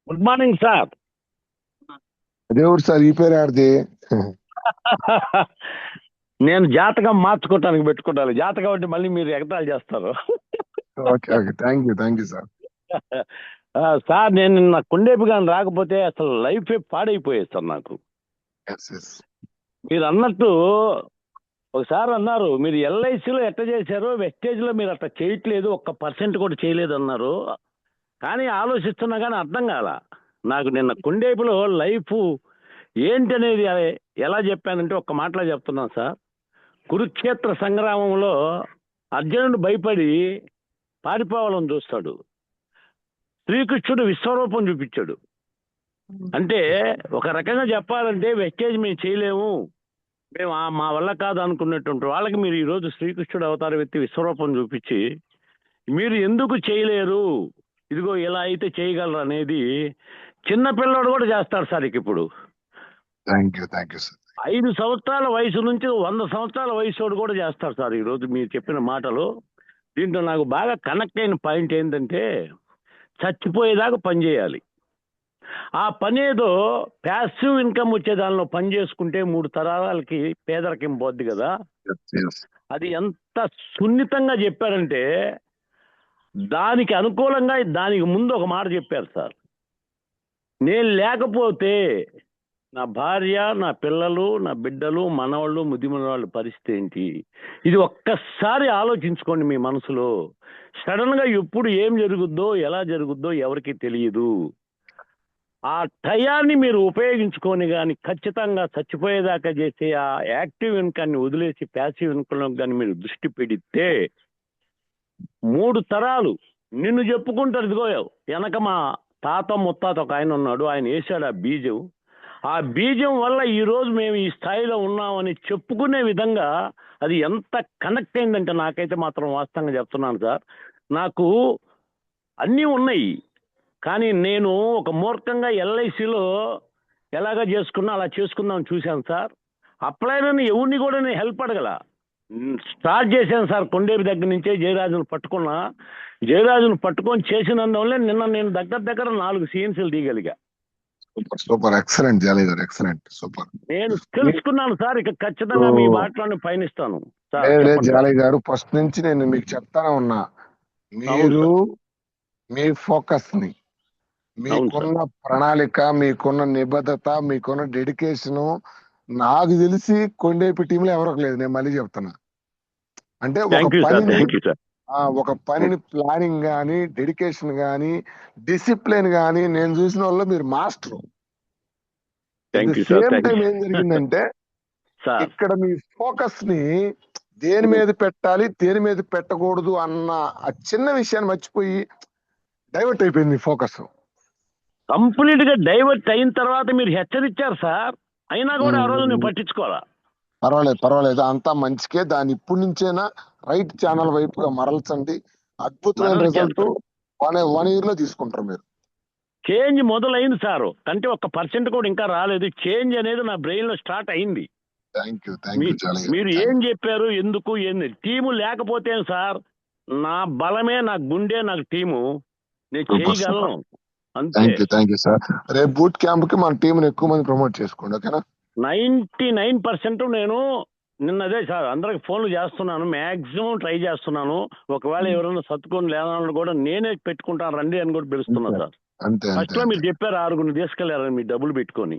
Good morning sir. దేవుడు సార్, ఈ పేరు ఆడితే నేను జాతకం మార్చుకోవటానికి పెట్టుకుంటాను. జాతకం అంటే మళ్ళీ మీరు ఎగతాళి చేస్తారు. Okay thank you sir. Sir నేను నిన్న కొండేపి కానీ రాకపోతే అసలు లైఫ్ పాడైపోయేది సార్ నాకు. మీరు అన్నట్టు ఒకసారి అన్నారు, మీరు ఎల్ఐసిలో ఎట్ట చేశారో వెస్టేజ్లో మీరు అట్లా చేయట్లేదు, 1% కూడా చేయలేదు అన్నారు. కానీ ఆలోచిస్తున్నా కానీ అర్థం కాల నాకు. నిన్న కొండేపిలో లైఫ్ ఏంటనేది ఎలా చెప్పానంటే ఒక్క మాటలో చెప్తున్నాను సార్. కురుక్షేత్ర సంగ్రామంలో అర్జునుడు భయపడి పారిపోవాలని చూస్తాడు, శ్రీకృష్ణుడు విశ్వరూపం చూపించాడు. అంటే ఒక రకంగా చెప్పాలంటే వెస్టేజ్ మేము చేయలేము, మేము మా వల్ల కాదు అనుకున్నటువంటి వాళ్ళకి మీరు ఈరోజు శ్రీకృష్ణుడు అవతారం ఎత్తి విశ్వరూపం చూపించి మీరు ఎందుకు చేయలేరు, ఇదిగో ఇలా అయితే చేయగలరు అనేది చిన్నపిల్లడు కూడా చేస్తాడు సార్. ఇప్పుడు థ్యాంక్ యూ సార్. 5 సంవత్సరాల వయసు నుంచి 100 సంవత్సరాల వయసు కూడా చేస్తారు సార్. ఈరోజు మీరు చెప్పిన మాటలు దీంట్లో నాకు బాగా కనెక్ట్ అయిన పాయింట్ ఏంటంటే చచ్చిపోయేదాకా పని చేయాలి. ఆ పని ఏదో ప్యాసివ్ ఇన్కమ్ వచ్చే దానిలో పని చేసుకుంటే 3 తరాలకి పేదరికం పోద్ది కదా. అది ఎంత సున్నితంగా చెప్పారంటే దానికి అనుకూలంగా దానికి ముందు ఒక మాట చెప్పారు సార్. నేను లేకపోతే నా భార్య, నా పిల్లలు, నా బిడ్డలు, మనవాళ్ళు, ముదిమనవాళ్ళ పరిస్థితి ఏంటి? ఇది ఒక్కసారి ఆలోచించుకోండి మీ మనసులో. సడన్ గా ఎప్పుడు ఏం జరుగుద్దో ఎలా జరుగుద్దో ఎవరికి తెలియదు. ఆ టయాన్ని మీరు ఉపయోగించుకొని కానీ ఖచ్చితంగా చచ్చిపోయేదాకా చేసే ఆ యాక్టివ్ ఇన్కమ్ని వదిలేసి ప్యాసివ్ ఇన్కమ్ కానీ మీరు దృష్టి పెడితే 3 తరాలు నిన్ను చెప్పుకుంటారు. ఇదిగో వెనక మా తాత ముత్తాత ఒక ఆయన ఉన్నాడు, ఆయన వేసాడు ఆ బీజం. ఆ బీజం వల్ల ఈరోజు మేము ఈ స్థాయిలో ఉన్నామని చెప్పుకునే విధంగా అది ఎంత కనెక్ట్ అయిందంటే నాకైతే మాత్రం వాస్తవంగా చెప్తున్నాను సార్. నాకు అన్నీ ఉన్నాయి కానీ నేను ఒక మూర్ఖంగా ఎల్ఐసిలో ఎలాగ చేసుకున్నా అలా చేసుకుందామని చూశాను సార్. అప్పుడైనా ఎవరిని కూడా నేను హెల్ప్ అడగల. స్టార్ట్ చేశాను సార్. కొండేపి దగ్గర నుంచే జయరాజును పట్టుకున్నా. జయరాజును పట్టుకొని చేసినందువల్లే నిన్న నేను దగ్గర 4 CNCలు దిగలిగా. సూపర్ సూపర్, ఎక్సలెంట్ జాలీ గారు, ఎక్సలెంట్, సూపర్. నేను తెలుసుకున్నాను సార్. ఇక ఖచ్చితంగా మీ బాటలోనే పయనిస్తాను సార్. లేదు చెప్పండి సార్. జాలీ గారు, ఫస్ట్ నుంచి నేను మీకు చెప్తానే ఉన్నా, మీరు మీ ఫోకస్ ని, మీకున్న ప్రణాళిక, మీకున్న నిబద్ధత, మీకున్న డెడికేషన్ నాకు తెలిసి కొండేపి టీంలో ఎవరికి లేదు. నేను మళ్ళీ చెప్తున్నా, అంటే ఒక పనిని ప్లానింగ్ గానీ, డెడికేషన్ గానీ, డిసిప్లిన్ గానీ నేను చూసిన వాళ్ళు మీరు మాస్టర్. సేమ్ టైం ఏం జరిగిందంటే ఇక్కడ మీ ఫోకస్ ని దేని మీద పెట్టాలి, దేని మీద పెట్టకూడదు అన్న ఆ చిన్న విషయాన్ని మర్చిపోయి డైవర్ట్ అయిపోయింది మీ ఫోకస్. కంప్లీట్ గా డైవర్ట్ అయిన తర్వాత మీరు హెచ్చరించారు సార్, అయినా కూడా ఆ రోజు నేను పట్టించుకోవాలా. పర్వాలేదు, అంతా మంచికే. దాన్ని ఇప్పటి నుంచైనా రైట్ ఛానల్ వైపుగా మరల్చండి. అద్భుతమైన రిజల్ట్ 1 year లో తీసుకుంటారు మీరు. చేంజ్ మొదలైంది సార్, అంటే 1% కూడా ఇంకా రాలేదు. చేంజ్ అనేది నా బ్రెయిన్ లో స్టార్ట్ అయింది. మీరు ఏం చెప్పారు, ఎందుకు ఏంది, టీము లేకపోతే సార్ నా బలమే, నా గుండె, నాకు టీము, నేను చేయగలను అంతే. Thank you sir. రేపు బూట్ క్యాంప్ కి మన టీం ఎక్కువ మంది ప్రమోట్ చేసుకోండి, ఓకేనా? 99% నేను నిన్నదే సార్ అందరికి ఫోన్లు చేస్తున్నాను, మాక్సిమం ట్రై చేస్తున్నాను. ఒకవేళ ఎవరైనా సత్తుకొని లేదని కూడా నేనే పెట్టుకుంటాను రండి అని కూడా పిలుస్తున్నా సార్. ఫస్ట్ లో మీరు చెప్పారు 6 తీసుకెళ్లారని మీ డబ్బులు పెట్టుకొని.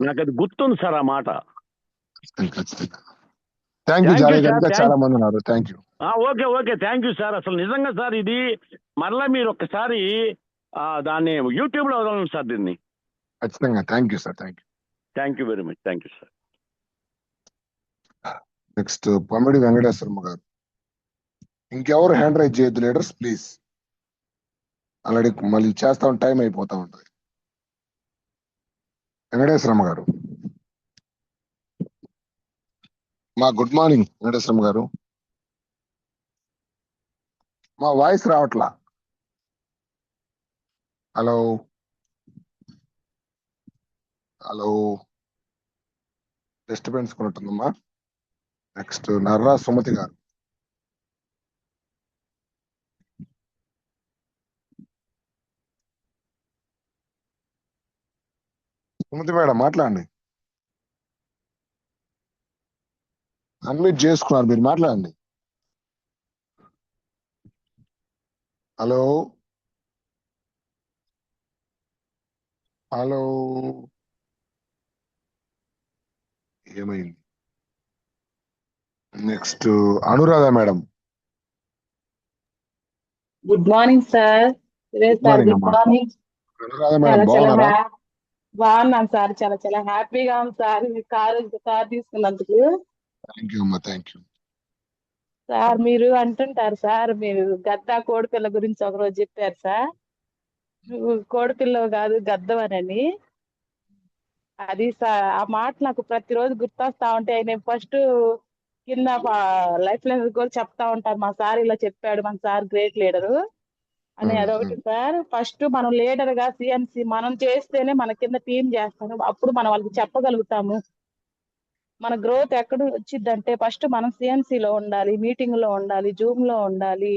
నాకు అది గుర్తుంది సార్ ఆ మాట. Okay thank you sir. అసలు నిజంగా సార్ ఇది మరలా మీరు ఒక్కసారి దాన్ని యూట్యూబ్ లో వదలండి సార్ దీన్ని. ఖచ్చితంగా. Thank you sir. Thank you very much. Thank you sir. Next Pamidi Venkateswaramma గారు. ఇంకెవరు హ్యాండ్ రైజ్ చేయొద్దు లీడర్స్ ప్లీజ్. ఆల్రెడీ మళ్ళీ చేస్తా టైం అయిపోతా ఉంటుంది. వెంకటేశ్వరమ్మ గారు, మా గుడ్ మార్నింగ్. వెంకటేశ్వరమ్మ గారు, మా వాయిస్ రావట్లా. హలో డిస్టర్బెన్స్ కొనుంటుందమ్మా. నెక్స్ట్ నర్రా సుమతి గారు. సుమతి మేడం మాట్లాడండి. అన్మ్యూట్ చేసుకున్నారు, మీరు మాట్లాడండి. హలో ఏమైంది? Next Anuradha madam. Good morning sir. Good morning. Anuradha madam బాగున్నారా? బాగున్నాను సార్. చాలా హ్యాపీగా ఉంది సార్ మీ కార్ తీసుకున్నందుకు. థ్యాంక్ యూ అమ్మా. Thank you sir. మీరు అంటుంటారు సార్, మీరు గద్ద కోడిపిల్ల గురించి ఒకరోజు చెప్పారు సార్. నువ్వు కోడిపిల్లవు కాదు గద్దవనని. అది సార్ ఆ మాట నాకు ప్రతిరోజు గుర్తొస్తా ఉంటే, నేను ఫస్ట్ కింద లైఫ్ లైన్ కూడా చెప్తా ఉంటారు, మా సార్ ఇలా చెప్పాడు, మన సార్ గ్రేట్ లీడరు అని. అదొకటి సార్. ఫస్ట్ మనం లీడర్ గా సిఎన్సి మనం చేస్తేనే మన కింద టీం చేస్తాను, అప్పుడు మనం వాళ్ళకి చెప్పగలుగుతాము. మన గ్రోత్ ఎక్కడ వచ్చిందంటే ఫస్ట్ మనం CNC లో ఉండాలి, మీటింగ్ లో ఉండాలి, జూమ్ లో ఉండాలి.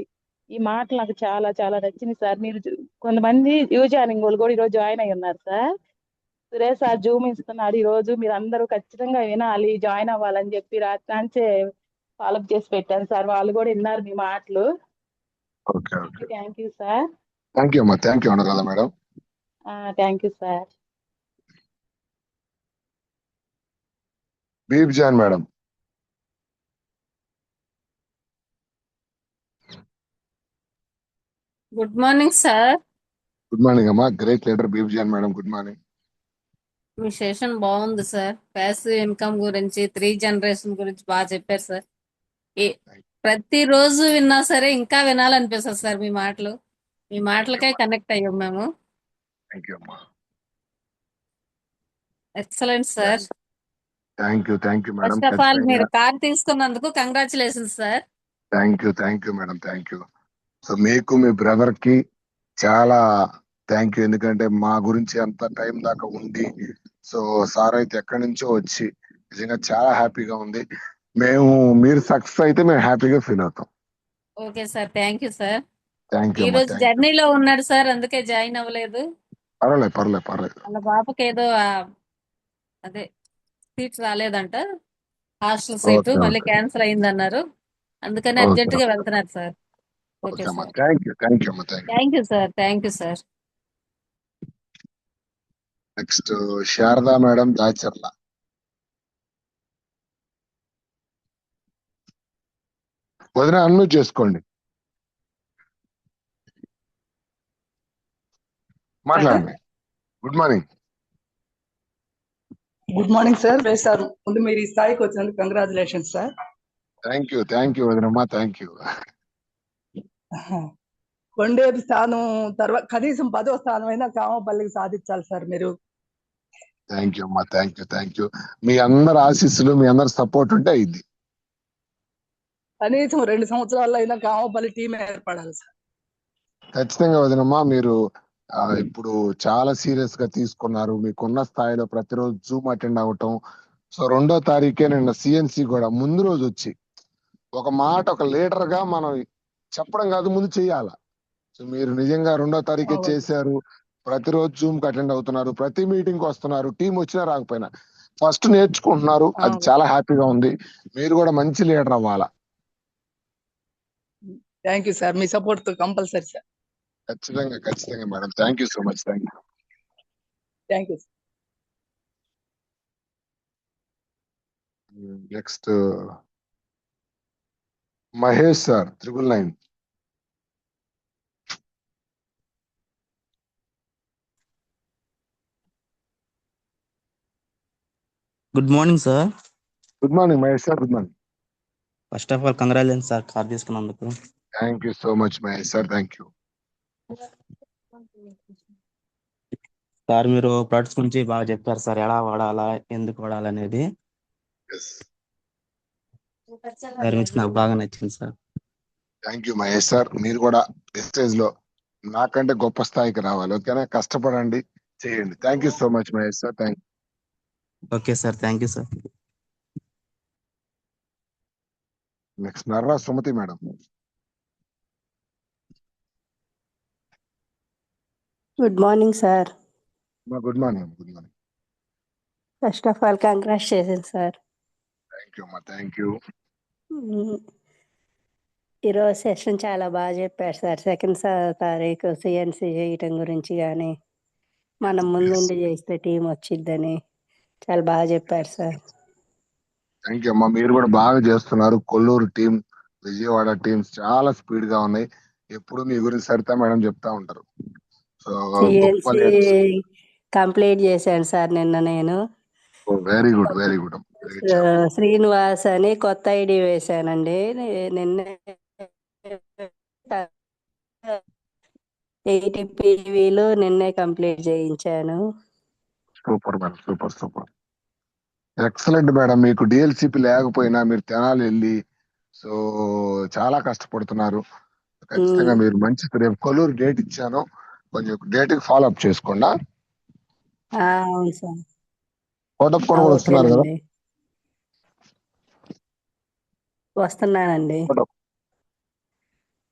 ఈ మాటలు నాకు చాలా నచ్చింది సార్. మీరు కొంతమంది యూజానింగ్ వాళ్ళు కూడా ఈరోజు జాయిన్ అయి ఉన్నారు సార్. సురేష్ సార్ జూమ్ ఇస్తున్నాడు ఈ రోజు, మీరు అందరూ ఖచ్చితంగా వినాలి, జాయిన్ అవ్వాలని చెప్పి రాత్రాంచే ఫాలోఅప్ చేసి పెట్టాను సార్. వాళ్ళు కూడా విన్నారు మీ మాటలు. Thank you sir. Thank you అమ్మా. Thank you Anuradha madam. Thank you sir. బీబ్ John madam. Good morning sir. Good morning అమ్మా. గ్రేట్ లీడర్ బీబ్ జాన్ మేడం, గుడ్ మార్నింగ్. మీ సెషన్ బాగుంది సార్. ప్యాసివ్ ఇన్కమ్ గురించి, 3 జనరేషన్ గురించి బాగా చెప్పారు సార్. ప్రతిరోజు విన్నా సరే ఇంకా వినాలనిపిస్తుంది సార్ మీ మాటలు. మీ మాటలకే కనెక్ట్ అయ్యాం మేము. Excellent sir. Thank you madam. First of all మీరు కార్ తీసుకున్నందుకు congratulations sir. Thank you madam. Thank you. So మీకు మీ బ్రదర్ కి చాలా థ్యాంక్ యూ, ఎందుకంటే మా గురించి అంత టైం దాకా ఉండి, సో సార్ అయితే ఎక్కడి నుంచో వచ్చి నిజంగా చాలా హ్యాపీగా ఉంది. మీరు సక్సెస్ అయితే మేము హ్యాపీగా ఫీల్ అవుతాం. Okay sir, thank you sir. Thank you ఈ అమ్మా, రోజు థ్యాంక్ యూ. జర్నీలో ఉన్నాడు సార్, అందుకే జాయిన్ అవ్వలేదు. పర్లేదు. వాళ్ళ పాపకి ఏదో అదే సీట్స్ రాలేదంట, హాస్టల్ సీటు ఓకే మళ్ళీ ఓకే క్యాన్సిల్ అయిందన్నారు, అందుకని ఓకే అర్జెంట్ గా వెళ్తున్నారు సార్. ఓకే ఓకే అమ్మా, సార్, థ్యాంక్ యూ అమ్మా, thank you. Thank you sir, thank you sir. Next Sharada madam, Dacharla. వదిన అన్మ్యూట్ చేసుకోండి, మాట్లాడండి. Good morning. Good morning sir. Sir ముందు మీరు ఈ స్థాయికి వచ్చినందుకు కంగ్రాచులేషన్ సార్. థ్యాంక్ యూ వదినమ్మా, థ్యాంక్ యూ. కొండేపి స్థానం తర్వాత కనీసం 10వ స్థానం అయినా కామపల్లికి సాధించాలి సార్ మీరు. థ్యాంక్ యూ అమ్మా, థ్యాంక్ యూ. మీ అందరి ఆశీస్సులు, మీ అందరి సపోర్ట్ ఉంటే అయింది. కనీసం 2 సంవత్సరాల్లో అయినా కామపల్లి టీం ఏర్పడాలి సార్. ఖచ్చితంగా వదినమ్మా, మీరు ఇప్పుడు చాలా సీరియస్ గా తీసుకున్నారు. మీకున్న స్థాయిలో ప్రతిరోజు జూమ్ అటెండ్ అవటం. సో 2వ తారీఖే నిన్న సిఎన్సి కూడా ముందు రోజు వచ్చి ఒక మాట, ఒక లీడర్ గా మనం చెప్పడం కాదు, ముందు చెయ్యాల. సో మీరు నిజంగా 2వ తారీఖే చేశారు. ప్రతిరోజు జూమ్ కి అటెండ్ అవుతున్నారు, ప్రతి మీటింగ్ కి వస్తున్నారు. టీం వచ్చినా రాకపోయినా ఫస్ట్ నేర్చుకుంటున్నారు, అది చాలా హ్యాపీగా ఉంది. మీరు కూడా మంచి లీడర్ అవ్వాలా. థ్యాంక్ యూ సార్, మీ సపోర్ట్ తో కంపల్సరీ సార్. ఖచ్చితంగా madam, thank you so much. Thank you. Next Mahesh sir, 999. Good morning sir. Good morning Mahesh sir, good morning. First of all congratulation sir car తీసుకున్నందుకు. Thank you so much Mahesh sir, thank you. Sir మీరు products గురించి బాగా చెప్పారు sir, ఎలా వాడాలా, ఎందుకు వాడాలా అనేది. దాని గురించి నాకు బాగా నచ్చింది sir. Thank you Mahesh sir. మీరు కూడా స్టేజ్ లో నాకంటే గొప్ప స్థాయికి రావాలి, ఓకేనా? కష్టపడండి, చేయండి. Thank you so much Mahesh sir, thank you. Okay sir, thank you sir. Next Narra Sumathi madam. Good morning sir. Good morning. First of all congratulation sir. Thank you అమ్మా, థ్యాంక్ యూ. ఈరోజు సెషన్ చాలా బాగా చెప్పారు సార్. 2వ తారీఖు సిఎన్సి చేయటం గురించి కానీ, మనం ముందుండి చేస్తే టీం వచ్చిద్దని చాలా బాగా చెప్పారు సార్. థ్యాంక్ యూ అమ్మా, మీరు కూడా బాగా చేస్తున్నారు. కొల్లూరు టీం, విజయవాడ టీమ్స్ చాలా స్పీడ్ గా ఉన్నాయి. ఎప్పుడు మీ గురించి సరితా మేడం చెప్తా ఉంటారు. సో సిఎన్సి కంప్లీట్ చేశాను సార్ నిన్న నేను. Very good. శ్రీనివాస్ అని కొత్త ఐడి వేశానండి నిన్న. 80 PVలు నిన్నే కంప్లీట్ చేయించాను. Super madam, super. Excellent madam. మీకు డిఎల్సిపి లేకపోయినా మీరు తెనాలి వెళ్ళి సో చాలా కష్టపడుతున్నారు. ఖచ్చితంగా మీరు మంచి, రేపు కొల్లూరు డేట్ ఇచ్చాను, కొంచెం డేట్ కి ఫాలో అప్ చేసుకోండి. అవును సార్. కోటప్ప కూడా వస్తున్నారు కదా? వస్తున్నానండి.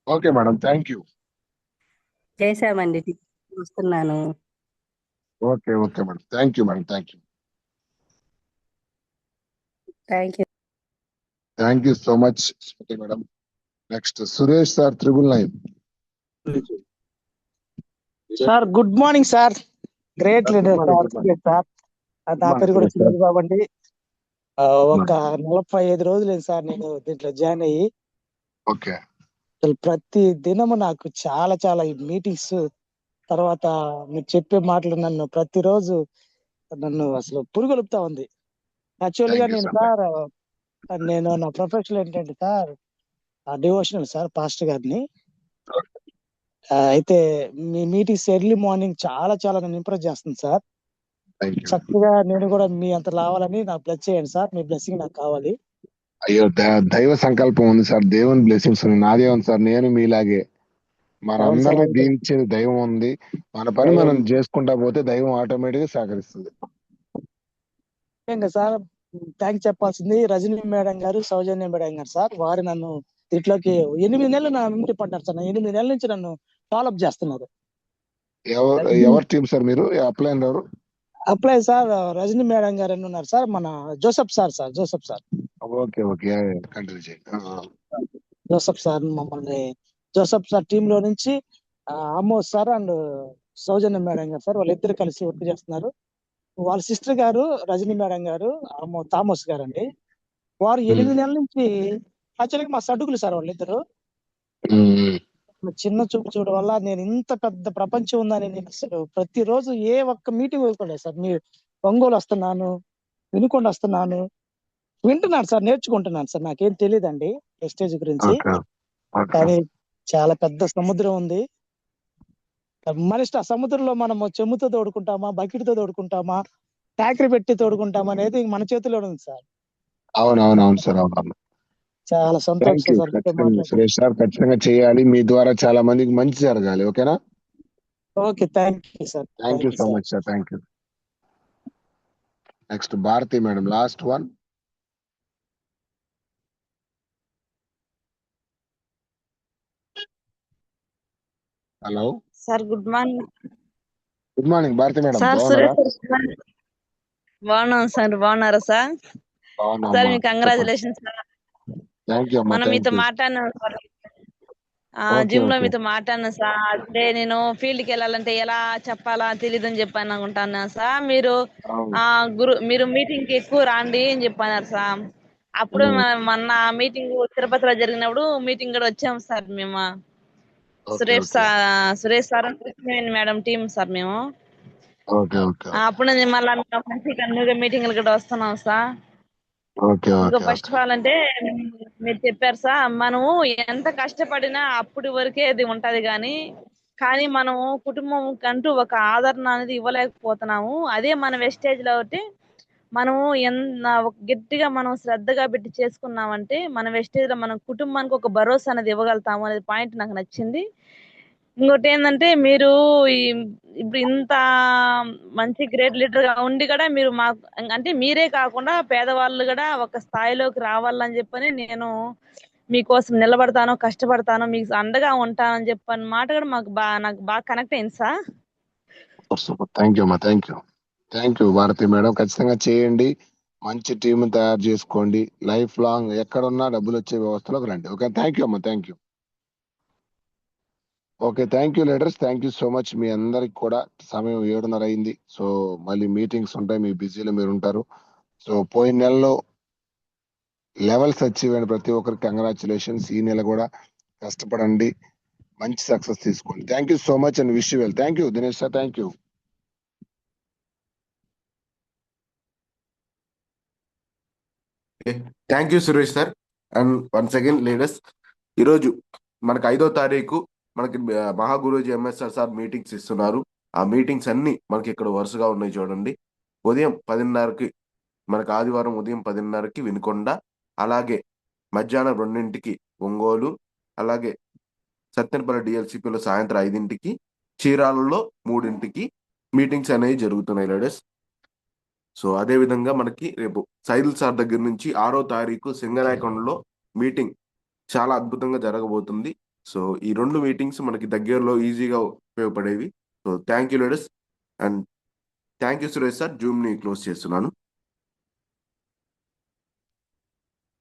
Okay madam, thank you. చేశామండి, వస్తున్నాను. Okay madam, thank you madam, thank you. Thank you so much Smriti madam. Next Suresh sir, 999. Sir good morning sir. Great leader sir. నా పేరు కూడా సురేష్ బాబు అండి. ఒక 45 రోజులు సార్ నేను దీంట్లో జాయిన్ అయ్యి. ఓకే. ప్రతి దినము నాకు చాలా మీటింగ్స్, తర్వాత మీరు చెప్పే మాటలు నన్ను ప్రతిరోజు అసలు పురుగొలుపుతా ఉంది. యాక్చువల్గా నేను నా ప్రొఫెషన్ ఏంటంటే సార్ డివోషనల్ సార్, పాస్టర్ గారిని. అయితే మీ మీటింగ్స్ ఎర్లీ మార్నింగ్ చాలా నన్ను ఇంప్రెస్ చేస్తుంది సార్. చక్కగా నేను కూడా మీ అంత రావాలని నాకు బ్లెస్ చేయండి సార్. మీ బ్లెస్సింగ్ నాకు కావాలి. అయ్యో, దైవ సంకల్పం ఉంది సార్, దేవుని బ్లెస్సింగ్స్ నాదే ఉంది సార్. నేను మీలాగే మనందరినీ దీవించేది దైవం ఉంది. మన పని మనం చేసుకుంటా పోతే దైవం ఆటోమేటిక్ గా సహకరిస్తుంది. సార్ థ్యాంక్స్ చెప్పాల్సింది రజనీ మేడం గారు, సౌజన్య మేడం గారు సార్. వారు నన్ను దీంట్లోకి 8 నెలలు నా వెంట పడ్డారు సార్. 8 నెలల నుంచి నన్ను ఫాలోఅప్ చేస్తున్నారు. ఎవరు టీం సార్ మీరు అప్లై ఎవరు? అప్లై సార్ రజనీ మేడం గారు అని ఉన్నారు సార్. మన Joseph sir Joseph sir okay continue చేయండి. జోసఫ్ సార్ మమ్మల్ని జోసఫ్ సార్ టీమ్ లో నుంచి Amos sir and Soujanya madam గారు సార్, వాళ్ళిద్దరు కలిసి వర్క్ చేస్తున్నారు. వాళ్ళ సిస్టర్ గారు రజనీ మేడం గారు, థామస్ గారు అండి. వారు 8 నెలల నుంచి యాక్చువల్గా మా సడుగులు సార్ వాళ్ళిద్దరు. చిన్న చూపు చూడడం వల్ల నేను ఇంత పెద్ద ప్రపంచం ఉందని నేను అసలు ప్రతిరోజు ఏ ఒక్క మీటింగ్ వదులుకోలేదు సార్. మీరు ఒంగోలు వస్తున్నాను, వినుకొండ వస్తున్నాను, వింటున్నాను సార్, నేర్చుకుంటున్నాను సార్. నాకేం తెలియదండి వెస్టేజ్ గురించి, కానీ చాలా పెద్ద సముద్రం ఉంది. మన ఇష్టం. ఆ సముద్రంలో మనము చెమ్ముతో తోడుకుంటామా, బకెట్తో తోడుకుంటామా, ట్యాక్రీ పెట్టి తోడుకుంటామా అనేది మన చేతిలో ఉంది సార్. అవును సార్, అవును. చాలా సంతోషం సార్. సురేష్ సార్, ఖచ్చితంగా చేయాలి. మీ ద్వారా చాలా మందికి మంచి జరగాలి. ఓకేనా? Okay, thank you sir. Thank you so much sir. Thank you. Next Bharathi madam, last one. Hello sir, good morning. Good morning Bharathi madam. Sir బాగున్నారా? బాగున్నాం సార్. బాగున్నారా సార్? సార్ మీకు కంగ్రాచులేషన్స్ సార్. థ్యాంక్ యూ అమ్మా. మనం మీతో మాట్లాడినాం సార్, జిమ్ లో మీతో మాట్లాడినా సార్. అంటే నేను ఫీల్డ్ కి వెళ్ళాలంటే ఎలా చెప్పాలా తెలియదు అని చెప్పాను అనుకుంటున్నా సార్. మీరు మీరు మీటింగ్ కి ఎక్కువ రాండి అని చెప్పన్నారు సార్. అప్పుడు మొన్న మీటింగ్ తిరుపతిలో జరిగినప్పుడు మీటింగ్ కూడా వచ్చాము సార్ మేము. Suresh sir madam team sir మేము. అప్పుడు మళ్ళీ మంచి కన్నుగా మీటింగ్లు కూడా వస్తున్నాం సార్. ఇంకా ఫస్ట్ ఆఫ్ ఆల్ అంటే మీరు చెప్పారు సార్, మనము ఎంత కష్టపడినా అప్పటి వరకే అది ఉంటది కానీ మనము కుటుంబం కంటూ ఒక ఆదరణ అనేది ఇవ్వలేకపోతున్నాము. అదే మన వెస్టేజ్ లో ఒకటి మనము గట్టిగా మనం శ్రద్ధగా పెట్టి చేసుకున్నామంటే మన వెస్టేజ్ లో మన కుటుంబానికి ఒక భరోసా అనేది ఇవ్వగలుగుతాము అనేది పాయింట్ నాకు నచ్చింది. ఇంకోటి ఏంటంటే మీరు ఇప్పుడు ఇంత మంచి గ్రేట్ లీడర్ గా ఉండి కూడా మీరు మాకు అంటే మీరే కాకుండా పేదవాళ్ళు కూడా ఒక స్థాయిలోకి రావాలని చెప్పని నేను మీకోసం నిలబడతాను, కష్టపడతాను, మీకు అండగా ఉంటానని చెప్పని మాట కూడా నాకు బాగా కనెక్ట్ అయింది సార్. థ్యాంక్ యూ అమ్మా. Thank you Bharathi madam. ఖచ్చితంగా చేయండి. మంచి టీం తయారు చేసుకోండి. లైఫ్ లాంగ్ ఎక్కడున్నా డబ్బులు వచ్చే వ్యవస్థలోకి రండి. ఓకే, థ్యాంక్ యూ అమ్మా. Thank you. Okay, thank you leaders. Thank you so much. మీ అందరికి కూడా సమయం 7:30 అయింది. సో మళ్ళీ మీటింగ్స్ ఉంటాయి, మీ బిజీలో మీరు ఉంటారు. సో పోయిన నెలలో లెవెల్స్ అచీవ్ అయిన ప్రతి ఒక్కరికి కంగ్రాచులేషన్స్. ఈ నెల కూడా కష్టపడండి, మంచి సక్సెస్ తీసుకోండి. Thank you so much and wish you well. Thank you Dinesh sir. Thank you. Thank you Suresh sir. And once again leaders, ఈరోజు మనకి 5వ తారీఖు మనకి మహాగురూజీ ఎంఎస్ఆర్ సార్ మీటింగ్స్ ఇస్తున్నారు. ఆ మీటింగ్స్ అన్ని మనకి ఇక్కడ వరుసగా ఉన్నాయి చూడండి. ఉదయం 10:30కి మనకి ఆదివారం ఉదయం 10:30కి వినుకొండ, అలాగే మధ్యాహ్నం 2ంటికి ఒంగోలు, అలాగే సత్తెనపల్లి డిఎల్సిపిలో సాయంత్రం 5ంటికి, చీరాలలో 3ంటికి మీటింగ్స్ అనేవి జరుగుతున్నాయి లీడర్స్. సో అదే విధంగా మనకి రేపు సైదుల్ సార్ దగ్గర నుంచి 6వ తారీఖు సింగరాయకొండలో మీటింగ్ చాలా అద్భుతంగా జరగబోతుంది. సో ఈ 2 మీటింగ్స్ మనకి దగ్గరలో ఈజీగా ఉపయోగపడేవి. So thank you leaders and thank you Suresh sir. Zoom ని క్లోజ్ చేస్తున్నాను.